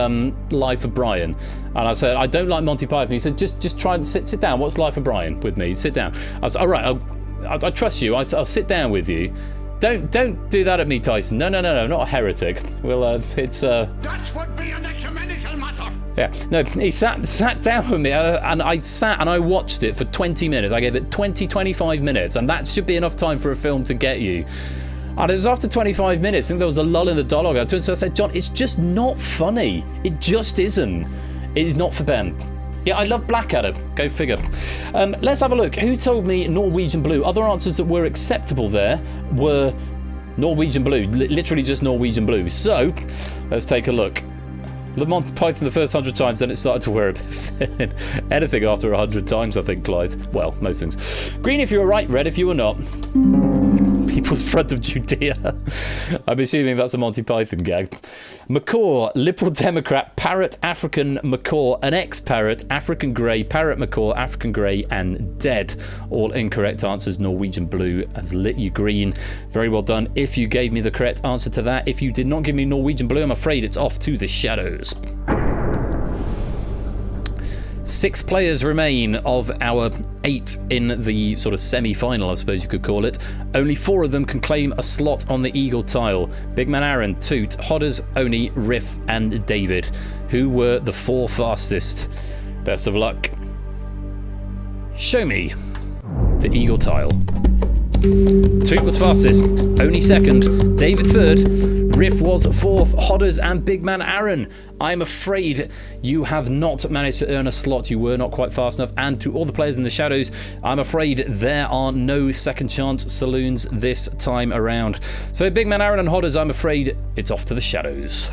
Life of Brian, and I said I don't like Monty Python. He said just try and sit down. What's Life of Brian with me? Sit down. I was all right. I trust you. I'll sit down with you. Don't do that at me, Tyson. No, not a heretic. Well, it's That would be an ecumenical matter. Yeah, no, he sat down with me, and I sat and I watched it for 20 minutes. I gave it 25 minutes, and that should be enough time for a film to get you. And it was after 25 minutes, I think there was a lull in the dialogue. I turned to him and said, John, it's just not funny. It just isn't. It is not for Ben. Yeah, I love Blackadder. Go figure. Let's have a look. Who told me Norwegian blue? Other answers that were acceptable there were Norwegian blue. Literally just Norwegian blue. So, let's take a look. The Monty Python the first 100 times, then it started to wear a bit thin. Anything after 100 times, I think, Clive. Well, most things. Green if you were right, red if you were not. People's Front of Judea. I'm assuming that's a Monty Python gag. Macaw, Liberal Democrat, Parrot, African Macaw, an ex-parrot, African Grey, Parrot Macaw, African Grey, and Dead. All incorrect answers. Norwegian Blue has lit you green. Very well done if you gave me the correct answer to that. If you did not give me Norwegian Blue, I'm afraid it's off to the shadows. 6 players remain of our 8 in the sort of semi-final, I suppose you could call it. Only 4 of them can claim a slot on the Eagle tile. Big Man Aaron, Toot, Hodders, Oni, Riff, and David. Who were the 4 fastest? Best of luck. Show me the Eagle tile. Toot was fastest, Oni second, David third, Riff was fourth, Hodders and Big Man Aaron. I'm afraid you have not managed to earn a slot. You were not quite fast enough. And to all the players in the shadows, I'm afraid there are no second chance saloons this time around. So Big Man Aaron and Hodders, I'm afraid it's off to the shadows.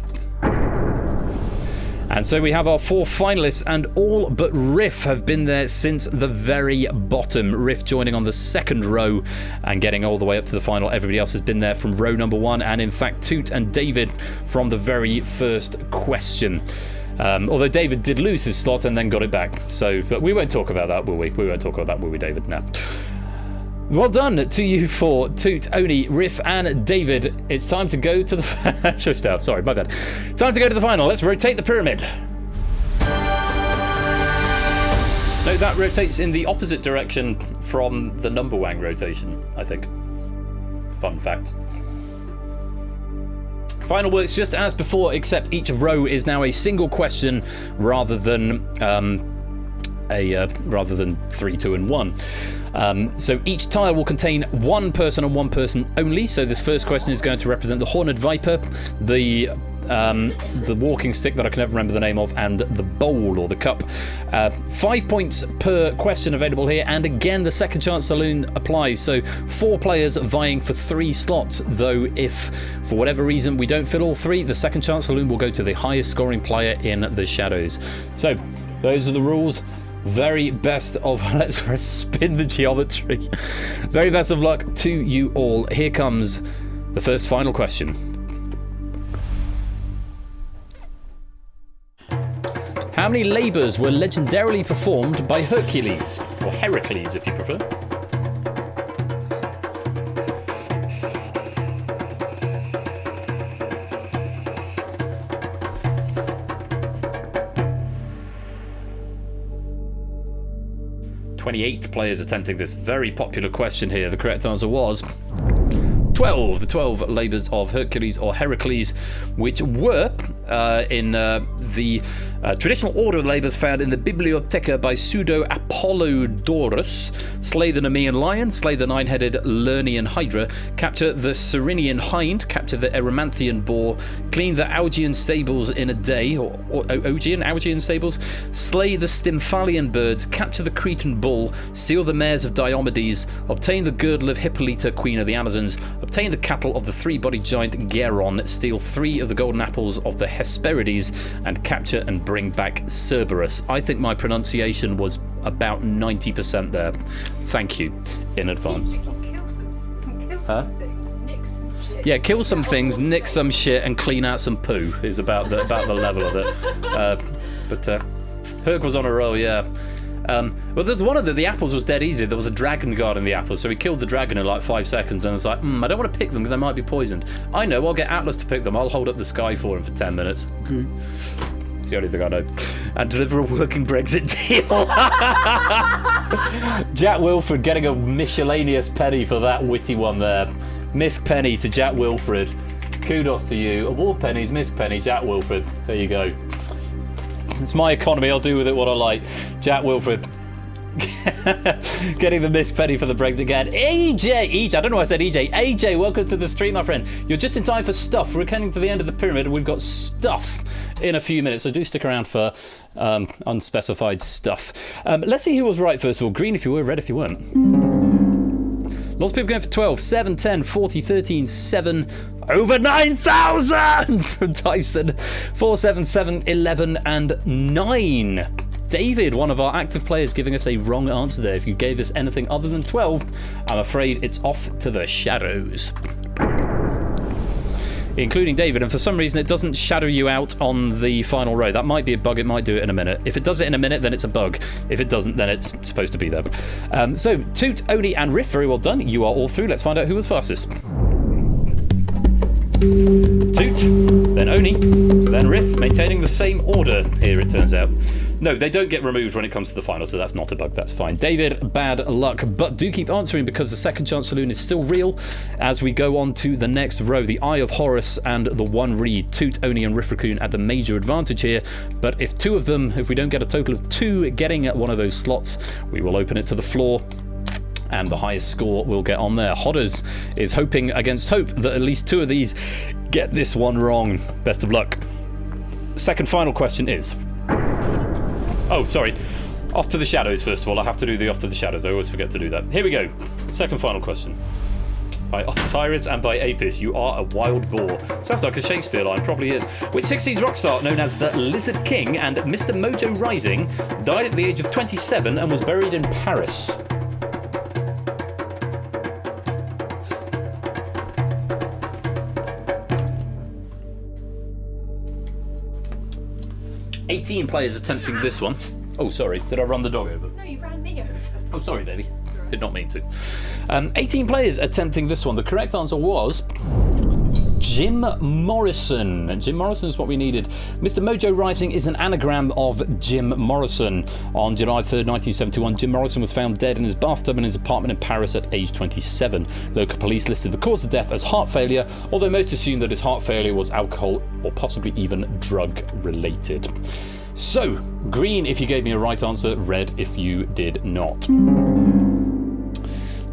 And so we have our 4 finalists, and all but Riff have been there since the very bottom. Riff joining on the second row and getting all the way up to the final. Everybody else has been there from row number 1, and in fact Toot and David from the very first question. Although David did lose his slot and then got it back. So, but we won't talk about that, will we? We won't talk about that, will we, David? No. Well done to you for Toot, Oni, Riff, and David. It's time to go to the... Shush now, sorry, my bad. Time to go to the final. Let's rotate the pyramid. No, that rotates in the opposite direction from the number wang rotation, I think. Fun fact. Final works just as before, except each row is now a single question rather than 3, 2, and 1. So each tile will contain one person and one person only. So this first question is going to represent the Horned Viper, the walking stick that I can never remember the name of, and the bowl or the cup. 5 points per question available here, and again the second chance saloon applies. So 4 players vying for 3 slots, though if for whatever reason we don't fill all 3, the second chance saloon will go to the highest scoring player in the shadows. So those are the rules. Very best of... Let's spin the geometry. Very best of luck to you all. Here comes the first final question. How many labours were legendarily performed by Hercules? Or Heracles, if you prefer. ...28 players attempting this very popular question here. The correct answer was 12. The 12 labours of Hercules or Heracles, which were in the traditional order of labours found in the Bibliotheca by Pseudo Apollodorus. Slay the Nemean lion, slay the 9-headed Lernaean hydra, capture the Cyrenian hind, capture the Erymanthian boar, clean the Augean stables in a day, or Augean stables, slay the Stymphalian birds, capture the Cretan bull, steal the mares of Diomedes, obtain the girdle of Hippolyta, queen of the Amazons, obtain the cattle of the 3-bodied giant Geron, steal 3 of the golden apples of the Hesperides, and capture and bring back Cerberus. I think my pronunciation was about 90% there. Thank you in advance. Kill some things, nick some shit. Yeah, kill some things, nick some shit, and clean out some poo is about the level of it. But Herc was on a roll, yeah. Well, there's one of the apples was dead easy. There was a dragon guard in the apples, so he killed the dragon in like 5 seconds, and I was like, I don't want to pick them because they might be poisoned. I know, I'll get Atlas to pick them. I'll hold up the sky for him for 10 minutes. It's the only thing I know. And deliver a working Brexit deal. Jack Wilfred getting a miscellaneous penny for that witty one there. Misk penny to Jack Wilfred. Kudos to you. Award pennies, Misk penny, Jack Wilfred. There you go. It's my economy, I'll do with it what I like. Jack Wilfred getting the Miss Penny for the Brexit again. EJ, I don't know why I said EJ. AJ, welcome to the stream, my friend. You're just in time for stuff. We're coming to the end of the pyramid and we've got stuff in a few minutes, so do stick around for unspecified stuff. Let's see who was right first of all. Green if you were, red if you weren't. Lots of people going for 12, 7, 10, 40, 13, 7. Over 9,000 from Tyson. 4, 7, 7, 11 and 9. David, one of our active players, giving us a wrong answer there. If you gave us anything other than 12, I'm afraid it's off to the shadows. Including David, and for some reason it doesn't shadow you out on the final row. That might be a bug, it might do it in a minute. If it does it in a minute, then it's a bug. If it doesn't, then it's supposed to be there. So, Toot, Oni and Riff, very well done. You are all through. Let's find out who was fastest. Toot, then Oni, then Riff, maintaining the same order here, it turns out. No, they don't get removed when it comes to the final, so that's not a bug, that's fine. David, bad luck, but do keep answering because the second chance saloon is still real as we go on to the next row. The Eye of Horus and the One Reed. Toot, Oni and Riff Raccoon at the major advantage here, but if two of them, if we don't get a total of 2 getting at one of those slots, we will open it to the floor. And the highest score will get on there. Hodders is hoping against hope that at least 2 of these get this one wrong. Best of luck. Second final question is... Oh, sorry. Off to the shadows, first of all. I have to do the off to the shadows. I always forget to do that. Here we go. Second final question. By Osiris and by Apis, you are a wild boar. Sounds like a Shakespeare line, probably is. Which 60s rock star known as the Lizard King and Mr. Mojo Rising died at the age of 27 and was buried in Paris? $18 players attempting this one. Oh, sorry. Did I run the dog over? No, you ran me over. Oh, sorry, baby. Did not mean to. 18 players attempting this one. The correct answer was... Jim Morrison. Jim Morrison is what we needed. Mr. Mojo Rising is an anagram of Jim Morrison. On July 3rd, 1971, Jim Morrison was found dead in his bathtub in his apartment in Paris at age 27. Local police listed the cause of death as heart failure, although most assumed that his heart failure was alcohol or possibly even drug related. So, green if you gave me a right answer, red if you did not.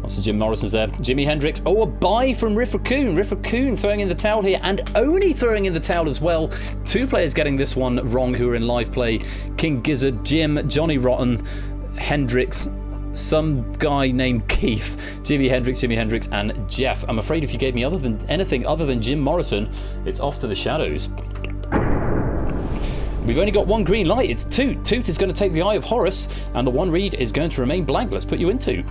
Lots of Jim Morrison's there. Jimi Hendrix. Oh, a bye from Riff Raccoon. Riff Raccoon throwing in the towel here, and Oni throwing in the towel as well. 2 players getting this one wrong who are in live play. King Gizzard, Jim, Johnny Rotten, Hendrix, some guy named Keith, Jimi Hendrix, and Jeff. I'm afraid if you gave me anything other than Jim Morrison, it's off to the shadows. We've only got one green light. It's Toot. Toot is going to take the Eye of Horus, and the One Reed is going to remain blank. Let's put you in Toot.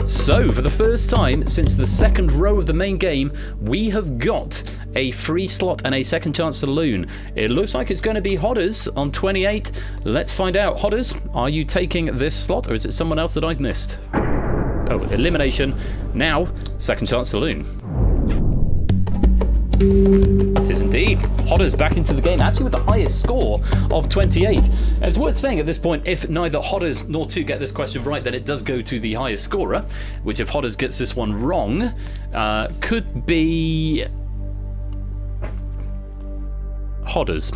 So, for the first time since the second row of the main game, we have got a free slot and a second chance saloon. It looks like it's going to be Hodders on 28. Let's find out. Hodders, are you taking this slot, or is it someone else that I've missed? Oh, elimination. Now, second chance saloon. It is indeed. Hodders back into the game, actually with the highest score of 28. It's worth saying at this point, if neither Hodders nor Toot get this question right, then it does go to the highest scorer, which if Hodders gets this one wrong, could be... Hodders.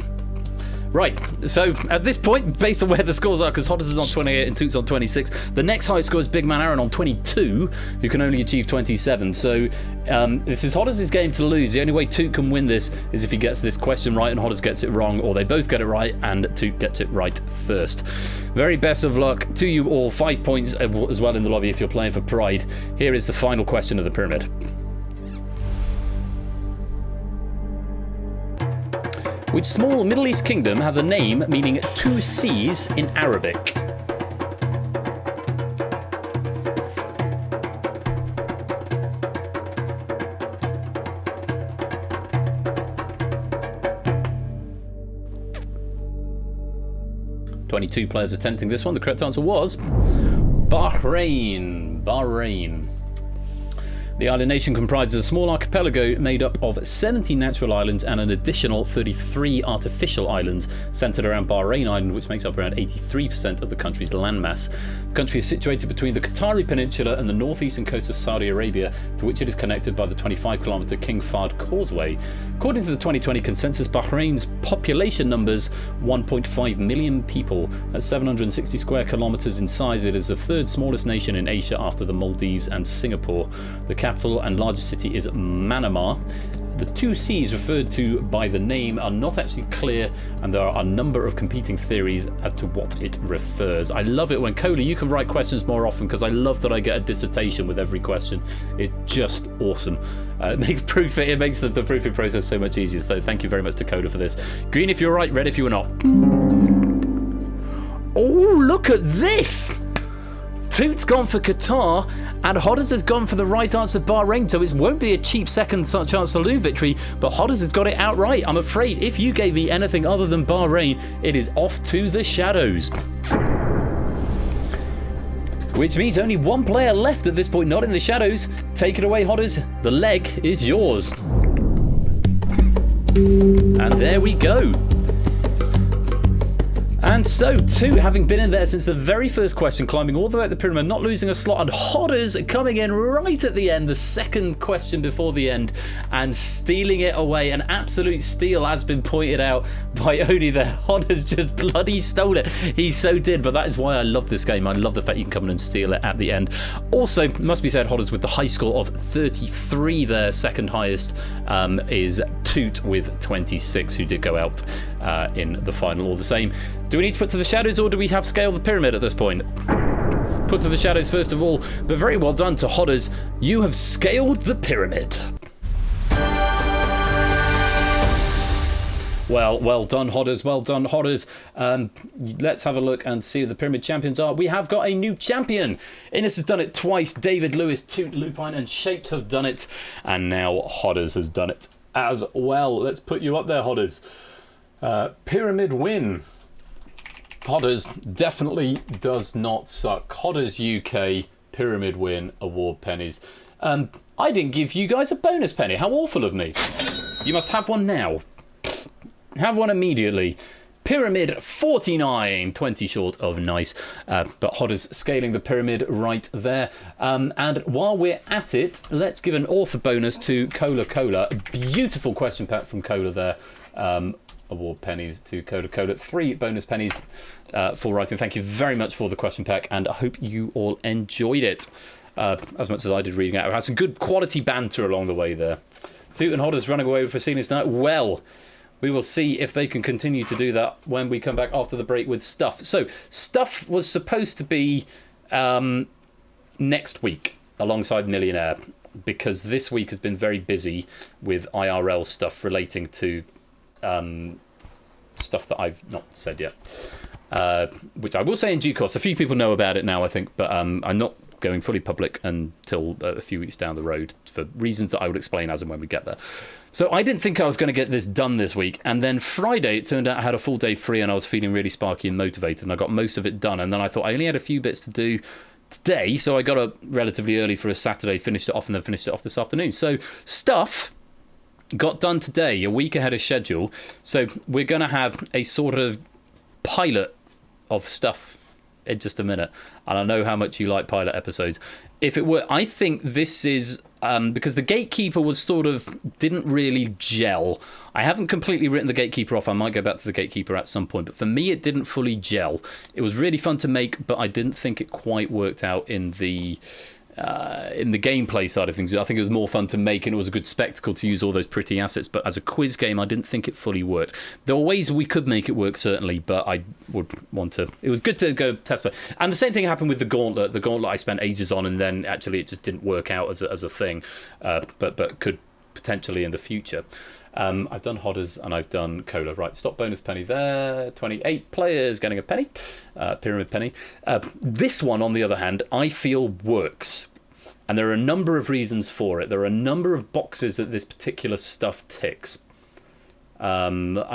Right, so at this point, based on where the scores are, because Hodders is on 28 and Toot's on 26, the next highest score is Big Man Aaron on 22, who can only achieve 27. So this is Hodders' game to lose. The only way Toot can win this is if he gets this question right and Hodders gets it wrong, or they both get it right and Toot gets it right first. Very best of luck to you all. 5 points as well in the lobby if you're playing for pride. Here is the final question of the pyramid. Which small Middle East kingdom has a name meaning 2 seas in Arabic? (22 players attempting this one. The correct answer was Bahrain. Bahrain. The island nation comprises a small archipelago made up of 70 natural islands and an additional 33 artificial islands centered around Bahrain Island, which makes up around 83% of the country's landmass. The country is situated between the Qatari Peninsula and the northeastern coast of Saudi Arabia, to which it is connected by the 25-kilometer King Fahd Causeway. According to the 2020 census, Bahrain's population numbers 1.5 million people. At 760 square kilometers in size, it is the 3rd smallest nation in Asia after the Maldives and Singapore. The capital and largest city is Manama. The two C's referred to by the name are not actually clear, and there are a number of competing theories as to what it refers. I love it when Cola, you can write questions more often, because I love that I get a dissertation with every question. It's just awesome. It makes the proofing process so much easier. So thank you very much to Cola for this. Green if you're right, red if you were not. Oh, look at this! Toot's gone for Qatar, and Hodders has gone for the right answer, Bahrain, so it won't be a cheap second chance saloon victory, but Hodders has got it outright. I'm afraid if you gave me anything other than Bahrain, it is off to the shadows. Which means only one player left at this point, not in the shadows. Take it away, Hodders. The leg is yours. And there we go. And so, too, having been in there since the very first question, climbing all the way up the pyramid, not losing a slot, and Hodders coming in right at the end, the second question before the end, and stealing it away. An absolute steal has been pointed out by Oni there. Hodders just bloody stole it. He so did, but that is why I love this game. I love the fact you can come in and steal it at the end. Also, must be said, Hodders with the high score of 33 there, second highest, is Toot with 26, who did go out in the final all the same. Do we need to put to the shadows, or do we have scale the pyramid at this point? Put to the shadows first of all, but very well done to Hodders. You have scaled the pyramid. Well done, Hodders. Well done, Hodders. Let's have a look and see who the pyramid champions are. We have got a new champion. Innes has done it twice. David Lewis, Toot, Lupine, and Shapes have done it. And now Hodders has done it as well. Let's put you up there, Hodders. Pyramid win. Hodders definitely does not suck. Hodders UK pyramid win award pennies. I didn't give you guys a bonus penny. How awful of me. You must have one now. Have one immediately. Pyramid 49, 20 short of nice. But Hodders scaling the pyramid right there. And while we're at it, let's give an author bonus to Cola Cola. Beautiful question pack from Cola there. Award pennies to Cola Cola. 3 bonus pennies for writing. Thank you very much for the question pack, and I hope you all enjoyed it as much as I did reading it. I had some good quality banter along the way there. Toot and Hodders running away with Prasini's tonight. Well, we will see if they can continue to do that when we come back after the break with Stuff. So, Stuff was supposed to be next week alongside Millionaire, because this week has been very busy with IRL stuff relating to stuff that I've not said yet, which I will say in due course. A few people know about it now, I think, but I'm not going fully public until a few weeks down the road for reasons that I will explain as and when we get there. So I didn't think I was going to get this done this week, and then Friday it turned out I had a full day free and I was feeling really sparky and motivated, and I got most of it done, and then I thought I only had a few bits to do today, so I got up relatively early for a Saturday, finished it off, and then finished it off this afternoon. So Stuff got done today, a week ahead of schedule. So we're going to have a sort of pilot of Stuff in just a minute. And I know how much you like pilot episodes. If it were, I think this is because the Gatekeeper was sort of didn't really gel. I haven't completely written the Gatekeeper off. I might go back to the Gatekeeper at some point, but for me it didn't fully gel. It was really fun to make, but I didn't think it quite worked out in the gameplay side of things. I think it was more fun to make, and it was a good spectacle to use all those pretty assets, but as a quiz game I didn't think it fully worked. There were ways we could make it work, certainly, but I would want to, it was good to go test play. And the same thing happened with the Gauntlet. The Gauntlet I spent ages on, and then actually it just didn't work out as a thing, but could potentially in the future. I've done Hodders and I've done Cola. Right, stop bonus penny there. 28 players getting a penny. Pyramid penny. This one, on the other hand, I feel works. And there are a number of reasons for it. There are a number of boxes that this particular Stuff ticks. I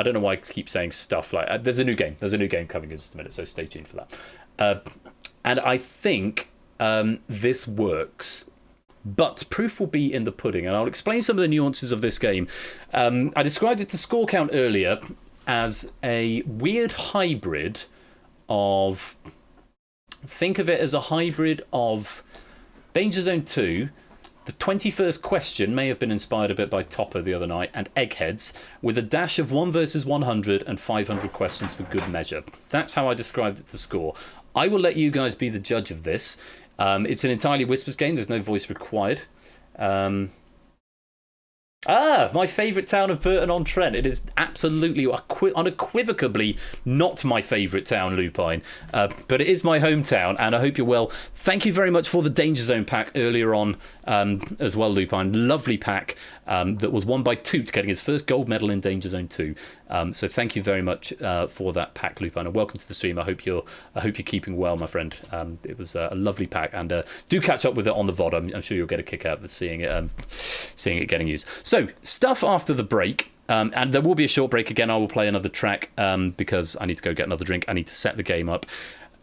don't know why I keep saying Stuff. Like there's a new game. There's a new game coming in just a minute, so stay tuned for that. And I think this works. But proof will be in the pudding, and I'll explain some of the nuances of this game. I described it to Score Count earlier as a weird hybrid of... Think of it as a hybrid of DangerZone 2. The 21st question may have been inspired a bit by Topper the other night, and Eggheads, with a dash of 1 versus 100 and 500 questions for good measure. That's how I described it to Score. I will let you guys be the judge of this. It's an entirely Whispers game. There's no voice required. My favourite town of Burton-on-Trent. It is absolutely, unequivocally not my favourite town, Lupine. But it is my hometown, and I hope you're well. Thank you very much for the Danger Zone pack earlier on as well, Lupine. Lovely pack that was won by Toot, getting his first gold medal in Danger Zone 2. So thank you very much for that pack, Lupine, and welcome to the stream. I hope you're keeping well, my friend. It was a lovely pack, and do catch up with it on the VOD. I'm sure you'll get a kick out of seeing it getting used. So, stuff after the break, and there will be a short break again. I will play another track because I need to go get another drink. I need to set the game up.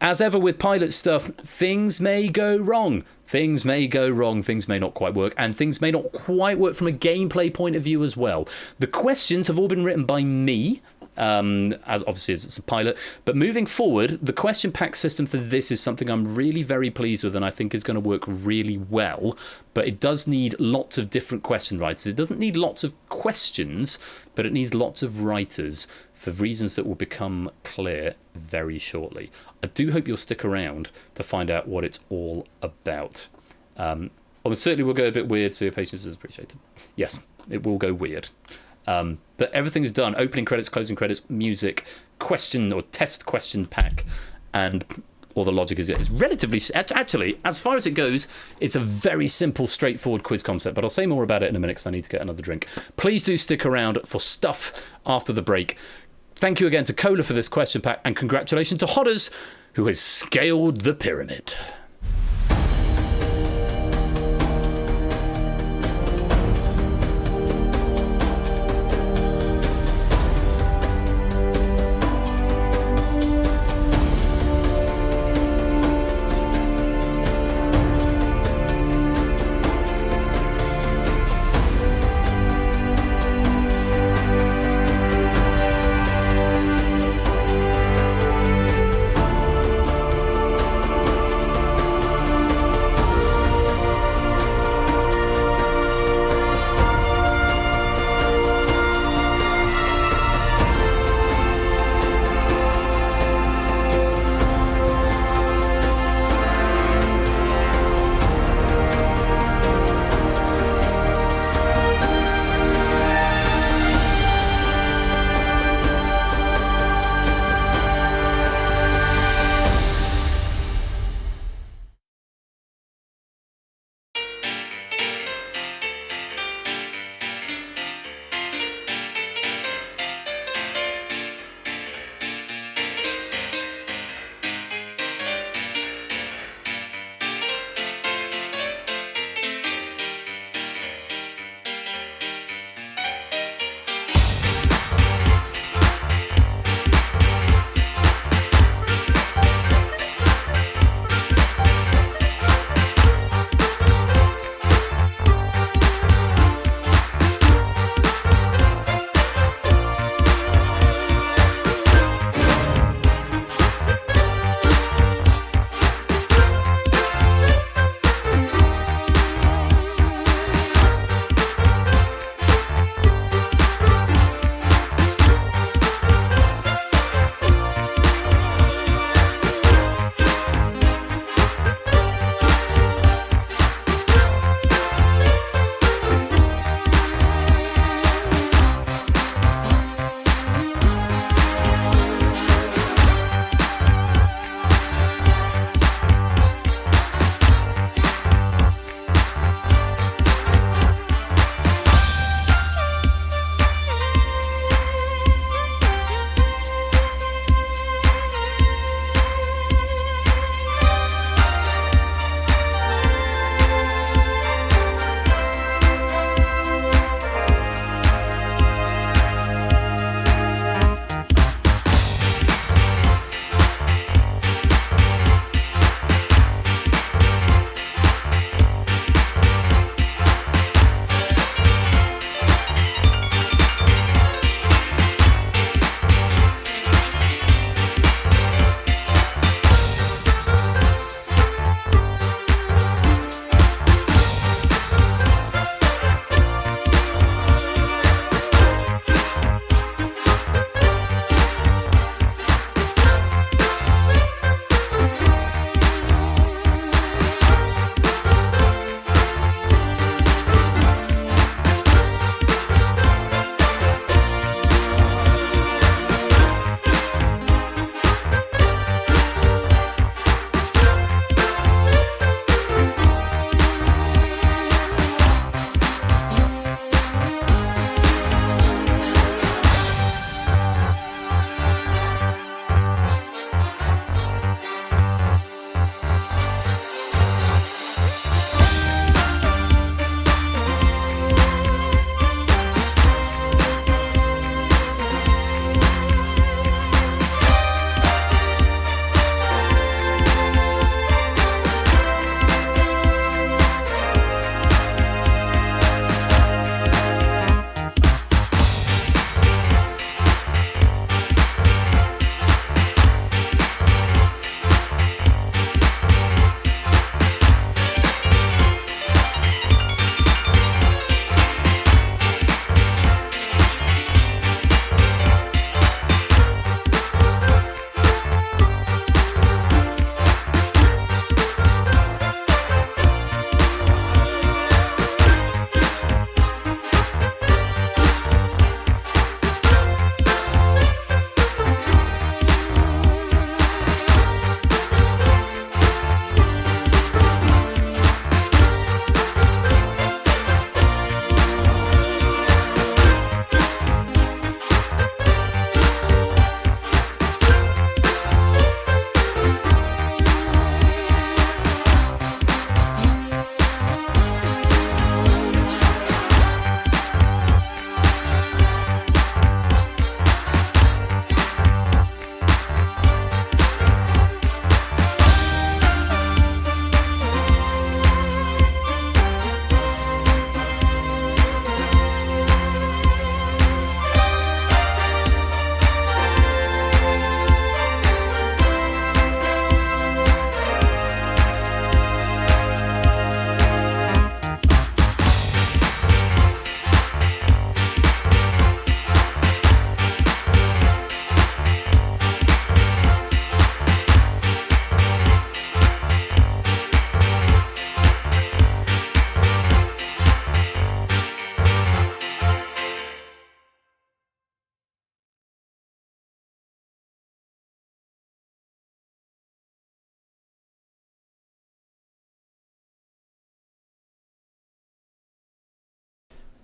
As ever with pilot stuff, things may go wrong. Things may go wrong, things may not quite work, and things may not quite work from a gameplay point of view as well. The questions have all been written by me, obviously as it's a pilot, but moving forward, the question pack system for this is something I'm really very pleased with and I think is going to work really well, but it does need lots of different question writers. It doesn't need lots of questions, but it needs lots of writers for reasons that will become clear very shortly. I do hope you'll stick around to find out what it's all about. Certainly we'll go a bit weird, so your patience is appreciated. Yes, it will go weird. But everything's done. Opening credits, closing credits, music, question or test question pack, and all the logic is relatively... Actually, as far as it goes, it's a very simple, straightforward quiz concept, but I'll say more about it in a minute because I need to get another drink. Please do stick around for stuff after the break. Thank you again to Cola for this question pack, and congratulations to Hodders, who has scaled the pyramid.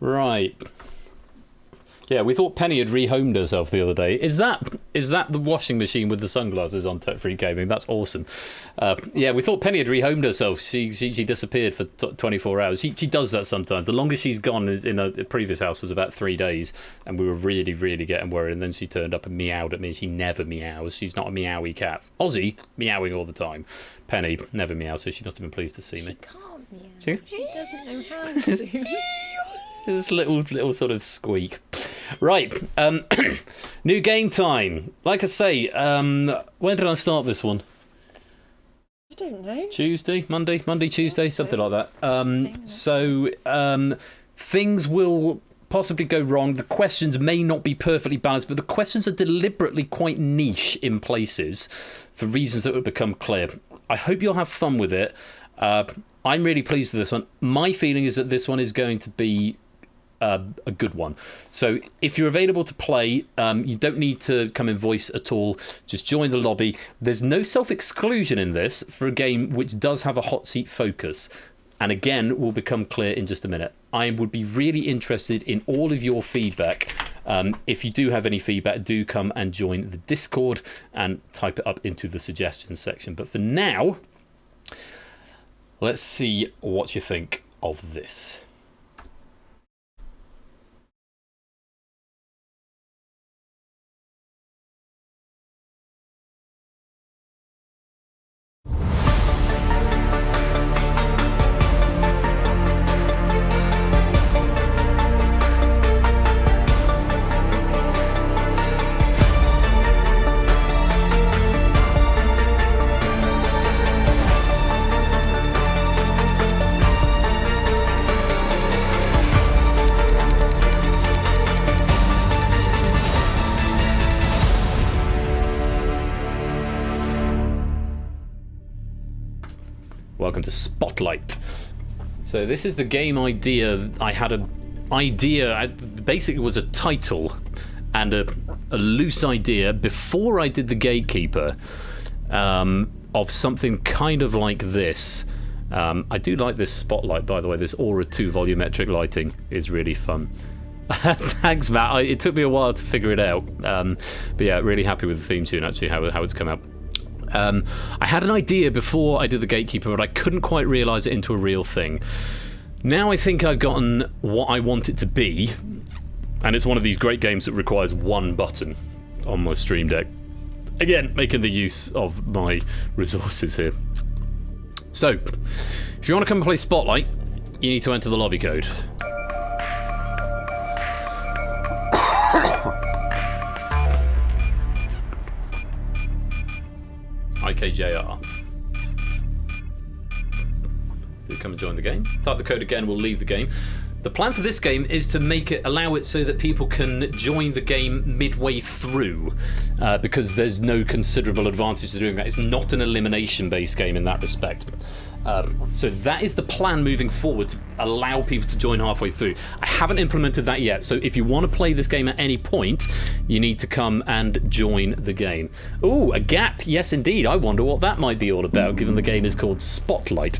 Right. Yeah, we thought Penny had rehomed herself the other day. Is that the washing machine with the sunglasses on Tech Free Gaming? That's awesome. Yeah, we thought Penny had rehomed herself. She disappeared for 24 hours. She does that sometimes. The longest she's gone is in a previous house was about 3 days, and we were really, really getting worried. And then she turned up and meowed at me. She never meows. She's not a meowy cat. Aussie, meowing all the time. Penny never meows, so she must have been pleased to see me. She can't meow. See? She doesn't know how to. This little sort of squeak. Right, new game time. Like I say, when did I start this one? I don't know. Tuesday, Monday, Tuesday, something like that. So things will possibly go wrong. The questions may not be perfectly balanced, but the questions are deliberately quite niche in places for reasons that will become clear. I hope you'll have fun with it. I'm really pleased with this one. My feeling is that this one is going to be a good one. So if you're available to play, you don't need to come in voice at all. Just join the lobby. There's no self-exclusion in this for a game which does have a hot seat focus. And again, will become clear in just a minute. I would be really interested in all of your feedback. If you do have any feedback, do come and join the Discord and type it up into the suggestions section. But for now, let's see what you think of this. Welcome to Spotlight. So this is the game idea. I had an idea, basically it was a title and a loose idea before I did the Gatekeeper of something kind of like this. I do like this Spotlight, by the way. This Aura 2 volumetric lighting is really fun. Thanks, Matt. It took me a while to figure it out. But yeah, really happy with the theme tune, actually, how it's come out. I had an idea before I did the Gatekeeper, but I couldn't quite realise it into a real thing. Now I think I've gotten what I want it to be, and it's one of these great games that requires one button on my Stream Deck. Again, making the use of my resources here. So, if you want to come and play Spotlight, you need to enter the lobby code. IKJR. Do come and join the game. Type the code again, we'll leave the game. The plan for this game is to allow it so that people can join the game midway through, because there's no considerable advantage to doing that. It's not an elimination-based game in that respect. So that is the plan moving forward, to allow people to join halfway through. I haven't implemented that yet, so if you want to play this game at any point, you need to come and join the game. Ooh, a gap. Yes, indeed. I wonder what that might be all about, given the game is called Spotlight.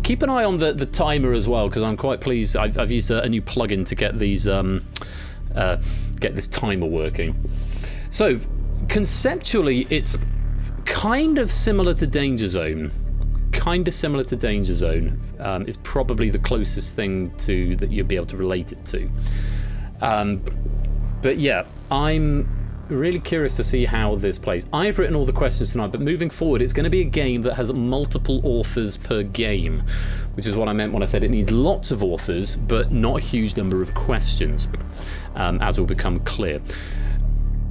Keep an eye on the timer as well, because I'm quite pleased. I've used a new plugin to get these get this timer working. So conceptually, it's kind of similar to DangerZone. It's probably the closest thing that you'll be able to relate it to. But yeah, I'm really curious to see how this plays. I've written all the questions tonight, but moving forward, it's going to be a game that has multiple authors per game, which is what I meant when I said it needs lots of authors, but not a huge number of questions, as will become clear.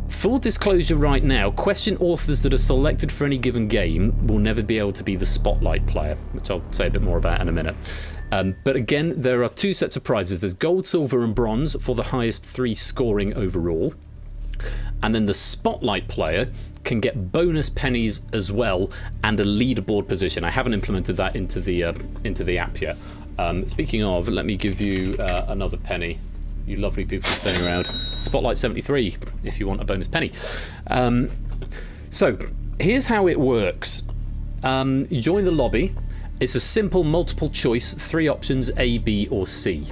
Full disclosure right now, question authors that are selected for any given game will never be able to be the Spotlight player, which I'll say a bit more about in a minute. But again, there are two sets of prizes. There's gold, silver and bronze for the highest 3 scoring overall. And then the Spotlight player can get bonus pennies as well, and a leaderboard position. I haven't implemented that into the app yet. Speaking of, let me give you another penny. You lovely people staying around. Spotlight 73 if you want a bonus penny. So here's how it works. You join the lobby, It's a simple multiple choice, 3 options, A, B, or C.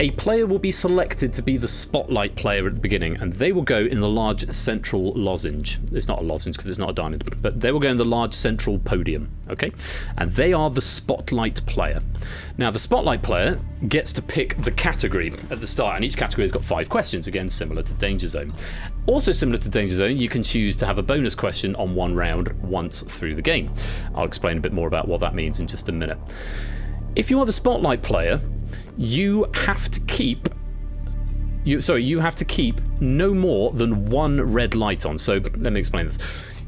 A player will be selected to be the spotlight player at the beginning, and they will go in the large central lozenge. It's not a lozenge because it's not a diamond, but they will go in the large central podium, okay? And they are the spotlight player. Now, the spotlight player gets to pick the category at the start, and each category has got 5 questions, again, similar to DangerZone. Also similar to DangerZone, you can choose to have a bonus question on one round once through the game. I'll explain a bit more about what that means in just a minute. If you are the spotlight player, you have to keep no more than 1 red light on. So let me explain this.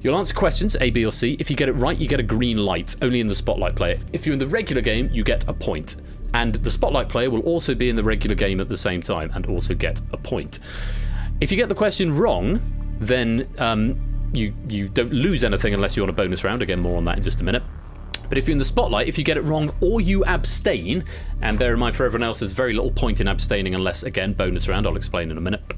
You'll answer questions A, B, or C. If you get it right, you get a green light, only in the spotlight player. If you're in the regular game, you get a point. And the spotlight player will also be in the regular game at the same time and also get a point. If you get the question wrong, then you don't lose anything unless you're on a bonus round. Again, more on that in just a minute. But if you're in the spotlight, if you get it wrong or you abstain, and bear in mind for everyone else, there's very little point in abstaining unless, again, bonus round, I'll explain in a minute.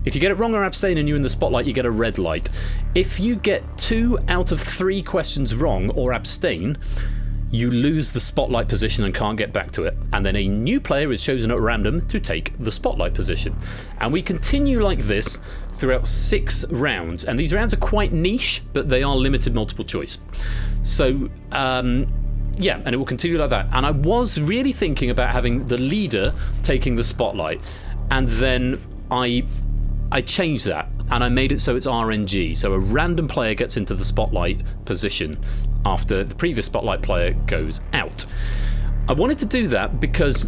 If you get it wrong or abstain and you're in the spotlight, you get a red light. If you get 2 out of 3 questions wrong or abstain, you lose the spotlight position and can't get back to it. And then a new player is chosen at random to take the spotlight position. And we continue like this throughout 6 rounds. And these rounds are quite niche, but they are limited multiple choice. So, yeah, and it will continue like that. And I was really thinking about having the leader taking the spotlight. And then I changed that. And I made it so it's RNG. So a random player gets into the spotlight position after the previous spotlight player goes out. I wanted to do that because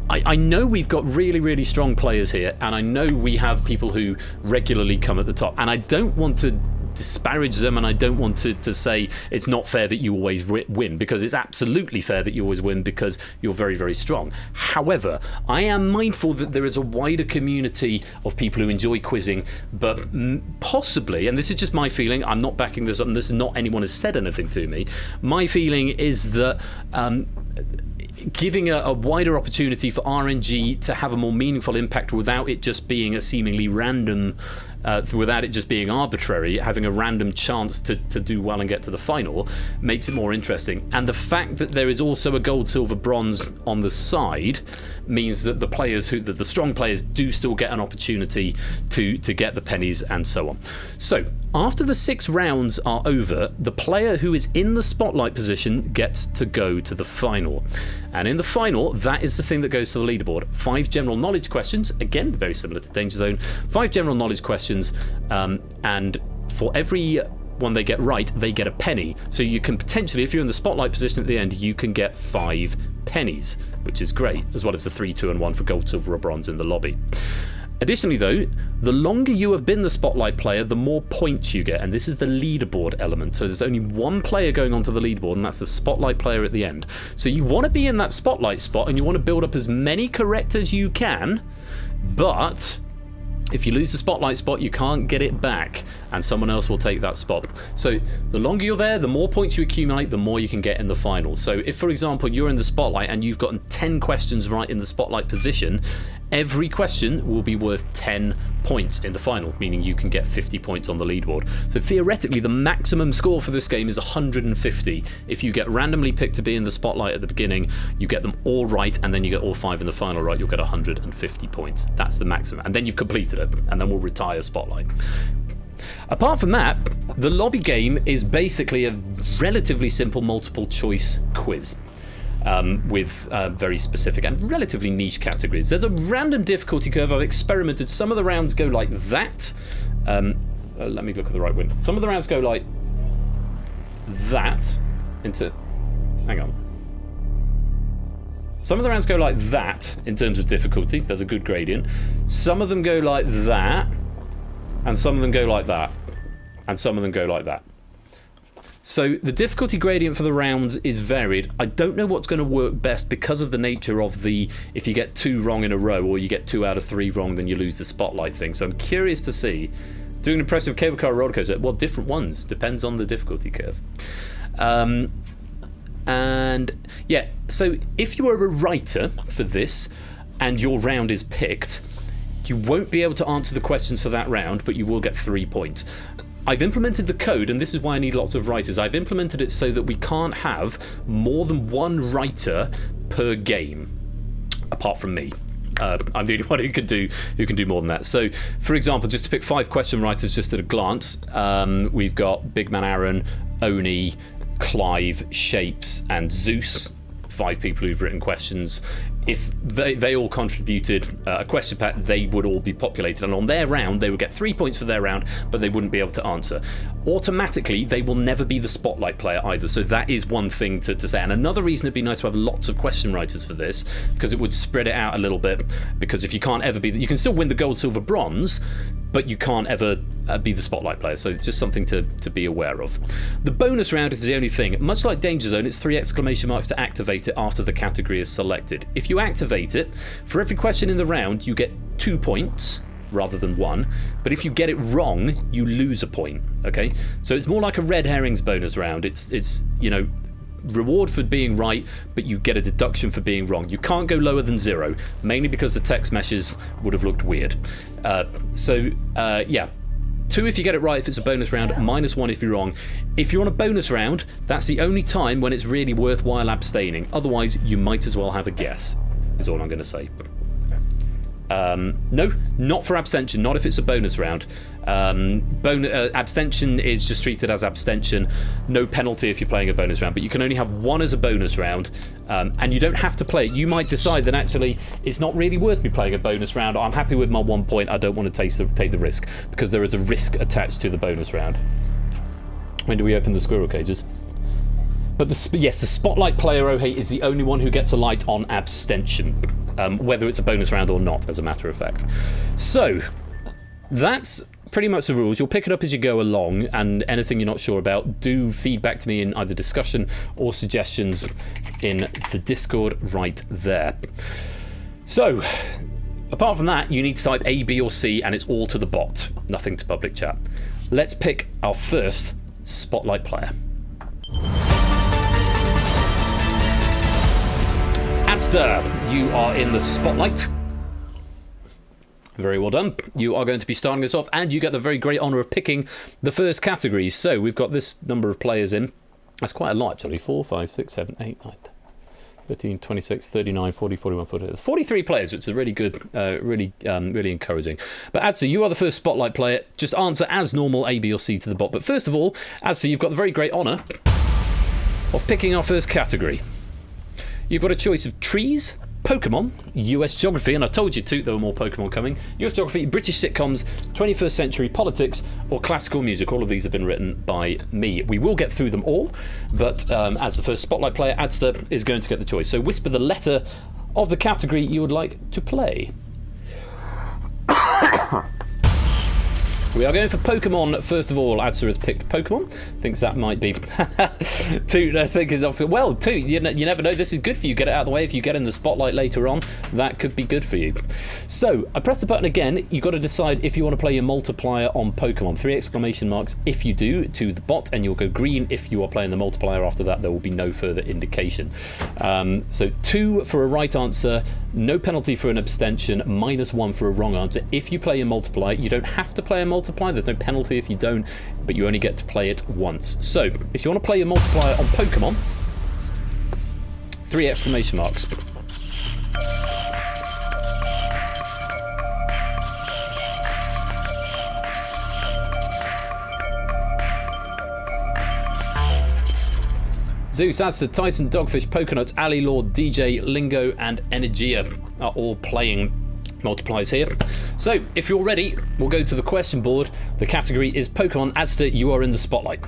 I know we've got really, really strong players here, and I know we have people who regularly come at the top, and I don't want to disparage them, and I don't want to say it's not fair that you always win, because it's absolutely fair that you always win because you're very, very strong. However, I am mindful that there is a wider community of people who enjoy quizzing, but possibly, and this is just my feeling, I'm not backing this up, and this is not anyone has said anything to me, my feeling is that giving a wider opportunity for RNG to have a more meaningful impact without it just being a seemingly random, without it just being arbitrary, having a random chance to do well and get to the final, makes it more interesting. And the fact that there is also a gold, silver, bronze on the side means that the players the strong players do still get an opportunity to get the pennies and so on. So after the 6 rounds are over, the player who is in the spotlight position gets to go to the final. And in the final, that is the thing that goes to the leaderboard. 5 general knowledge questions, again, very similar to DangerZone. 5 general knowledge questions, and for every one they get right, they get a penny. So you can potentially, if you're in the spotlight position at the end, you can get 5 pennies, which is great, as well as the 3, 2, and 1 for gold, silver, or bronze in the lobby. Additionally, though, the longer you have been the spotlight player, the more points you get, and this is the leaderboard element. So there's only 1 player going onto the leaderboard, and that's the spotlight player at the end. So you want to be in that spotlight spot, and you want to build up as many correct as you can, but if you lose the spotlight spot, you can't get it back, and someone else will take that spot. So the longer you're there, the more points you accumulate, the more you can get in the final. So if, for example, you're in the spotlight and you've gotten 10 questions right in the spotlight position, every question will be worth 10 points in the final, meaning you can get 50 points on the leaderboard. So theoretically, the maximum score for this game is 150. If you get randomly picked to be in the spotlight at the beginning, you get them all right, and then you get all 5 in the final right, you'll get 150 points. That's the maximum. And then you've completed it, and then we'll retire spotlight. Apart from that, the lobby game is basically a relatively simple multiple choice quiz. With very specific and relatively niche categories. There's a random difficulty curve. I've experimented. Some of the rounds go like that. Let me look at the right window. Some of the rounds go like that hang on. Some of the rounds go like that in terms of difficulty. There's a good gradient. Some of them go like that, and some of them go like that, and some of them go like that. So the difficulty gradient for the rounds is varied. I don't know what's going to work best because of the nature of if you get 2 wrong in a row, or you get 2 out of 3 wrong, then you lose the spotlight thing. So I'm curious to see. Doing an impressive cable car roller coaster. Well, different ones. Depends on the difficulty curve. And yeah, so if you are a writer for this and your round is picked, you won't be able to answer the questions for that round, but you will get 3 points. I've implemented the code, and this is why I need lots of writers. I've implemented it so that we can't have more than one writer per game, apart from me. I'm the only one who can do more than that. So, for example, just to pick 5 question writers just at a glance, we've got Big Man Aaron, Oni, Clive, Shapes, and Zeus. 5 people who've written questions. If they all contributed a question pack, they would all be populated, and on their round they would get 3 points for their round, but they wouldn't be able to answer. Automatically, they will never be the spotlight player either, so that is one thing to say. And another reason it'd be nice to have lots of question writers for this, because it would spread it out a little bit, because if you can't ever be... You can still win the gold, silver, bronze, but you can't ever be the spotlight player, so it's just something to be aware of. The bonus round is the only thing. Much like DangerZone, it's 3 exclamation marks to activate it after the category is selected. If you activate it, for every question in the round, you get 2 points rather than 1, but if you get it wrong, you lose a point, okay? So it's more like a red herrings bonus round. It's you know, reward for being right, but you get a deduction for being wrong. You can't go lower than 0, mainly because the text meshes would have looked weird. Yeah. 2 if you get it right if it's a bonus round, -1 if you're wrong. If you're on a bonus round, that's the only time when it's really worthwhile abstaining. Otherwise, you might as well have a guess, is all I'm going to say. No, not for abstention, not if it's a bonus round. Abstention is just treated as abstention. No penalty if you're playing a bonus round, but you can only have 1 as a bonus round, and you don't have to play it. You might decide that actually it's not really worth me playing a bonus round. I'm happy with my 1 point. I don't want to take the risk, because there is a risk attached to the bonus round. When do we open the squirrel cages? But yes, the spotlight player, oh hey, is the only one who gets a light on abstention, whether it's a bonus round or not, as a matter of fact. So that's pretty much the rules. You'll pick it up as you go along, and anything you're not sure about, do feedback to me in either discussion or suggestions in the Discord right there. So, apart from that, you need to type A, B, or C, and it's all to the bot, nothing to public chat. Let's pick our first spotlight player. Adster, you are in the spotlight. Very well done. You are going to be starting us off, and you get the very great honour of picking the first category. So we've got this number of players in. That's quite a lot, actually. 4, 5, 6, 7, 8, 9, 10, 13, 26, 39, 40, 41, 42. It's 43 players, which is really good, really encouraging. But Adster, you are the first spotlight player. Just answer as normal, A, B, or C to the bot. But first of all, Adster, you've got the very great honour of picking our first category. You've got a choice of trees, Pokemon, US geography, and I told you too there were more Pokemon coming, US geography, British sitcoms, 21st century politics, or classical music. All of these have been written by me. We will get through them all, but as the first spotlight player, Adster is going to get the choice. So whisper the letter of the category you would like to play. We are going for Pokemon first of all. Adster has picked Pokemon. Thinks that might be two. You never know. This is good for you. Get it out of the way. If you get in the spotlight later on, that could be good for you. So I press the button again. You've got to decide if you want to play your multiplier on Pokemon. 3 exclamation marks if you do to the bot, and you'll go green if you are playing the multiplier. After that, there will be no further indication. So 2 for a right answer, no penalty for an abstention, -1 for a wrong answer. If you play a multiplier, you don't have to play a multiplier. There's no penalty if you don't, but you only get to play it once. So if you want to play your multiplier on Pokemon, 3 exclamation marks. Zeus, Adster, Tyson, Dogfish, Poconuts, Ali Lord, DJ, Lingo, and Energia are all playing multipliers here. So if you're ready, we'll go to the question board. The category is Pokemon. Adster, you are in the spotlight.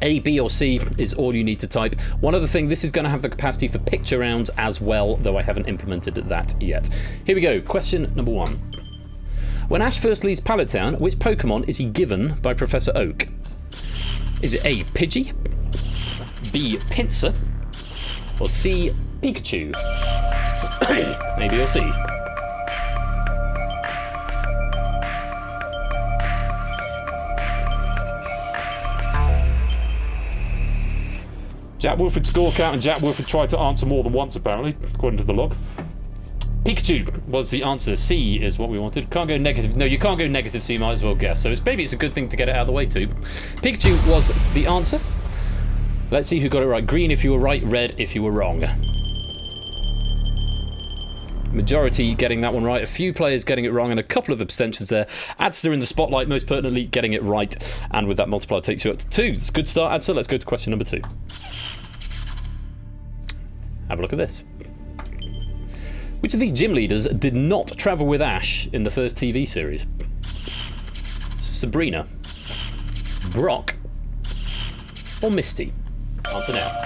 A, B, or C is all you need to type. One other thing, this is going to have the capacity for picture rounds as well, though I haven't implemented that yet. Here we go. Question number 1. When Ash first leaves Pallet Town, which Pokemon is he given by Professor Oak? Is it A, Pidgey, B, Pinsir, or C, Pikachu? Maybe you'll see. Jack Wolford score count, and Jack Wolford tried to answer more than once, apparently, according to the log. Pikachu was the answer. C is what we wanted. Can't go negative. No, you can't go negative, so you might as well guess. So maybe it's a good thing to get it out of the way too. Pikachu was the answer. Let's see who got it right. Green if you were right, red if you were wrong. Majority getting that one right. A few players getting it wrong and a couple of abstentions there. Adster in the spotlight, most pertinently getting it right. And with that multiplier takes you up to 2. It's a good start, Adster. Let's go to question number 2. Have a look at this. Which of these gym leaders did not travel with Ash in the first TV series? Sabrina, Brock, or Misty? Answer now.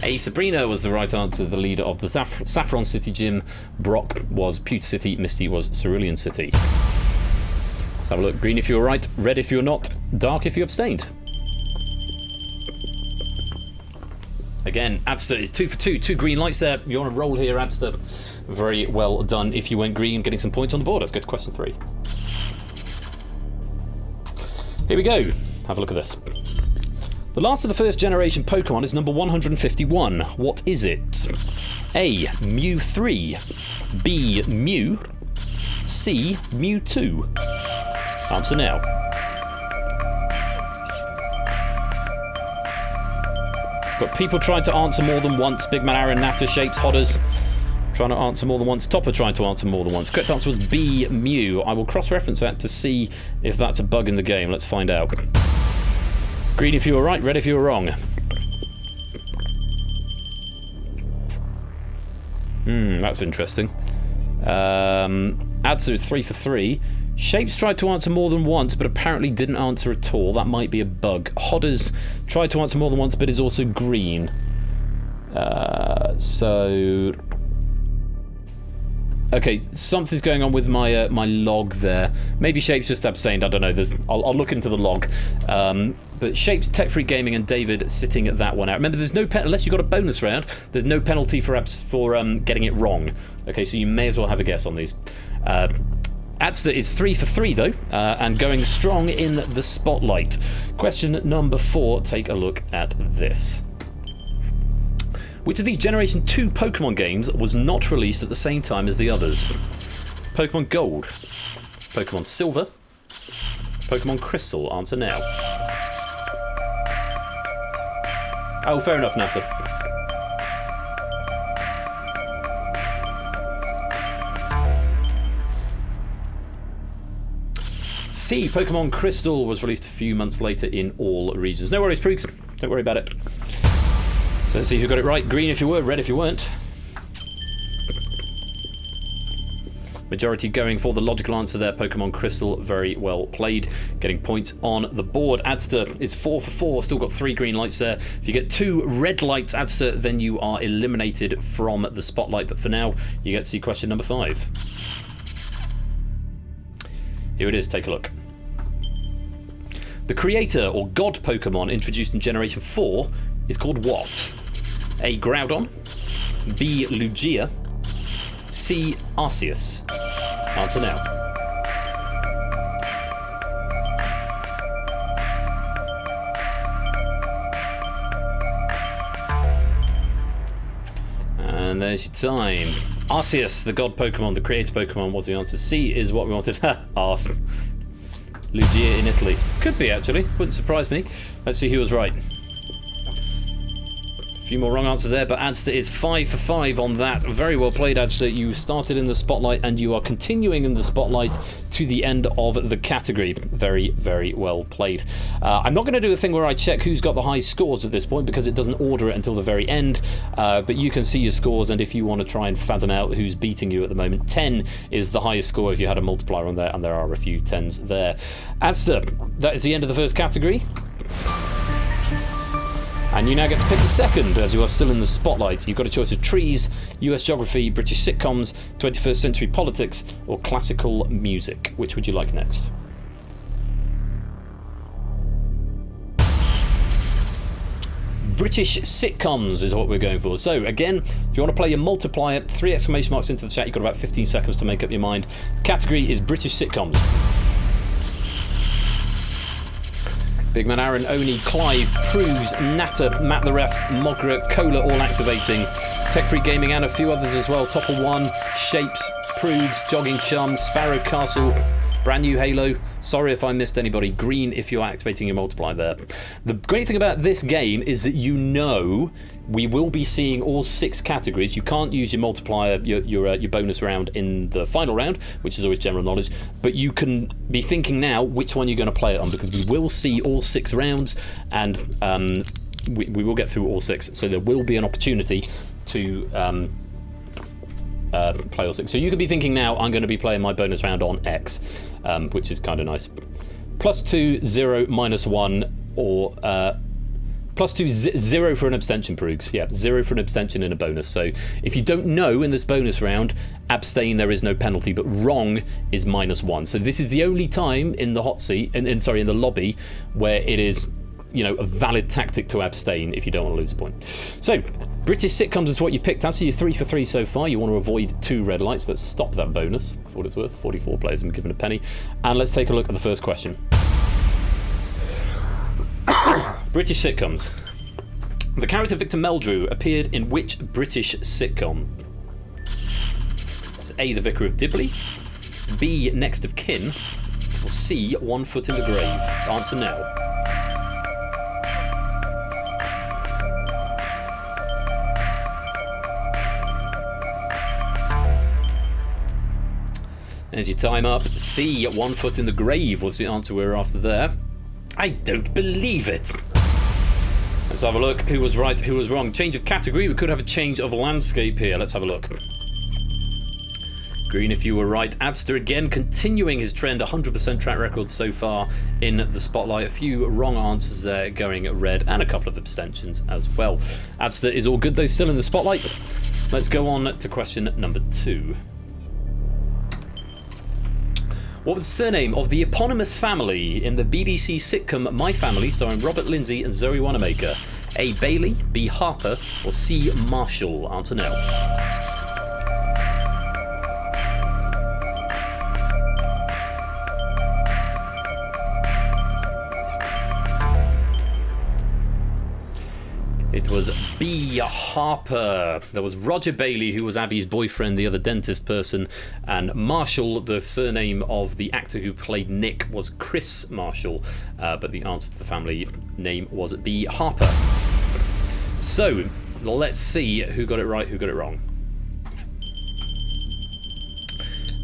A. Sabrina was the right answer, the leader of the Saffron City Gym. Brock was Pewter City, Misty was Cerulean City. Let's have a look. Green if you were right, red if you're not, dark if you abstained. Again, Adster is 2 for 2. 2 green lights there. You're on a roll here, Adster. Very well done. If you went green, getting some points on the board. Let's go to question 3. Here we go. Have a look at this. The last of the first generation Pokemon is number 151. What is it? A. Mew 3. B. Mew. C. Mewtwo. Answer now. Got people trying to answer more than once. Big Man Aaron, Natter, Shapes, Hodders trying to answer more than once. Topper trying to answer more than once. Correct answer was B. Mew. I will cross-reference that to see if that's a bug in the game. Let's find out. Green if you were right, red if you were wrong. That's interesting. Adsu 3 for 3. Shapes tried to answer more than once, but apparently didn't answer at all. That might be a bug. Hodders tried to answer more than once, but is also green. Okay, something's going on with my my log there. Maybe Shapes just abstained. I don't know. I'll look into the log. But Shapes, Tech Freak Gaming, and David sitting that one out. Remember, there's no unless you got a bonus round. There's no penalty for getting it wrong. Okay, so you may as well have a guess on these. Adster is 3 for 3 though, and going strong in the spotlight. Question number 4. Take a look at this. Which of these Generation 2 Pokemon games was not released at the same time as the others? Pokemon Gold, Pokemon Silver, Pokemon Crystal. Answer now. Oh, fair enough, Natter. C. Pokemon Crystal was released a few months later in all regions. No worries, Prooks. Don't worry about it. So let's see who got it right. Green if you were, red if you weren't. Majority going for the logical answer there. Pokemon Crystal, very well played. Getting points on the board. Adster is 4 for 4. Still got 3 green lights there. If you get 2 red lights, Adster, then you are eliminated from the spotlight. But for now, you get to see question number 5. Here it is. Take a look. The creator or god Pokemon introduced in Generation 4 is called what? A. Groudon, B. Lugia, C. Arceus. Answer now. And there's your time. Arceus, the god Pokemon, the creator Pokemon, what's the answer? C is what we wanted. Arse. Lugia in Italy. Could be, actually. Wouldn't surprise me. Let's see who was right. A few more wrong answers there, but Adster is 5 for 5 on that. Very well played, Adster. You started in the spotlight and you are continuing in the spotlight to the end of the category. Very, very well played. I'm not going to do a thing where I check who's got the high scores at this point because it doesn't order it until the very end, but you can see your scores, and if you want to try and fathom out who's beating you at the moment, 10 is the highest score if you had a multiplier on there, and there are a few 10s there. Adster, that is the end of the first category. And you now get to pick the second, as you are still in the spotlight. You've got a choice of trees, US geography, British sitcoms, 21st century politics, or classical music. Which would you like next? British sitcoms is what we're going for. So again, if you want to play your multiplier, 3 exclamation marks into the chat. You've got about 15 seconds to make up your mind. Category is British sitcoms. Big Man Aaron, Oni, Clive, Prues, Natter, Matt the Ref, Mogra, Cola all activating. Tech Freak Gaming and a few others as well. Topper One, Shapes, Prudes, Jogging Chum, Sparrow Castle, Brand New Halo. Sorry if I missed anybody. Green if you're activating your multiplier there. The great thing about this game is that you know we will be seeing all 6 categories. You can't use your multiplier, your bonus round in the final round, which is always general knowledge, but you can be thinking now which one you're going to play it on, because we will see all 6 rounds, and we will get through all 6, so there will be an opportunity to play all 6. So you could be thinking now, I'm going to be playing my bonus round on X, which is kind of nice. +2, 0, -1, or +2, 0 for an abstention, Proogs. Yeah, 0 for an abstention in a bonus. So if you don't know in this bonus round, abstain, there is no penalty, but wrong is -1. So this is the only time in the hot seat, in the lobby, where it is, a valid tactic to abstain if you don't want to lose a point. So, British sitcoms is what you picked. So you're 3 for 3 so far. You want to avoid 2 red lights. Let's stop that bonus for what it's worth. 44 players have been given a penny. And let's take a look at the first question. British sitcoms. The character Victor Meldrew appeared in which British sitcom? It's A, The Vicar of Dibley, B, Next of Kin, or C, One Foot in the Grave. Answer now. There's your time up. C, One Foot in the Grave was the answer we were after there. I don't believe it. Let's have a look. Who was right, who was wrong? Change of category. We could have a change of landscape here. Let's have a look. Green if you were right. Adster again continuing his trend. 100% track record so far in the spotlight. A few wrong answers there going red, and a couple of abstentions as well. Adster is all good though, still in the spotlight. Let's go on to question number 2. What was the surname of the eponymous family in the BBC sitcom My Family, starring Robert Lindsay and Zoe Wanamaker? A, Bailey, B, Harper, or C, Marshall? Answer now. It was B, Harper. There was Roger Bailey, who was Abby's boyfriend, the other dentist person, and Marshall, the surname of the actor who played Nick, was Chris Marshall, but the answer to the family name was B, Harper. So, let's see who got it right, who got it wrong.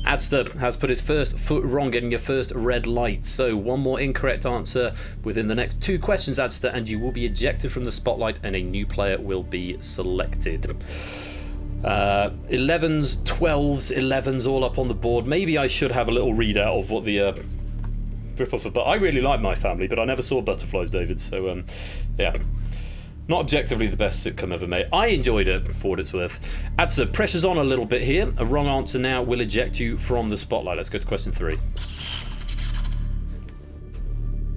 Adster has put his first foot wrong, getting your first red light. So one more incorrect answer within the next 2 questions, Adster, and you will be ejected from the spotlight and a new player will be selected. 11s, 12s, 11s all up on the board. Maybe I should have a little readout of what the rip-off of... But I really like My Family, but I never saw Butterflies, David, so yeah. Not objectively the best sitcom ever made. I enjoyed it for what it's worth. Adser, pressure's on a little bit here. A wrong answer now will eject you from the spotlight. Let's go to question 3.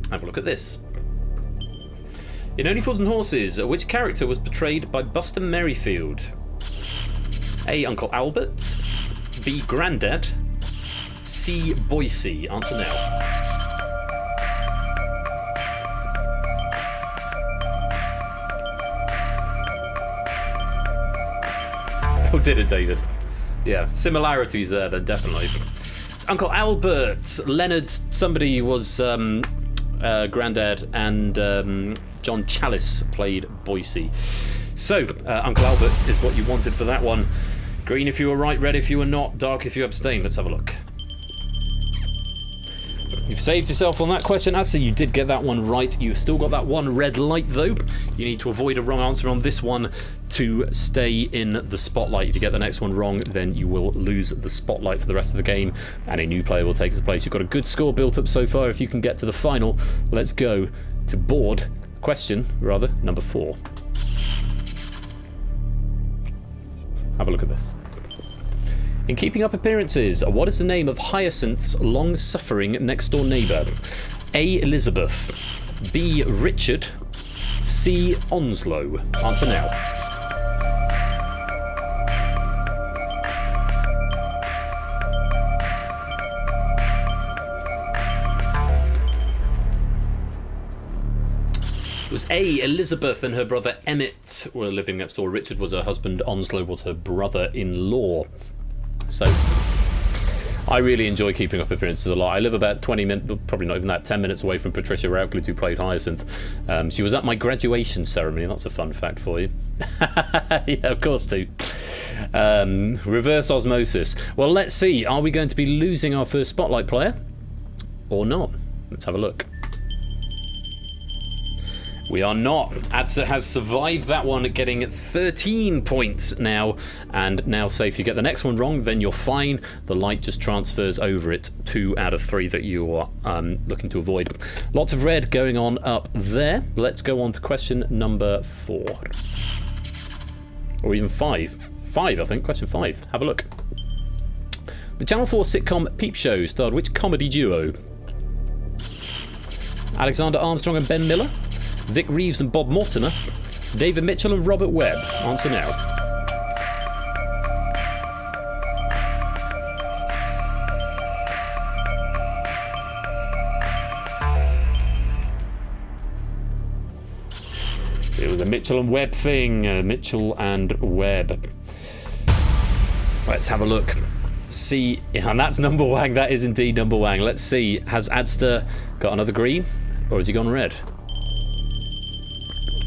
Have a look at this. In Only Fools and Horses, which character was portrayed by Buster Merrifield? A, Uncle Albert, B, Grandad, C, Boise? Answer now. Oh, did it, David? Yeah, similarities there then, definitely. Uncle Albert, Leonard, somebody was Grandad, and John Chalice played Boise. So, Uncle Albert is what you wanted for that one. Green if you were right, red if you were not, dark if you abstained. Let's have a look. You've saved yourself on that question, Adser. You did get that one right. You've still got that one red light, though. You need to avoid a wrong answer on this one to stay in the spotlight. If you get the next one wrong, then you will lose the spotlight for the rest of the game, and a new player will take his place. You've got a good score built up so far. If you can get to the final, let's go to question number 4. Have a look at this. In Keeping Up Appearances, what is the name of Hyacinth's long-suffering next-door neighbour? A, Elizabeth, B, Richard, C. Onslow. Answer now. It was A. Elizabeth and her brother Emmett were living next door. Richard was her husband. Onslow was her brother-in-law. So, I really enjoy Keeping Up Appearances a lot. I live about 20 minutes, probably not even that, 10 minutes away from Patricia Routledge, who played Hyacinth. She was at my graduation ceremony. That's a fun fact for you. Yeah, of course, too. Reverse osmosis. Well, let's see. Are we going to be losing our first Spotlight player or not? Let's have a look. We are not. Adsa has survived that one, getting 13 points now, and now say if you get the next one wrong, then you're fine. The light just transfers over it. 2 out of 3 that you are looking to avoid. Lots of red going on up there. Let's go on to question number 4. Or even 5. 5, I think. Question 5. Have a look. The Channel 4 sitcom Peep Show starred which comedy duo? Alexander Armstrong and Ben Miller? Vic Reeves and Bob Mortimer? David Mitchell and Robert Webb? Answer now. It was a Mitchell and Webb thing. Mitchell and Webb. Let's have a look. See, and that's number Wang. That is indeed number Wang. Let's see. Has Adster got another green, or has he gone red?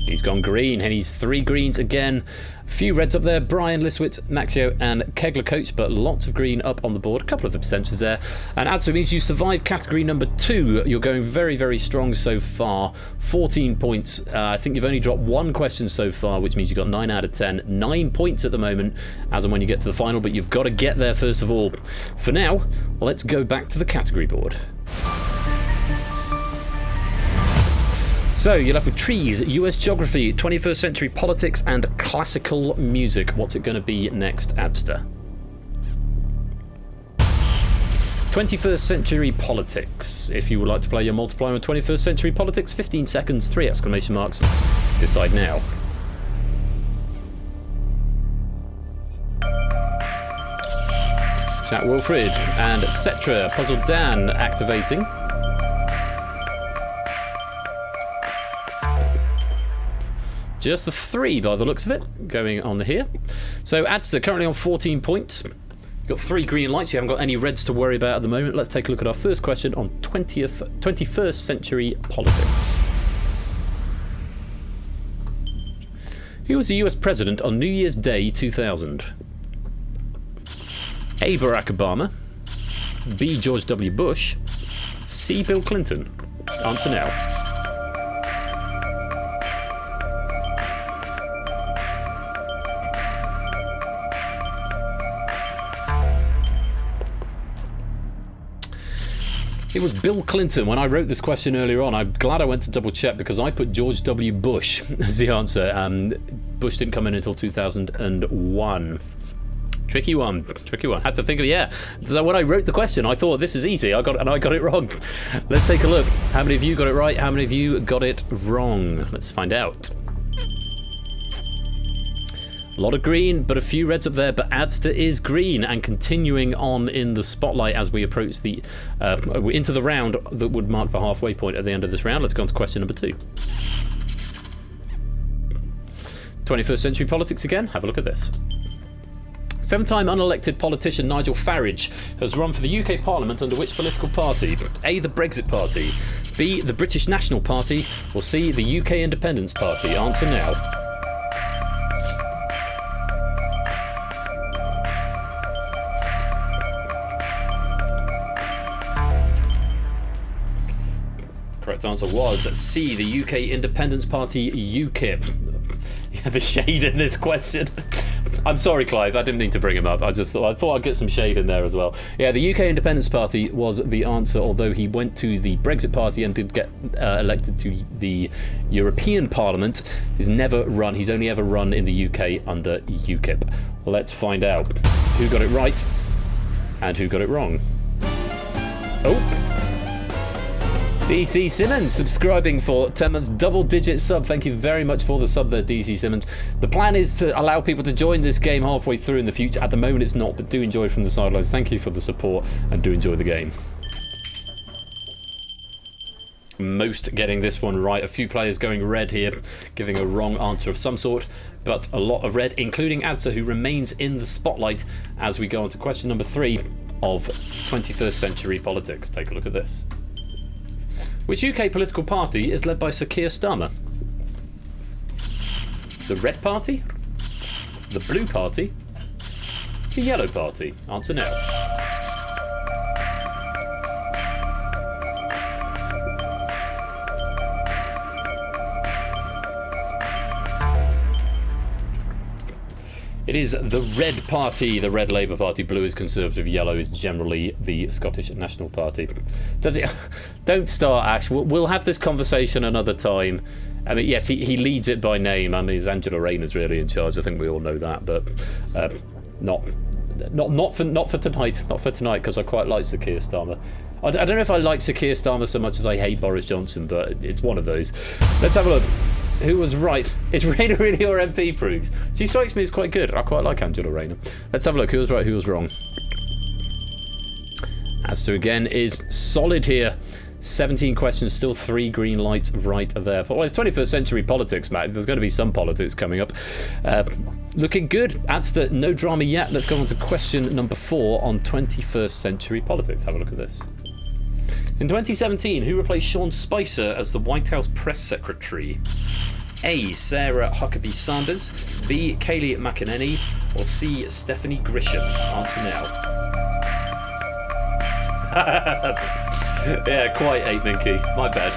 He's gone green, and he's 3 greens again. A few reds up there. Brian, Liswitz, Maxio, and Kegler Coach, but lots of green up on the board. A couple of abstentions there. And Adster means you survived category number 2. You're going very, very strong so far. 14 points. I think you've only dropped 1 question so far, which means you've got 9 out of 10. 9 points at the moment, as and when you get to the final, but you've got to get there first of all. For now, let's go back to the category board. So, you're left with trees, US geography, 21st century politics, and classical music. What's it going to be next, Adster? 21st century politics. If you would like to play your multiplier on 21st century politics, 15 seconds, 3 exclamation marks. Decide now. Chat Wilfred and Cetra, Puzzle Dan activating. Just the 3 by the looks of it, going on here. So Adster currently on 14 points. You've got 3 green lights, you haven't got any reds to worry about at the moment. Let's take a look at our first question on 21st century politics. Who was the US president on New Year's Day 2000? A. Barack Obama, B. George W. Bush, C. Bill Clinton. Answer now. It was Bill Clinton. When I wrote this question earlier on, I'm glad I went to double check because I put George W. Bush as the answer. Bush didn't come in until 2001. Tricky one. Had to think of, yeah. So when I wrote the question, I thought this is easy. I got it wrong. Let's take a look. How many of you got it right? How many of you got it wrong? Let's find out. A lot of green, but a few reds up there, but Adster is green and continuing on in the spotlight as we approach the into the round that would mark the halfway point at the end of this round. Let's go on to question number 2. 21st century politics again. Have a look at this. 7-time unelected politician Nigel Farage has run for the UK Parliament under which political party? A. The Brexit Party, B. The British National Party, or C. The UK Independence Party? Answer now. Correct answer was C, the UK Independence Party, UKIP. Yeah, the shade in this question. I'm sorry, Clive, I didn't mean to bring him up. I thought I'd get some shade in there as well. Yeah, the UK Independence Party was the answer, although he went to the Brexit Party and did get elected to the European Parliament. He's only ever run in the UK under UKIP. Let's find out who got it right and who got it wrong. Oh. DC Simmons subscribing for 10 months, double-digit sub. Thank you very much for the sub there, DC Simmons. The plan is to allow people to join this game halfway through in the future. At the moment it's not, but do enjoy from the sidelines. Thank you for the support and do enjoy the game. Most getting this one right. A few players going red here, giving a wrong answer of some sort, but a lot of red, including Adsa, who remains in the spotlight as we go on to question number 3 of 21st century politics. Take a look at this. Which UK political party is led by Sir Keir Starmer? The Red Party? The Blue Party? The Yellow Party? Answer now. It is the Red Party, the Red Labour Party. Blue is Conservative, yellow is generally the Scottish National Party. Don't start, Ash. We'll have this conversation another time. I mean, yes, he leads it by name. I mean, Angela Rayner's really in charge. I think we all know that, but not for tonight. Not for tonight, because I quite like Sir Keir Starmer. I don't know if I like Sir Keir Starmer so much as I hate Boris Johnson, but it's one of those. Let's have a look. Who was right? Is Rayner really your MP, Progs? She strikes me as quite good. I quite like Angela Rayner. Let's have a look. Who was right? Who was wrong? As again is solid here. 17 questions, still 3 green lights right there. Well, it's 21st century politics, Matt. There's going to be some politics coming up. Looking good. Adster, no drama yet. Let's go on to question number 4 on 21st century politics. Have a look at this. In 2017, who replaced Sean Spicer as the White House press secretary? A. Sarah Huckabee Sanders, B. Kayleigh McEnany, or C. Stephanie Grisham? Answer now. Yeah, quite 8 Minky. My bad.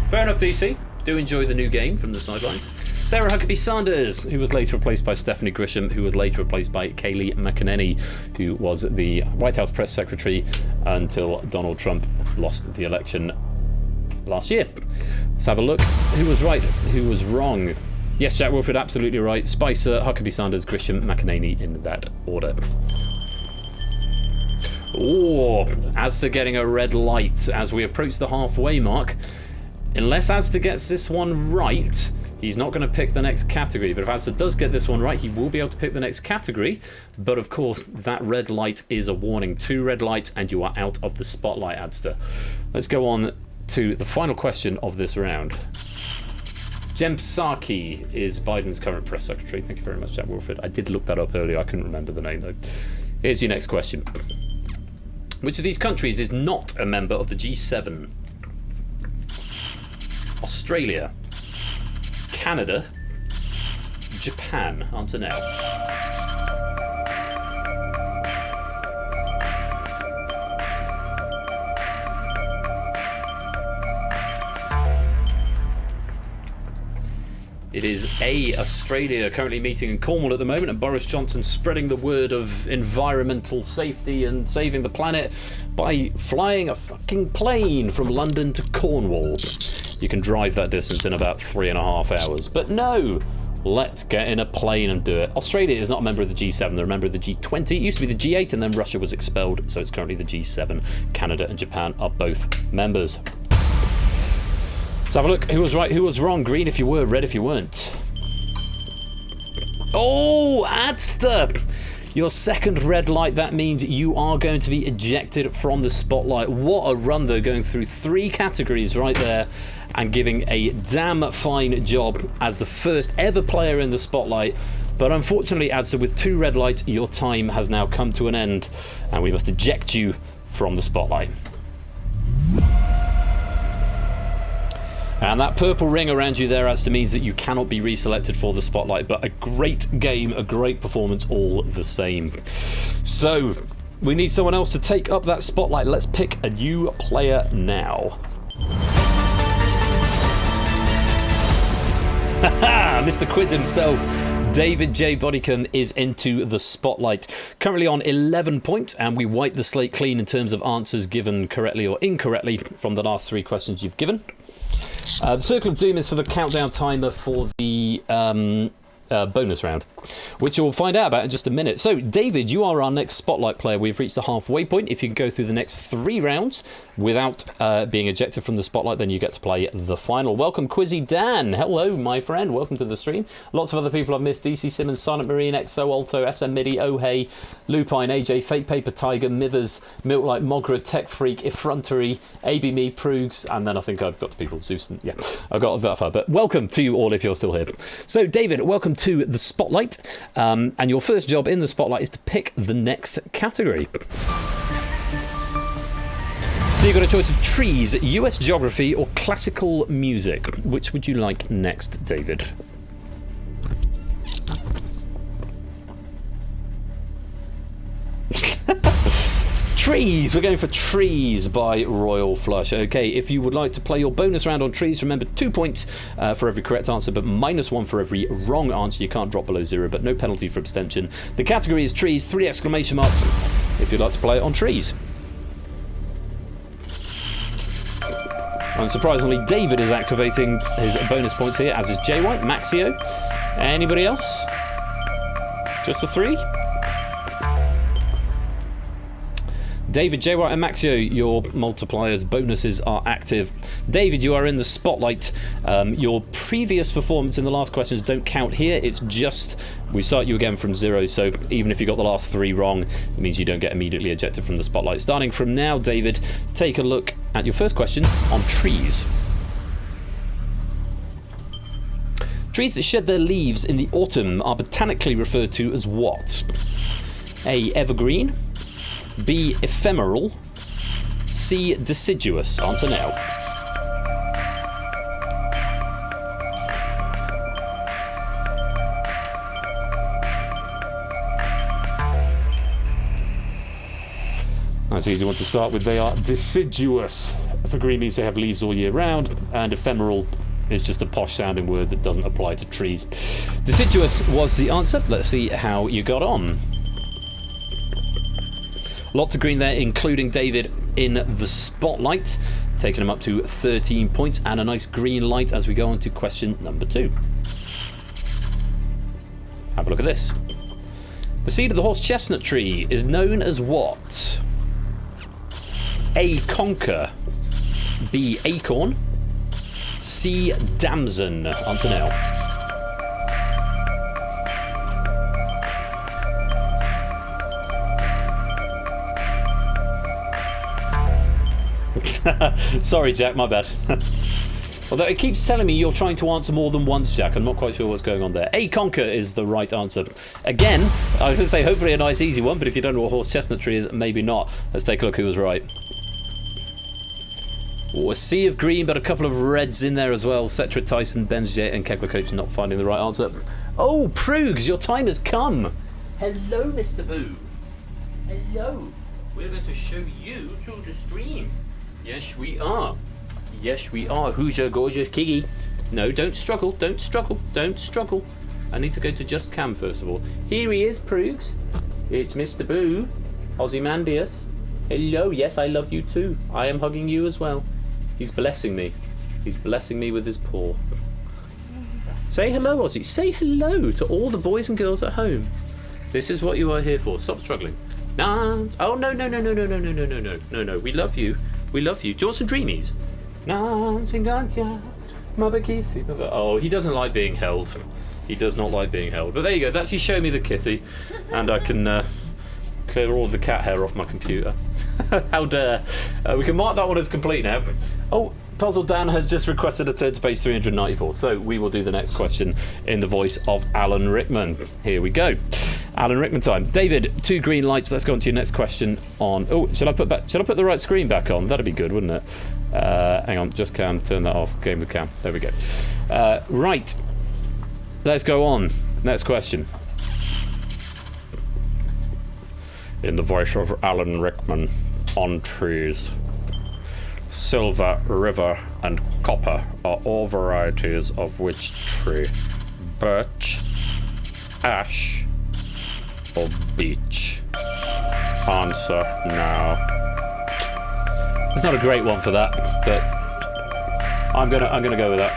Fair enough, DC. Do enjoy the new game from the sidelines. Sarah Huckabee Sanders, who was later replaced by Stephanie Grisham, who was later replaced by Kayleigh McEnany, who was the White House press secretary until Donald Trump lost the election last year. Let's have a look. Who was right? Who was wrong? Yes, Jack Wilfred, absolutely right. Spicer, Huckabee Sanders, Grisham, McEnany in that order. Oh, Asda getting a red light as we approach the halfway mark. Unless Asda gets this one right, he's not going to pick the next category. But if Asda does get this one right, he will be able to pick the next category. But of course, that red light is a warning. 2 red lights and you are out of the spotlight, Asda. Let's go on to the final question of this round. Jem Psaki is Biden's current press secretary. Thank you very much, Jack Wilfred. I did look that up earlier. I couldn't remember the name, though. Here's your next question. Which of these countries is not a member of the G7? Australia, Canada, Japan. Answer now. It is A, Australia, currently meeting in Cornwall at the moment, and Boris Johnson spreading the word of environmental safety and saving the planet by flying a fucking plane from London to Cornwall. You can drive that distance in about 3.5 hours. But no, let's get in a plane and do it. Australia is not a member of the G7, they're a member of the G20. It used to be the G8 and then Russia was expelled, so it's currently the G7. Canada and Japan are both members. Let's have a look. Who was right, who was wrong? Green if you were, red if you weren't. Oh, Adster! Your second red light, that means you are going to be ejected from the spotlight. What a run, though, going through 3 categories right there and giving a damn fine job as the first ever player in the spotlight. But unfortunately, Adster, with 2 red lights, your time has now come to an end and we must eject you from the spotlight. And that purple ring around you there, Asda, means that you cannot be reselected for the spotlight, but a great game, a great performance all the same. So, we need someone else to take up that spotlight. Let's pick a new player now. Mr. Quiz himself, David J. Bodycombe, is into the spotlight. Currently on 11 points, and we wipe the slate clean in terms of answers given correctly or incorrectly from the last 3 questions you've given. The Circle of Doom is for the countdown timer for the bonus round, which you'll find out about in just a minute. So, David, you are our next Spotlight player. We've reached the halfway point. If you can go through the next 3 rounds without being ejected from the Spotlight, then you get to play the final. Welcome, Quizzy Dan. Hello, my friend. Welcome to the stream. Lots of other people I've missed. DC Simmons, Silent Marine, XO, Alto, SM Midi, Oh Hey, Lupine, AJ, Fake Paper Tiger, Mithers, Milklight, Mogra, Tech Freak, Effrontery, AB Me, Prugs, and then I think I've got to people, Zeus, and yeah, I've got that far. But welcome to you all if you're still here. So, David, welcome to the Spotlight, and your first job in the Spotlight is to pick the next category. So you've got a choice of trees, US geography, or classical music. Which would you like next, David? Trees. We're going for Trees by Royal Flush. Okay, if you would like to play your bonus round on trees, remember 2 points for every correct answer, but -1 for every wrong answer. You can't drop below 0, but no penalty for abstention. The category is trees, 3 exclamation marks if you'd like to play it on trees. Unsurprisingly, David is activating his bonus points here, as is Jay White, Maxio. Anybody else? Just the 3? David, Jay White and Maxio, your multipliers bonuses are active. David, you are in the Spotlight. Your previous performance in the last questions don't count here. It's just, we start you again from 0, so even if you got the last 3 wrong, it means you don't get immediately ejected from the Spotlight. Starting from now, David, take a look at your first question on trees. Trees that shed their leaves in the autumn are botanically referred to as what? A, evergreen. B, ephemeral. C, deciduous. Answer now. That's an easy one to start with. They are deciduous. Evergreen means they have leaves all year round, and ephemeral is just a posh sounding word that doesn't apply to trees. Deciduous was the answer. Let's see how you got on. Lots of green there, including David in the Spotlight, taking him up to 13 points, and a nice green light as we go on to question number 2. Have a look at this. The seed of the horse chestnut tree is known as what? A, conker. B, acorn. C, damson. Answer now. Sorry, Jack, my bad. Although it keeps telling me you're trying to answer more than once, Jack. I'm not quite sure what's going on there. A, conker is the right answer. Again, I was going to say hopefully a nice easy one, but if you don't know what horse chestnut tree is, maybe not. Let's take a look who was right. Oh, a sea of green, but a couple of reds in there as well. Cetra, Tyson, Benjet, and Kegler Coach not finding the right answer. Oh, Prugs, your time has come. Hello, Mr. Boo. Hello. We're going to show you to the stream. Yes, we are. Yes, we are. Who's your gorgeous Kiggy? No, don't struggle. Don't struggle. Don't struggle. I need to go to Just Cam first of all. Here he is, Prugs. It's Mr. Boo. Ozymandias. Hello. Yes, I love you too. I am hugging you as well. He's blessing me. He's blessing me with his paw. Say hello, Ozzy. Say hello to all the boys and girls at home. This is what you are here for. Stop struggling. Dance. Oh, no. No. We love you. We love you. Do you want some dreamies? Oh, he doesn't like being held. He does not like being held. But there you go. That's you show me the kitty. And I can clear all of the cat hair off my computer. How dare. We can mark that one as complete now. Oh, Puzzle Dan has just requested a turn to page 394. So we will do the next question in the voice of Alan Rickman. Here we go. Alan Rickman time. David, 2 green lights. Let's go on to your next question on... Oh, should I put the right screen back on? That'd be good, wouldn't it? Hang on, just Cam. Turn that off. Game with Cam. There we go. Right. Let's go on. Next question. In the voice of Alan Rickman on trees. Silver, river, and copper are all varieties of which tree? Birch, ash, or beech? Answer now. It's not a great one for that, but I'm gonna go with that.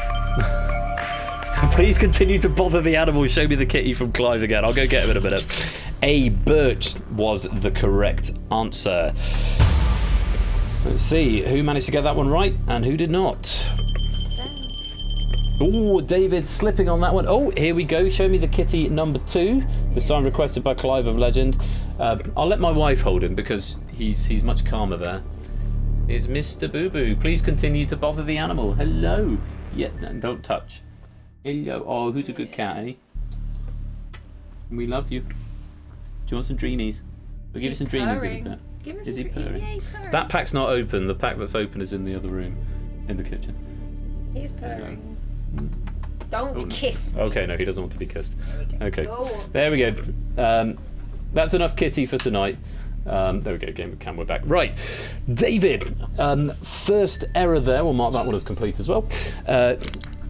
Please continue to bother the animal. Show me the kitty from Clive again. I'll go get him in a minute. A birch was the correct answer. Let's see who managed to get that one right and who did not. Oh, David slipping on that one. Oh, here we go. Show me the kitty number 2. This time requested by Clive of Legend. I'll let my wife hold him because he's much calmer there. It's Mr. Boo Boo. Please continue to bother the animal. Hello. Yeah, don't touch. Hello. Oh, who's a good cat, eh? We love you. Do you want some dreamies? We'll give you some dreamies. Is he purring? Yeah, he's purring? That pack's not open. The pack that's open is in the other room, in the kitchen. He's purring. Don't kiss me. Okay, no, he doesn't want to be kissed. There we go. Okay, Oh. there we go. That's enough kitty for tonight. There we go, game of cam, we're back. Right, David, first error there. We'll mark that one as complete as well.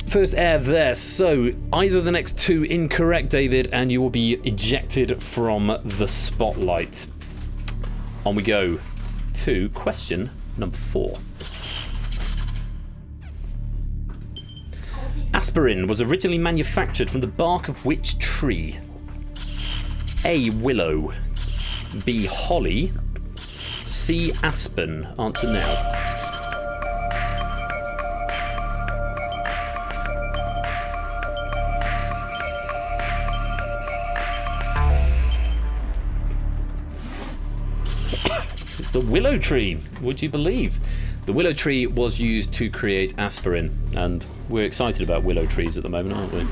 First error there. So either the next 2 incorrect, David, and you will be ejected from the spotlight. On we go to question number 4. Aspirin was originally manufactured from the bark of which tree? A. Willow. B. Holly. C. Aspen. Answer now. It's the willow tree, would you believe? The willow tree was used to create aspirin, and we're excited about willow trees at the moment, aren't we?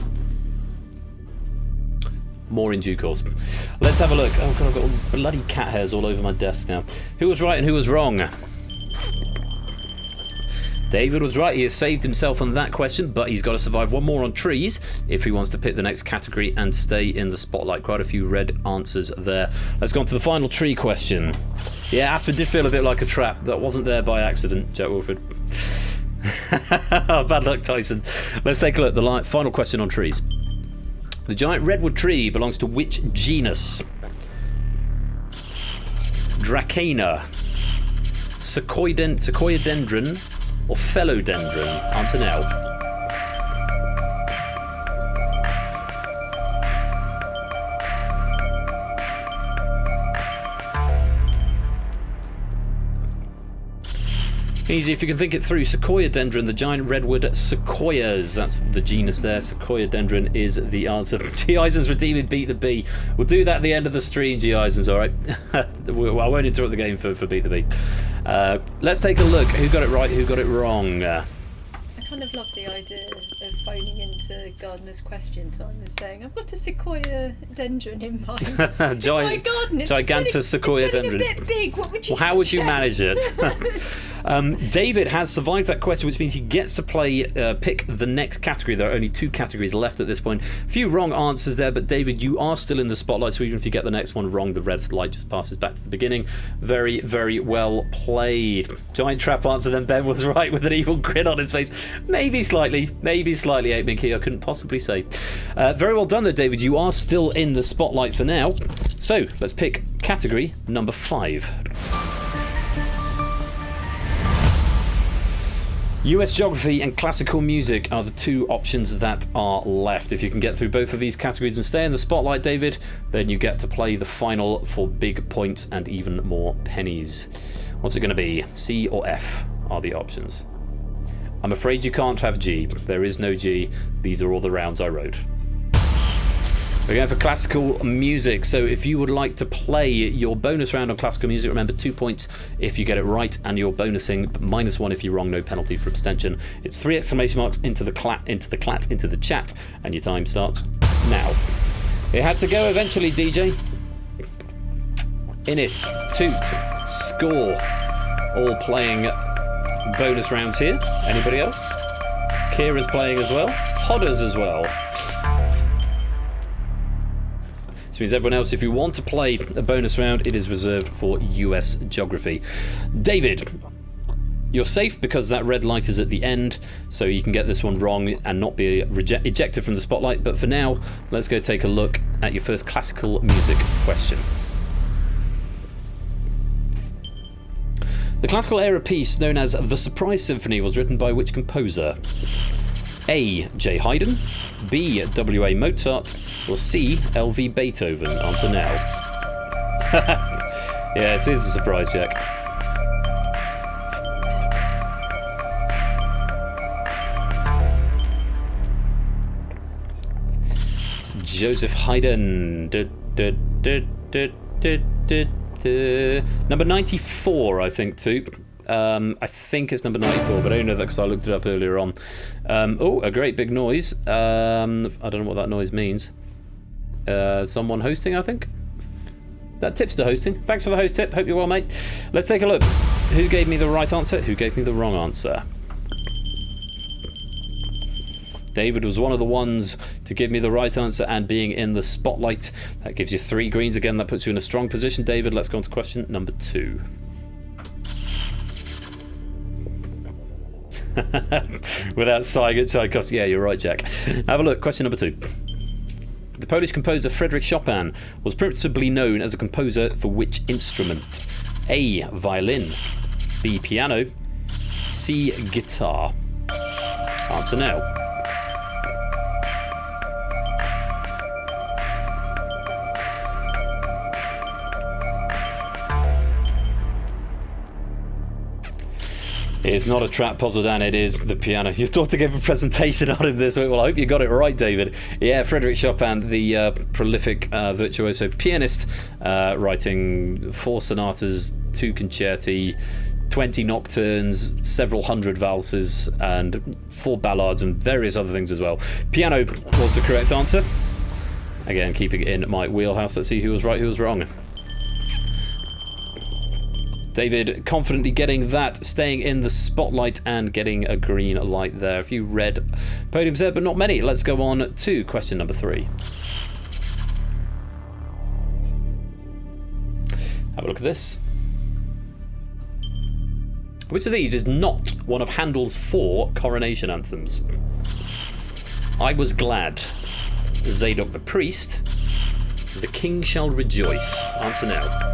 More in due course. Let's have a look. Oh god, I've got all the bloody cat hairs all over my desk now. Who was right and who was wrong? David was right. He has saved himself on that question, but he's got to survive one more on trees if he wants to pick the next category and stay in the spotlight. Quite a few red answers there. Let's go on to the final tree question. Yeah, Aspen did feel a bit like a trap. That wasn't there by accident, Jack Wilford. Bad luck, Tyson. Let's take a look. The final question on trees. The giant redwood tree belongs to which genus? Dracana, Sequoiadendron, or Philodendron? Answer now. Easy if you can think it through. Sequoiadendron, the giant redwood sequoias. That's the genus there. Sequoiadendron is the answer. G. Eisens redeeming Beat the Bee. We'll do that at the end of the stream, G. Eisens, alright? I won't interrupt the game for Beat the Bee. Let's take a look. Who got it right, who got it wrong? I kind of love the idea of phoning into Gardener's Question Time and saying, I've got a sequoiadendron in my garden. It's Gigantus sequoiadendron. It's a bit big. What would you Well, how would you manage it? David has survived that question, which means he gets to pick the next category. There are only 2 categories left at this point. A few wrong answers there, but David, you are still in the spotlight, so even if you get the next one wrong, the red light just passes back to the beginning. Very, very well played. Giant trap answer, then Ben was right with an evil grin on his face. Maybe slightly, 8 Mickey, I couldn't possibly say. Very well done though, David. You are still in the spotlight for now. So, let's pick category number 5. US geography and classical music are the 2 options that are left. If you can get through both of these categories and stay in the spotlight, David, then you get to play the final for big points and even more pennies. What's it going to be? C or F are the options. I'm afraid you can't have G. There is no G. These are all the rounds I wrote. We're going for classical music, so if you would like to play your bonus round on classical music, remember 2 points if you get it right, and you're bonusing -1 if you're wrong, no penalty for abstention. It's 3 exclamation marks into the chat, and your time starts now. It had to go eventually, DJ. Innis, Toot, Score, all playing bonus rounds here. Anybody else? Kira's playing as well. Hodders as well. This means everyone else, if you want to play a bonus round, it is reserved for US geography. David, you're safe because that red light is at the end, so you can get this one wrong and not be ejected from the spotlight. But for now, let's go take a look at your first classical music question. The classical era piece known as The Surprise Symphony was written by which composer? A. J. Haydn, B. W.A. Mozart, or C. L.V. Beethoven? Answer now. Yeah, it is a surprise, Jack. Joseph Haydn. Number 94, I think, too. I think it's number 94, but I don't know that because I looked it up earlier on. Oh, a great big noise. I don't know what that noise means. Someone hosting, I think. That tip's to hosting. Thanks for the host tip. Hope you're well, mate. Let's take a look. Who gave me the right answer? Who gave me the wrong answer? David was one of the ones to give me the right answer and being in the spotlight. That gives you 3 greens again. That puts you in a strong position, David. Let's go on to question number 2. Without sighing at Tchaikovsky. Yeah, you're right, Jack. Have a look. Question number 2. The Polish composer Frédéric Chopin was principally known as a composer for which instrument? A. Violin, B. Piano, C. Guitar. Answer now. It's not a trap puzzle, Dan, it is the piano. Your daughter gave a presentation on him this week. Well, I hope you got it right, David. Yeah, Frédéric Chopin, the prolific virtuoso pianist, writing 4 sonatas, 2 concerti, 20 nocturnes, several hundred valses, and 4 ballads, and various other things as well. Piano was the correct answer. Again, keeping it in my wheelhouse. Let's see who was right, who was wrong. David confidently getting that, staying in the spotlight and getting a green light there. A few red podiums there, but not many. Let's go on to question number 3. Have a look at this. Which of these is not one of Handel's 4 coronation anthems? I Was Glad, Zadok the Priest, The King Shall Rejoice. Answer now.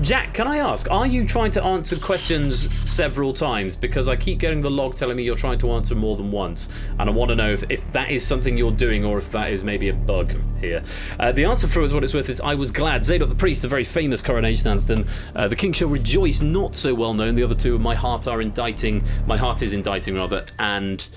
Jack, can I ask, are you trying to answer questions several times? Because I keep getting the log telling me you're trying to answer more than once, and I want to know if that is something you're doing or if that is maybe a bug here. The answer for what it's worth is I Was Glad. Zadok the Priest, the very famous coronation anthem. The King Shall Rejoice, not so well known. The other 2 are My Heart Is Indicting, rather, and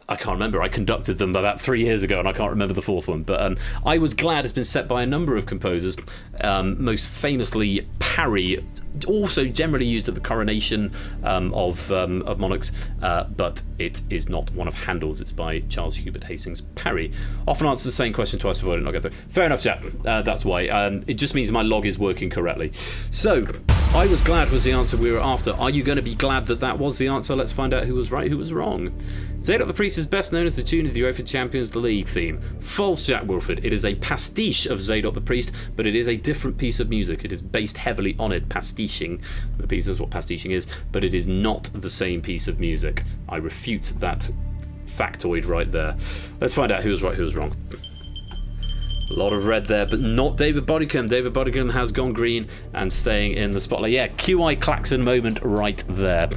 I can't remember. I conducted them about 3 years ago, and I can't remember the 4th one. But I Was Glad has been set by a number of composers, most famously Parry, also generally used at the coronation of monarchs, but it is not one of Handel's. It's by Charles Hubert Hastings Parry. Often answer the same question twice before I did not go through. Fair enough, Jack. That's why. It just means my log is working correctly. So, I Was Glad was the answer we were after. Are you going to be glad that that was the answer? Let's find out who was right, who was wrong. Zadok the Priest is best known as the tune of the UEFA Champions League theme. False, Jack Wilford. It is a pastiche of Zadok the Priest, but it is a different piece of music. It is based heavily on it, pastiching. The piece is what pastiching is, but it is not the same piece of music. I refute that factoid right there. Let's find out who was right, who was wrong. A lot of red there, but not David Bodicum. David Bodicum has gone green and staying in the spotlight. Yeah, QI Klaxon moment right there.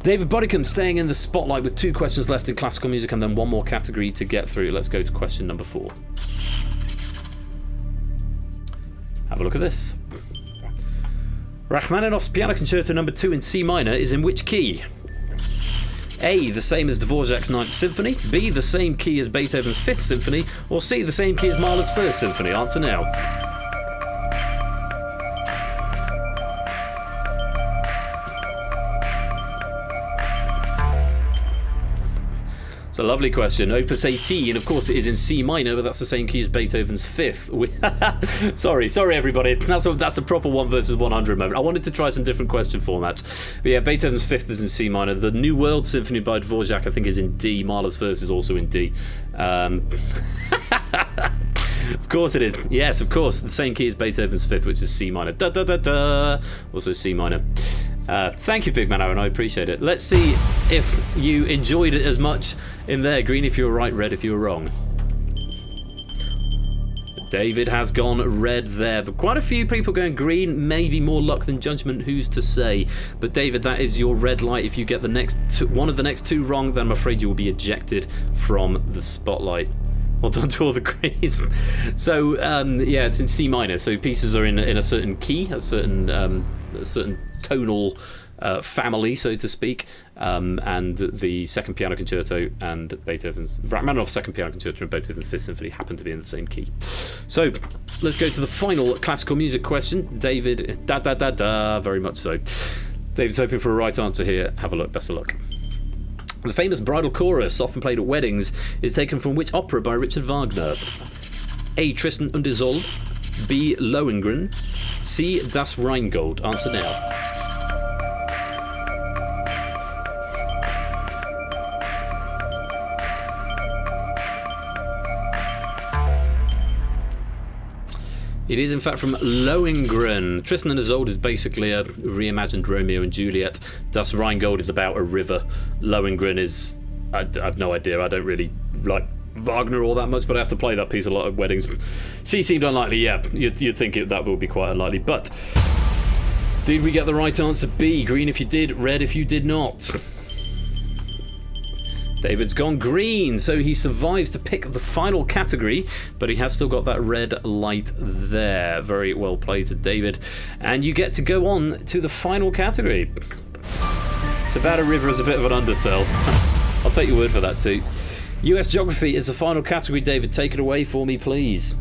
David Bodicum staying in the spotlight with 2 questions left in classical music and then 1 more category to get through. Let's go to question number 4. Have a look at this. Rachmaninoff's Piano Concerto No. 2 in C minor is in which key? A, the same as Dvorak's 9th Symphony, B, the same key as Beethoven's 5th Symphony, or C, the same key as Mahler's 1st Symphony? Answer now. It's a lovely question. Opus 18, of course, it is in C minor, but that's the same key as Beethoven's 5th. sorry, everybody. That's a proper 1 versus 100 moment. I wanted to try some different question formats. But yeah, Beethoven's 5th is in C minor. The New World Symphony by Dvorak, I think, is in D. Mahler's 1st is also in D. Of course it is. Yes, of course. The same key as Beethoven's 5th, which is C minor. Da da da da. Also C minor. Thank you, Big Man Aaron. I appreciate it. Let's see if you enjoyed it as much in there. Green if you were right, red if you were wrong. David has gone red there, but quite a few people going green. Maybe more luck than judgment, who's to say? But David, that is your red light. If you get one of the next two wrong, then I'm afraid you will be ejected from the spotlight. Well done to all the greens. So yeah, it's in C minor. So pieces are in a certain key, a certain tonal family, so to speak. And the second piano concerto and Beethoven's Rachmaninoff's second piano concerto and Beethoven's Fifth Symphony happen to be in the same key. So let's go to the final classical music question. David, very much so. David's hoping for a right answer here. Have a look. Best of luck. The famous bridal chorus, often played at weddings, is taken from which opera by Richard Wagner? A. Tristan und Isolde, B. Lohengrin, C. Das Rheingold. Answer now. It is in fact from Lohengrin. Tristan and Isolde is basically a reimagined Romeo and Juliet. Das Rheingold is about a river. Lohengrin is... I've no idea. I don't really like Wagner all that much, but I have to play that piece a lot at weddings. C seemed unlikely, yeah. You'd think that would be quite unlikely. But did we get the right answer? B. Green if you did, red if you did not. David's gone green, so he survives to pick the final category, but he has still got that red light there. Very well played to David. And you get to go on to the final category. It's about a river as a bit of an undersell. I'll take your word for that too. US Geography is the final category. David, take it away for me, please.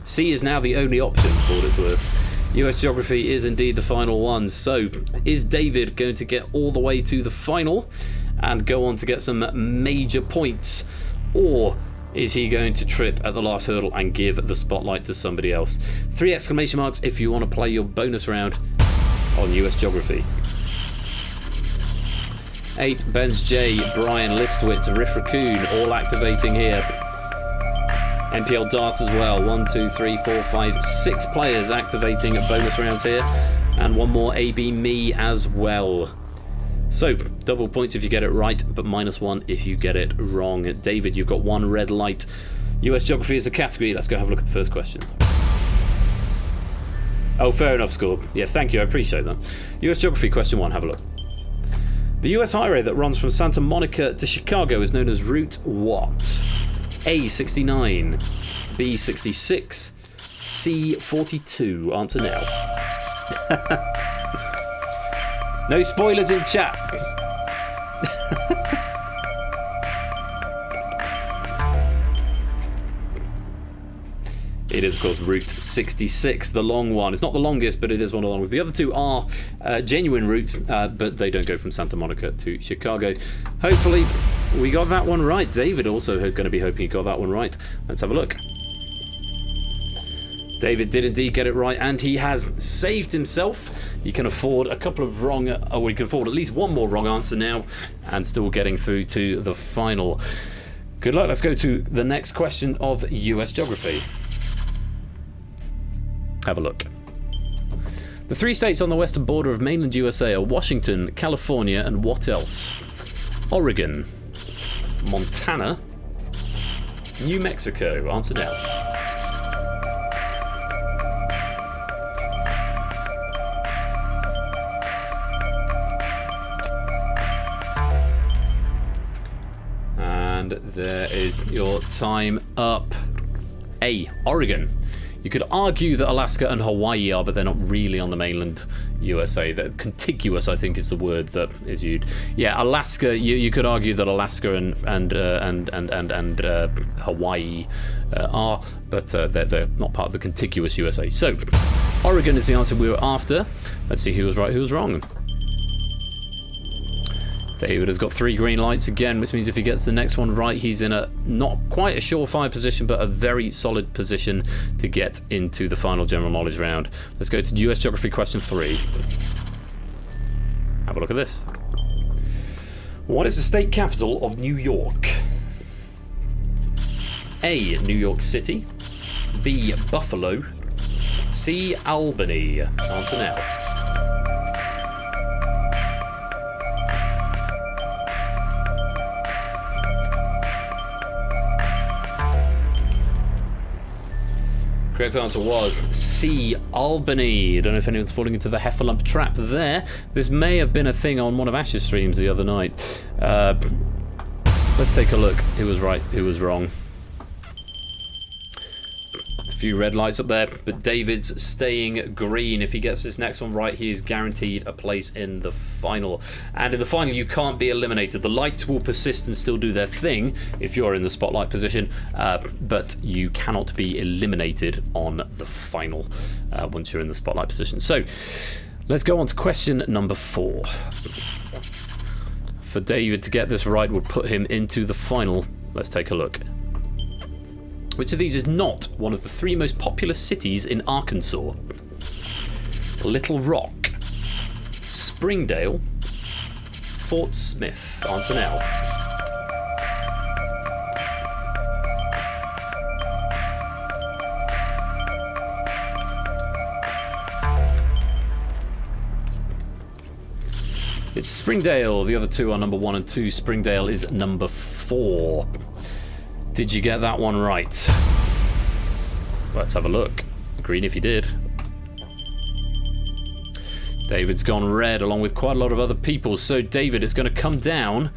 C is now the only option, for what it's worth. US Geography is indeed the final one. So, is David going to get all the way to the final and go on to get some major points? Or is he going to trip at the last hurdle and give the spotlight to somebody else? 3 exclamation marks if you want to play your bonus round on US Geography. 8, Benz J, Brian Listwitz, Riff Raccoon, all activating here. NPL darts as well. 1, 2, 3, 4, 5, 6 players activating bonus rounds here, and one more AB me as well. So double points if you get it right, but -1 if you get it wrong. David, you've got 1 red light. US Geography is a category. Let's go have a look at the first question. Oh, fair enough, score. Yeah, thank you. I appreciate that. US Geography question 1. Have a look. The US highway that runs from Santa Monica to Chicago is known as Route what? A. 69, B. 66, C. 42. Answer now. No spoilers in chat. It is, of course, Route 66, the long one. It's not the longest, but it is one of the longest. The other two are genuine routes, but they don't go from Santa Monica to Chicago. Hopefully, we got that one right. David also going to be hoping he got that one right. Let's have a look. David did indeed get it right, and he has saved himself. He can afford a couple of wrong... Oh, he can afford at least one more wrong answer now, and still getting through to the final. Good luck. Let's go to the next question of US Geography. Have a look. The 3 states on the western border of mainland USA are Washington, California, and what else? Oregon, Montana, New Mexico. Answer now. And there is your time up. A. Oregon. You could argue that Alaska and Hawaii are, but they're not really on the mainland USA. They're contiguous, I think, is the word that is used. Yeah, Alaska. You could argue that Alaska and Hawaii are, but they're not part of the contiguous USA. So, Oregon is the answer we were after. Let's see who was right, who was wrong. David has got 3 green lights again, which means if he gets the next one right, he's in a not quite a surefire position, but a very solid position to get into the final general knowledge round. Let's go to US Geography question 3. Have a look at this. What is the state capital of New York? A. New York City, B. Buffalo, C. Albany. Answer now. Correct answer was C, Albany. I don't know if anyone's falling into the Heffalump trap there. This may have been a thing on one of Ash's streams the other night. Let's take a look. Who was right, who was wrong. A few red lights up there, but David's staying green. If he gets this next one right, he is guaranteed a place in the final. And in the final, you can't be eliminated. The lights will persist and still do their thing if you're in the spotlight position, but you cannot be eliminated on the final once you're in the spotlight position. So let's go on to question number 4. For David to get this right would put him into the final. Let's take a look. Which of these is not one of the 3 most populous cities in Arkansas? Little Rock, Springdale, Fort Smith. Answer now. It's Springdale. The other 2 are number 1 and 2. Springdale is number 4. Did you get that one right? Let's have a look. Green if you did. David's gone red along with quite a lot of other people. So David, it's going to come down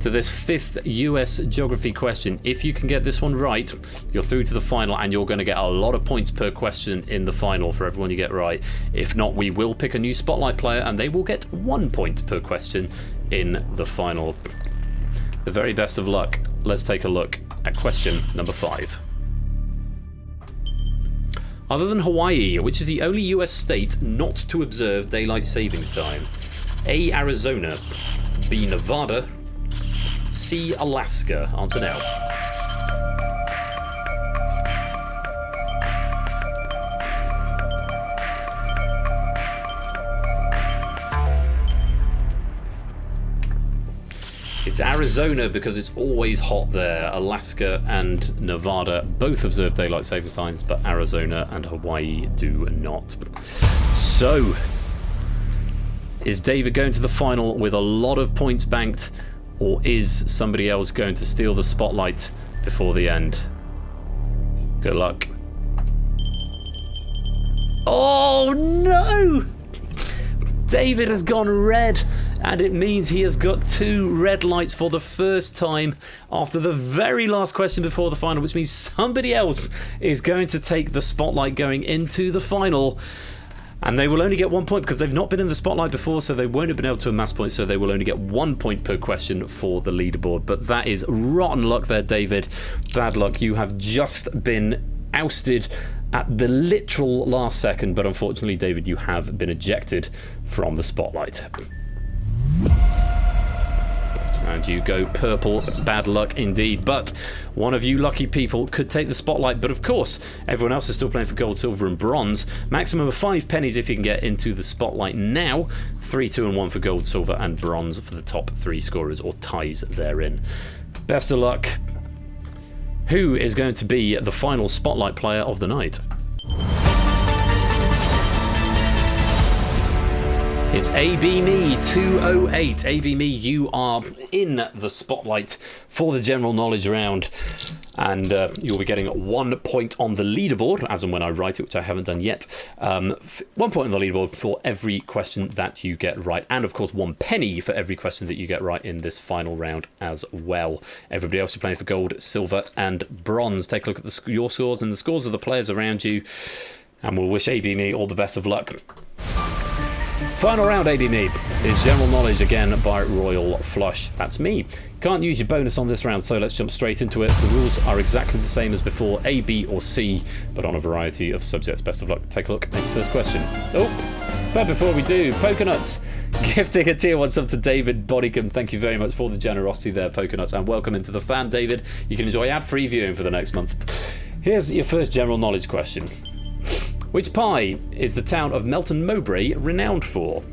to this 5th US geography question. If you can get this one right, you're through to the final and you're going to get a lot of points per question in the final for everyone you get right. If not, we will pick a new spotlight player and they will get 1 point per question in the final. The very best of luck. Let's take a look at question number 5. Other than Hawaii, which is the only US state not to observe daylight savings time? A, Arizona, B, Nevada, C, Alaska. Answer now. It's Arizona because it's always hot there. Alaska and Nevada both observe daylight savings times, but Arizona and Hawaii do not. So, is David going to the final with a lot of points banked, or is somebody else going to steal the spotlight before the end? Good luck. Oh no! David has gone red, and it means he has got 2 red lights for the first time after the very last question before the final, which means somebody else is going to take the spotlight going into the final. And they will only get 1 point because they've not been in the spotlight before, so they won't have been able to amass points, so they will only get 1 point per question for the leaderboard. But that is rotten luck there, David. Bad luck. You have just been ousted at the literal last second, but unfortunately, David, you have been ejected from the spotlight. And you go purple. Bad luck indeed. But one of you lucky people could take the spotlight. But of course, everyone else is still playing for gold, silver, and bronze. Maximum of 5 pennies if you can get into the spotlight now. 3, 2, and 1 for gold, silver, and bronze for the top 3 scorers or ties therein. Best of luck. Who is going to be the final spotlight player of the night? It's ABMe208. ABMe, you are in the spotlight for the general knowledge round, and you'll be getting 1 point on the leaderboard, as and when I write it, which I haven't done yet. 1 point on the leaderboard for every question that you get right, and of course 1 penny for every question that you get right in this final round as well. Everybody else is playing for gold, silver, and bronze. Take a look at your scores and the scores of the players around you, and we'll wish ABMe all the best of luck. Final round, ABMe, is General Knowledge again by Royal Flush. That's me. Can't use your bonus on this round, so let's jump straight into it. The rules are exactly the same as before, A, B, or C, but on a variety of subjects. Best of luck. Take a look at the first question. Oh, but before we do, Pokenuts, gifting a tier 1 sub to David Bodycombe. Thank you very much for the generosity there, Pokenuts, and welcome into the fan, David. You can enjoy ad-free viewing for the next month. Here's your first General Knowledge question. Which pie is the town of Melton Mowbray renowned for?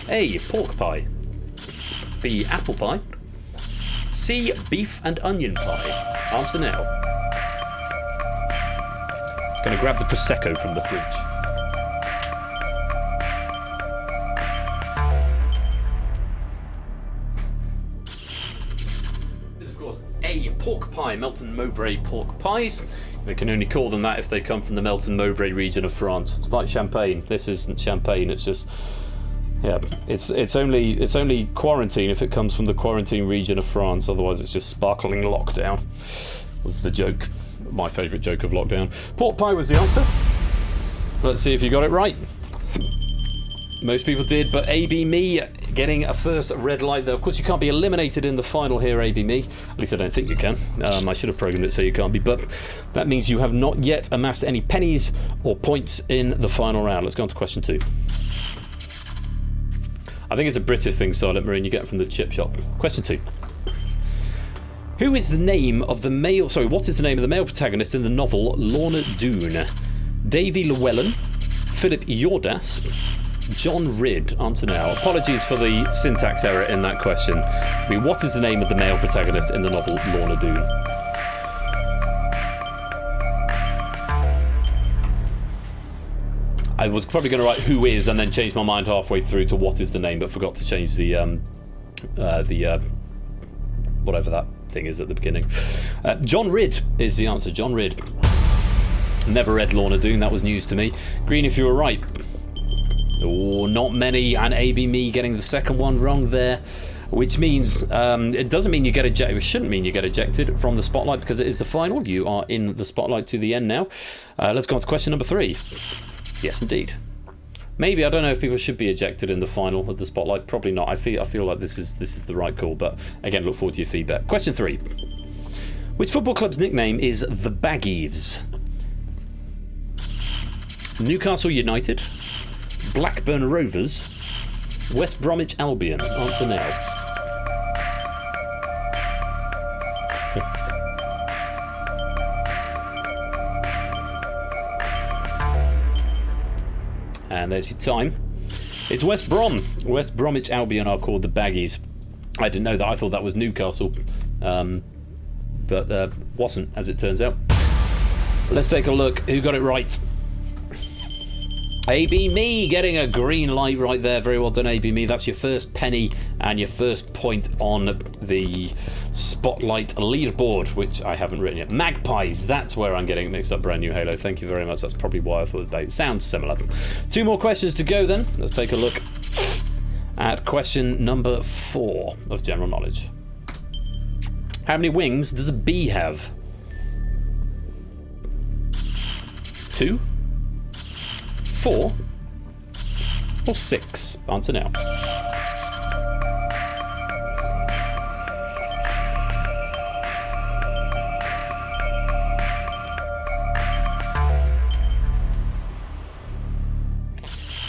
A, pork pie. B, apple pie. C, beef and onion pie. Answer now. Gonna grab the Prosecco from the fridge. This is, of course, A, pork pie. Melton Mowbray pork pies. They can only call them that if they come from the Melton Mowbray region of France. It's like champagne. This isn't champagne. It's just, yeah. It's only quarantine if it comes from the quarantine region of France. Otherwise, it's just sparkling lockdown. Was the joke. My favourite joke of lockdown. Pork pie was the answer. Let's see if you got it right. Most people did, but AB Me getting a first red light there. Of course, you can't be eliminated in the final here, AB Me. At least I don't think you can. I should have programmed it so you can't be, but that means you have not yet amassed any pennies or points in the final round. Let's go on to question 2. I think it's a British thing, Silent Marine. You get it from the chip shop. Question 2. Who is the name of the male... Sorry, what is the name of the male protagonist in the novel Lorna Doone? Davy Llewellyn, Philip Yordas, John Ridd. Answer now. Apologies for the syntax error in that question. I mean, what is the name of the male protagonist in the novel Lorna Doone? I was probably going to write who is and then change my mind halfway through to what is the name, but forgot to change the whatever that thing is at the beginning. John Ridd is the answer. John Ridd. Never read Lorna Doone. That was news to me. Green, if you were right. Oh, not many, and AB Me getting the second one wrong there, which means it doesn't mean you get ejected. It shouldn't mean you get ejected from the spotlight because it is the final. You are in the spotlight to the end now. Let's go on to question number 3. Yes, indeed. Maybe, I don't know if people should be ejected in the final of the spotlight. Probably not. I feel like this is the right call, but again, look forward to your feedback. Question 3. Which football club's nickname is the Baggies? Newcastle United, Blackburn Rovers, West Bromwich Albion. Answer now. And there's your time. It's West Brom. West Bromwich Albion are called the Baggies. I didn't know that. I thought that was Newcastle. But wasn't, as it turns out. Let's take a look. Who got it right? AB Me getting a green light right there. Very well done, AB Me. That's your first penny and your first point on the Spotlight leaderboard, which I haven't written yet. Magpies, that's where I'm getting it mixed up. Brand new Halo. Thank you very much. That's probably why I thought it was sounds similar. 2 more questions to go then. Let's take a look at question number 4 of general knowledge. How many wings does a bee have? 2, 4, or 6? Answer now.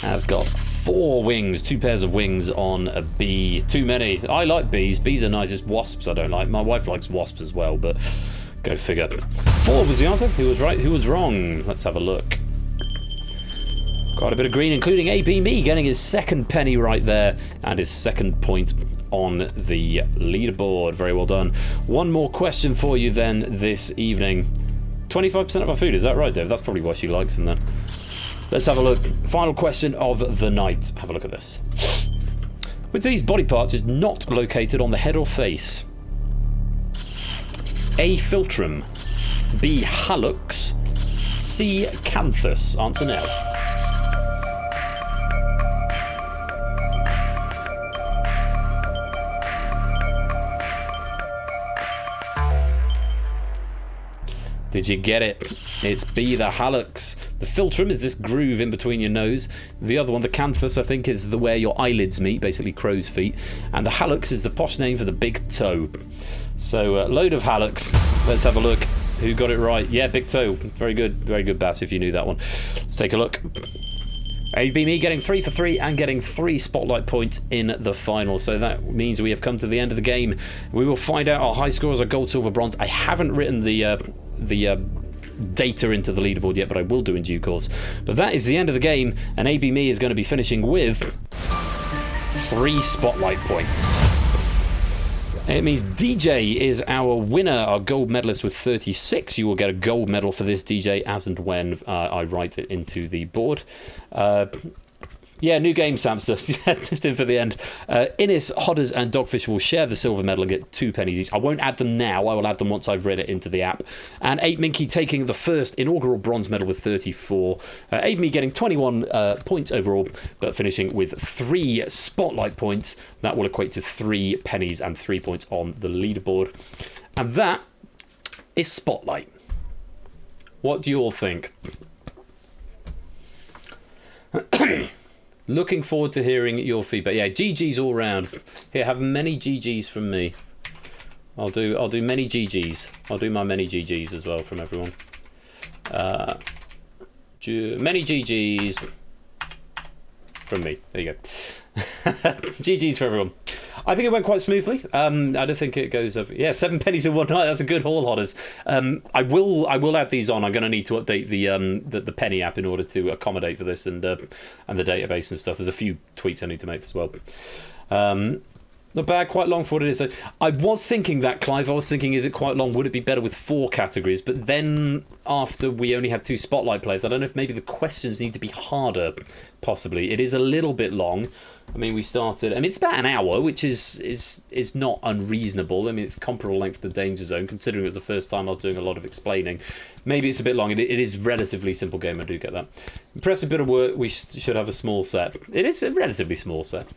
Has got 4 wings, 2 pairs of wings on a bee. Too many. I like bees. Bees are nice. It's wasps I don't like. My wife likes wasps as well, but go figure. 4 was the answer. Who was right? Who was wrong? Let's have a look. Quite a bit of green, including AB Me getting his second penny right there and his second point on the leaderboard. Very well done. 1 more question for you then this evening. 25% of our food, is that right, Dave? That's probably why she likes them then. Let's have a look. Final question of the night. Have a look at this. Which of these body parts is not located on the head or face? A. Philtrum, B. Hallux, C. Canthus. Answer now. Did you get it? It's B, the hallux. The philtrum is this groove in between your nose. The other one, the canthus, I think, is where your eyelids meet, basically crow's feet. And the hallux is the posh name for the big toe. So, load of hallux. Let's have a look. Who got it right? Yeah, big toe. Very good, Bass, if you knew that one. Let's take a look. AB Me getting 3 for 3 and getting 3 spotlight points in the final. So that means we have come to the end of the game. We will find out our high scores, our gold, silver, bronze. I haven't written the data into the leaderboard yet, but I will do in due course. But that is the end of the game, and AB Me is going to be finishing with 3 spotlight points. It means DJ is our winner, our gold medalist with 36. You will get a gold medal for this, DJ, as and when I write it into the board. Yeah, new game, Samster. Yeah, just in for the end. Innis, Hodders, and Dogfish will share the silver medal and get 2 pennies each. I won't add them now. I will add them once I've read it into the app. And 8 Minky taking the first inaugural bronze medal with 34. 8 Me getting 21 points overall, but finishing with 3 spotlight points. That will equate to 3 pennies and 3 points on the leaderboard. And that is Spotlight. What do you all think? Looking forward to hearing your feedback. Yeah, GG's all round. Here, have many GG's from me. I'll do many GG's. I'll do my many GG's as well from everyone. Many GG's from me. There you go. GG's for everyone. I think it went quite smoothly. I don't think it goes over. Yeah, 7 pennies in one night. That's a good haul, Hodders. I will add these on. I'm going to need to update the penny app in order to accommodate for this and the database and stuff. There's a few tweaks I need to make as well. Not bad, quite long for what it is. So I was thinking that, Clive. I was thinking, is it quite long? Would it be better with 4 categories? But then, after we only have 2 spotlight players, I don't know if maybe the questions need to be harder, possibly. It is a little bit long. I mean, we started... I mean, it's about an hour, which is not unreasonable. I mean, it's comparable length to DangerZone, considering it was the first time I was doing a lot of explaining. Maybe it's a bit long. It is a relatively simple game, I do get that. Impressive bit of work. We should have a small set. It is a relatively small set.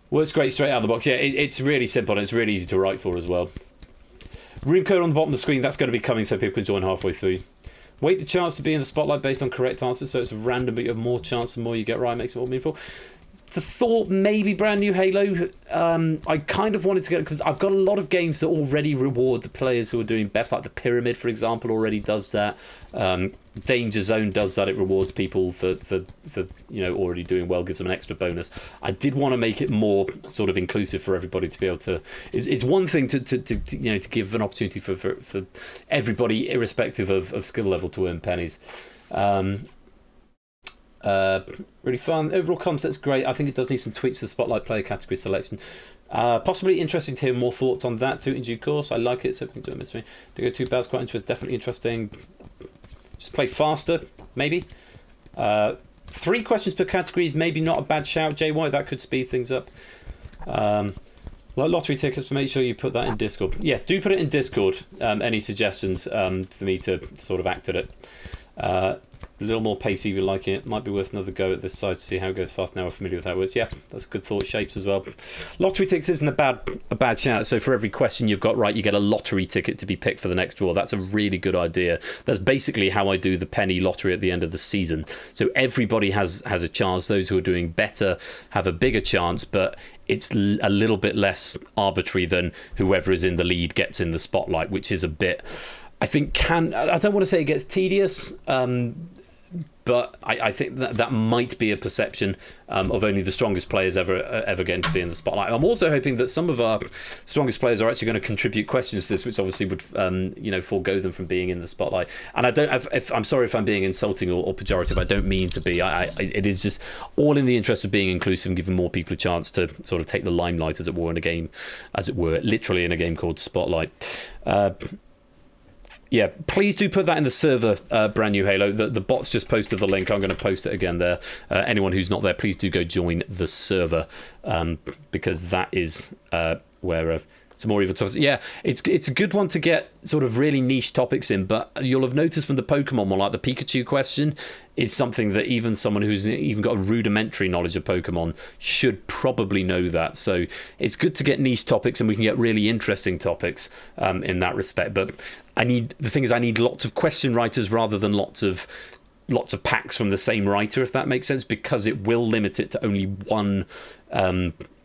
Works great straight out of the box. Yeah, it's really simple and it's really easy to write for as well. Room code on the bottom of the screen, that's going to be coming so people can join halfway through. Weight the chance to be in the spotlight based on correct answers, so it's random, but you have more chance the more you get right, makes it more meaningful. It's a thought, maybe brand new Halo. I kind of wanted to get, because I've got a lot of games that already reward the players who are doing best, like the Pyramid, for example, already does that. DangerZone does that. It rewards people for already doing well, gives them an extra bonus. I did want to make it more sort of inclusive for everybody to be able to. It's one thing to give an opportunity for everybody, irrespective of skill level, to earn pennies. Really fun. Overall concept's great. I think it does need some tweaks to the spotlight player category selection. Possibly interesting to hear more thoughts on that too in due course. I like it, so we can do it this way. To go 2 battles, quite interesting. Definitely interesting. Just play faster, maybe. 3 questions per category is maybe not a bad shout, Jay White. That could speed things up. Like lottery tickets, make sure you put that in Discord. Yes, do put it in Discord. Any suggestions for me to sort of act at it. A little more pacey if you like it. Might be worth another go at this size to see how it goes fast. Now we're familiar with how it works. Yeah, that's a good thought. Shapes as well. Lottery tickets isn't a bad shout. So for every question you've got right, you get a lottery ticket to be picked for the next draw. That's a really good idea. That's basically how I do the penny lottery at the end of the season. So everybody has a chance. Those who are doing better have a bigger chance, but it's a little bit less arbitrary than whoever is in the lead gets in the spotlight, which is a bit... I think I don't want to say it gets tedious, but I think that might be a perception of only the strongest players ever going to be in the spotlight. I'm also hoping that some of our strongest players are actually going to contribute questions to this, which obviously would forego them from being in the spotlight. And I'm sorry if I'm being insulting or pejorative. I don't mean to be. It is just all in the interest of being inclusive and giving more people a chance to sort of take the limelight, as it were, in a game, literally in a game called Spotlight. Yeah, please do put that in the server, brand new Halo. The bots just posted the link. I'm going to post it again there. Anyone who's not there, please do go join the server, because that is where some more evil topics. Yeah, it's a good one to get sort of really niche topics in, but you'll have noticed from the Pokemon one, like the Pikachu question is something that even someone who's even got a rudimentary knowledge of Pokemon should probably know that. So it's good to get niche topics, and we can get really interesting topics in that respect. But I need lots of question writers rather than lots of packs from the same writer, if that makes sense, because it will limit it to only one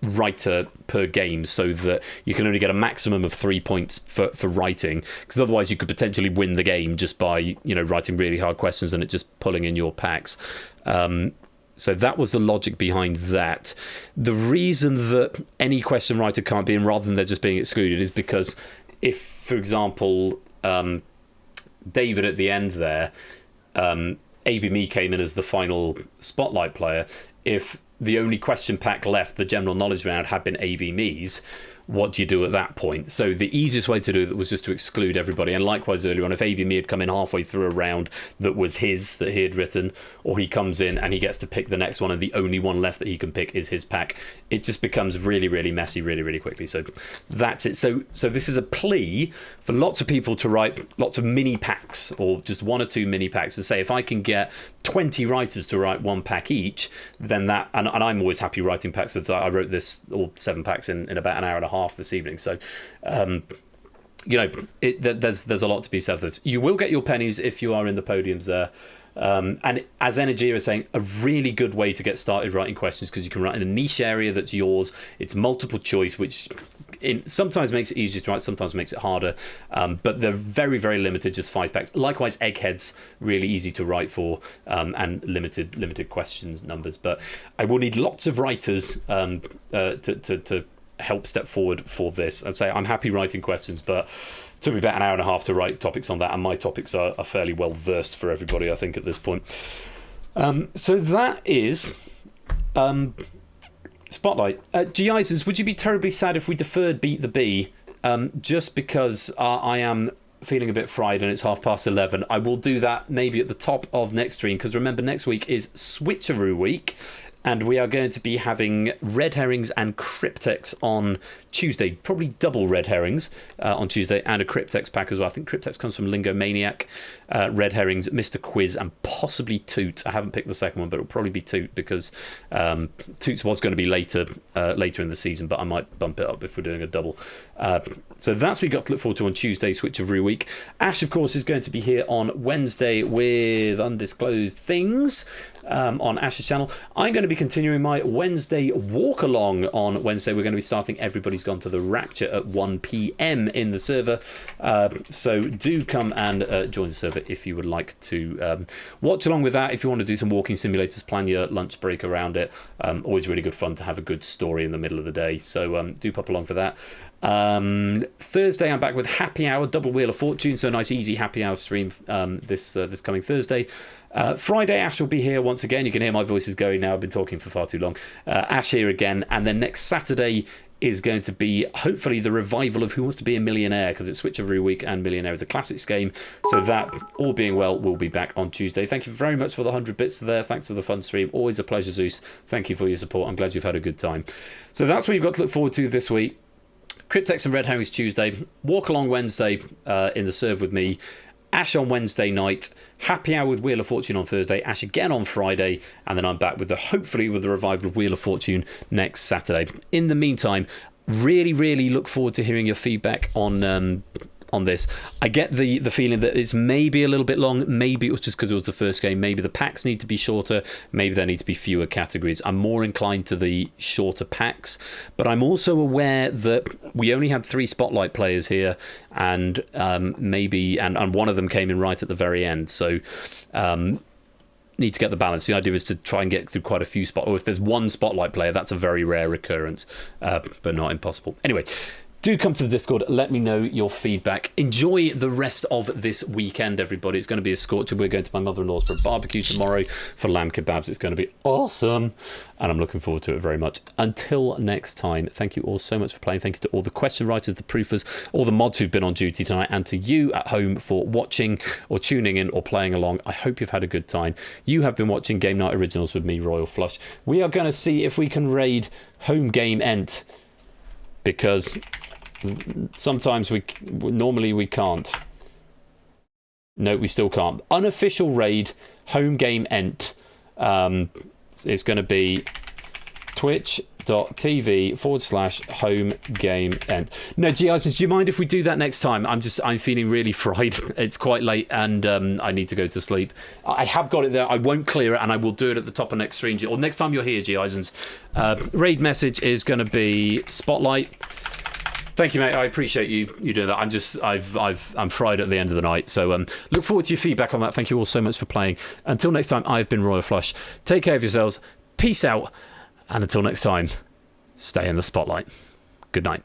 writer per game, so that you can only get a maximum of 3 points for writing, because otherwise you could potentially win the game just by writing really hard questions and it just pulling in your packs. So that was the logic behind that. The reason that any question writer can't be in rather than they're just being excluded is because if, for example, David at the end there, AB Me came in as the final spotlight player. If the only question pack left, the general knowledge round, had been AB Me's, what do you do at that point? So the easiest way to do it was just to exclude everybody. And likewise earlier on, if AVME had come in halfway through a round that was his, that he had written, or he comes in and he gets to pick the next one and the only one left that he can pick is his pack, it just becomes really, really messy really, really quickly. So that's it. So this is a plea for lots of people to write lots of mini packs, or just 1 or 2 mini packs, to say if I can get 20 writers to write 1 pack each, then that, and I'm always happy writing packs. With I wrote this, all 7 packs in about an hour and a half this evening. So there's a lot to be said for this. You will get your pennies if you are in the podiums there. And as Energia is saying, a really good way to get started writing questions, because you can write in a niche area that's yours. It's multiple choice, which sometimes makes it easier to write, sometimes makes it harder. But they're very, very limited, just 5 packs. Likewise, Eggheads, really easy to write for, and limited questions numbers. But I will need lots of writers to help step forward for this. I'd say I'm happy writing questions, but it took me about an hour and a half to write topics on that, and my topics are fairly well versed for everybody, I think, at this point. So that is Spotlight. G. Isons, would you be terribly sad if we deferred Beat the Bee, just because I am feeling a bit fried and it's 11:30? I will do that maybe at the top of next stream, because remember, next week is Switcheroo week, and we are going to be having red herrings and cryptex on Tuesday. Probably double red herrings on Tuesday, and a cryptex pack as well. I think cryptex comes from Lingo Maniac. Red herrings, Mr. Quiz, and possibly Toot. I haven't picked the second one, but it'll probably be Toot, because Toots was going to be later in the season, but I might bump it up if we're doing a double. So that's what we got to look forward to on Tuesday, Switcheroo week. Ash, of course, is going to be here on Wednesday with Undisclosed Things on Ash's channel. I'm going to be continuing my Wednesday walk along on Wednesday. We're going to be starting Everybody's Gone to the Rapture at 1 p.m. in the server. So do come and join the server if you would like to watch along with that. If you want to do some walking simulators, plan your lunch break around it. Always really good fun to have a good story in the middle of the day. So do pop along for that. Thursday I'm back with Happy Hour, Double Wheel of Fortune, so a nice easy Happy Hour stream this coming Thursday. Friday Ash will be here once again. You can hear my voice is going now, I've been talking for far too long. Ash here again, and then next Saturday is going to be hopefully the revival of Who Wants to Be a Millionaire, because it's Switcheroo week and Millionaire is a classics game. So that, all being well, will be back on Tuesday. Thank you very much for the 100 bits there. Thanks for the fun stream. Always a pleasure, Zeus. Thank you for your support. I'm glad you've had a good time. So that's what you've got to look forward to this week. Cryptex and Red Herrings Tuesday, Walk Along Wednesday in the serve with me, Ash on Wednesday night, Happy Hour with Wheel of Fortune on Thursday, Ash again on Friday, and then I'm back with hopefully with the revival of Wheel of Fortune next Saturday. In the meantime, really look forward to hearing your feedback on this. I get the feeling that it's maybe a little bit long. Maybe it was just because it was the first game. Maybe the packs need to be shorter. Maybe there need to be fewer categories. I'm more inclined to the shorter packs, but I'm also aware that we only had 3 Spotlight players here, and maybe one of them came in right at the very end. So need to get the balance. The idea is to try and get through quite a few or if there's one Spotlight player, that's a very rare occurrence, but not impossible. Anyway, do come to the Discord. Let me know your feedback. Enjoy the rest of this weekend, everybody. It's going to be a scorcher. We're going to my mother-in-law's for a barbecue tomorrow for lamb kebabs. It's going to be awesome, and I'm looking forward to it very much. Until next time, thank you all so much for playing. Thank you to all the question writers, the proofers, all the mods who've been on duty tonight, and to you at home for watching or tuning in or playing along. I hope you've had a good time. You have been watching Game Night Originals with me, Royal Flush. We are going to see if we can raid Home Game Ent, because sometimes normally we can't. No, we still can't. Unofficial raid Home Game Ent. It's going to be twitch.tv/Home Game Ent. No, G.I.S., do you mind if we do that next time? I'm feeling really fried. It's quite late, and I need to go to sleep. I have got it there. I won't clear it, and I will do it at the top of next stream, or next time you're here, G.I.S. Raid message is going to be Spotlight. Thank you, mate. I appreciate you doing that. I'm fried at the end of the night. So look forward to your feedback on that. Thank you all so much for playing. Until next time, I've been Royal Flush. Take care of yourselves. Peace out. And until next time, stay in the spotlight. Good night.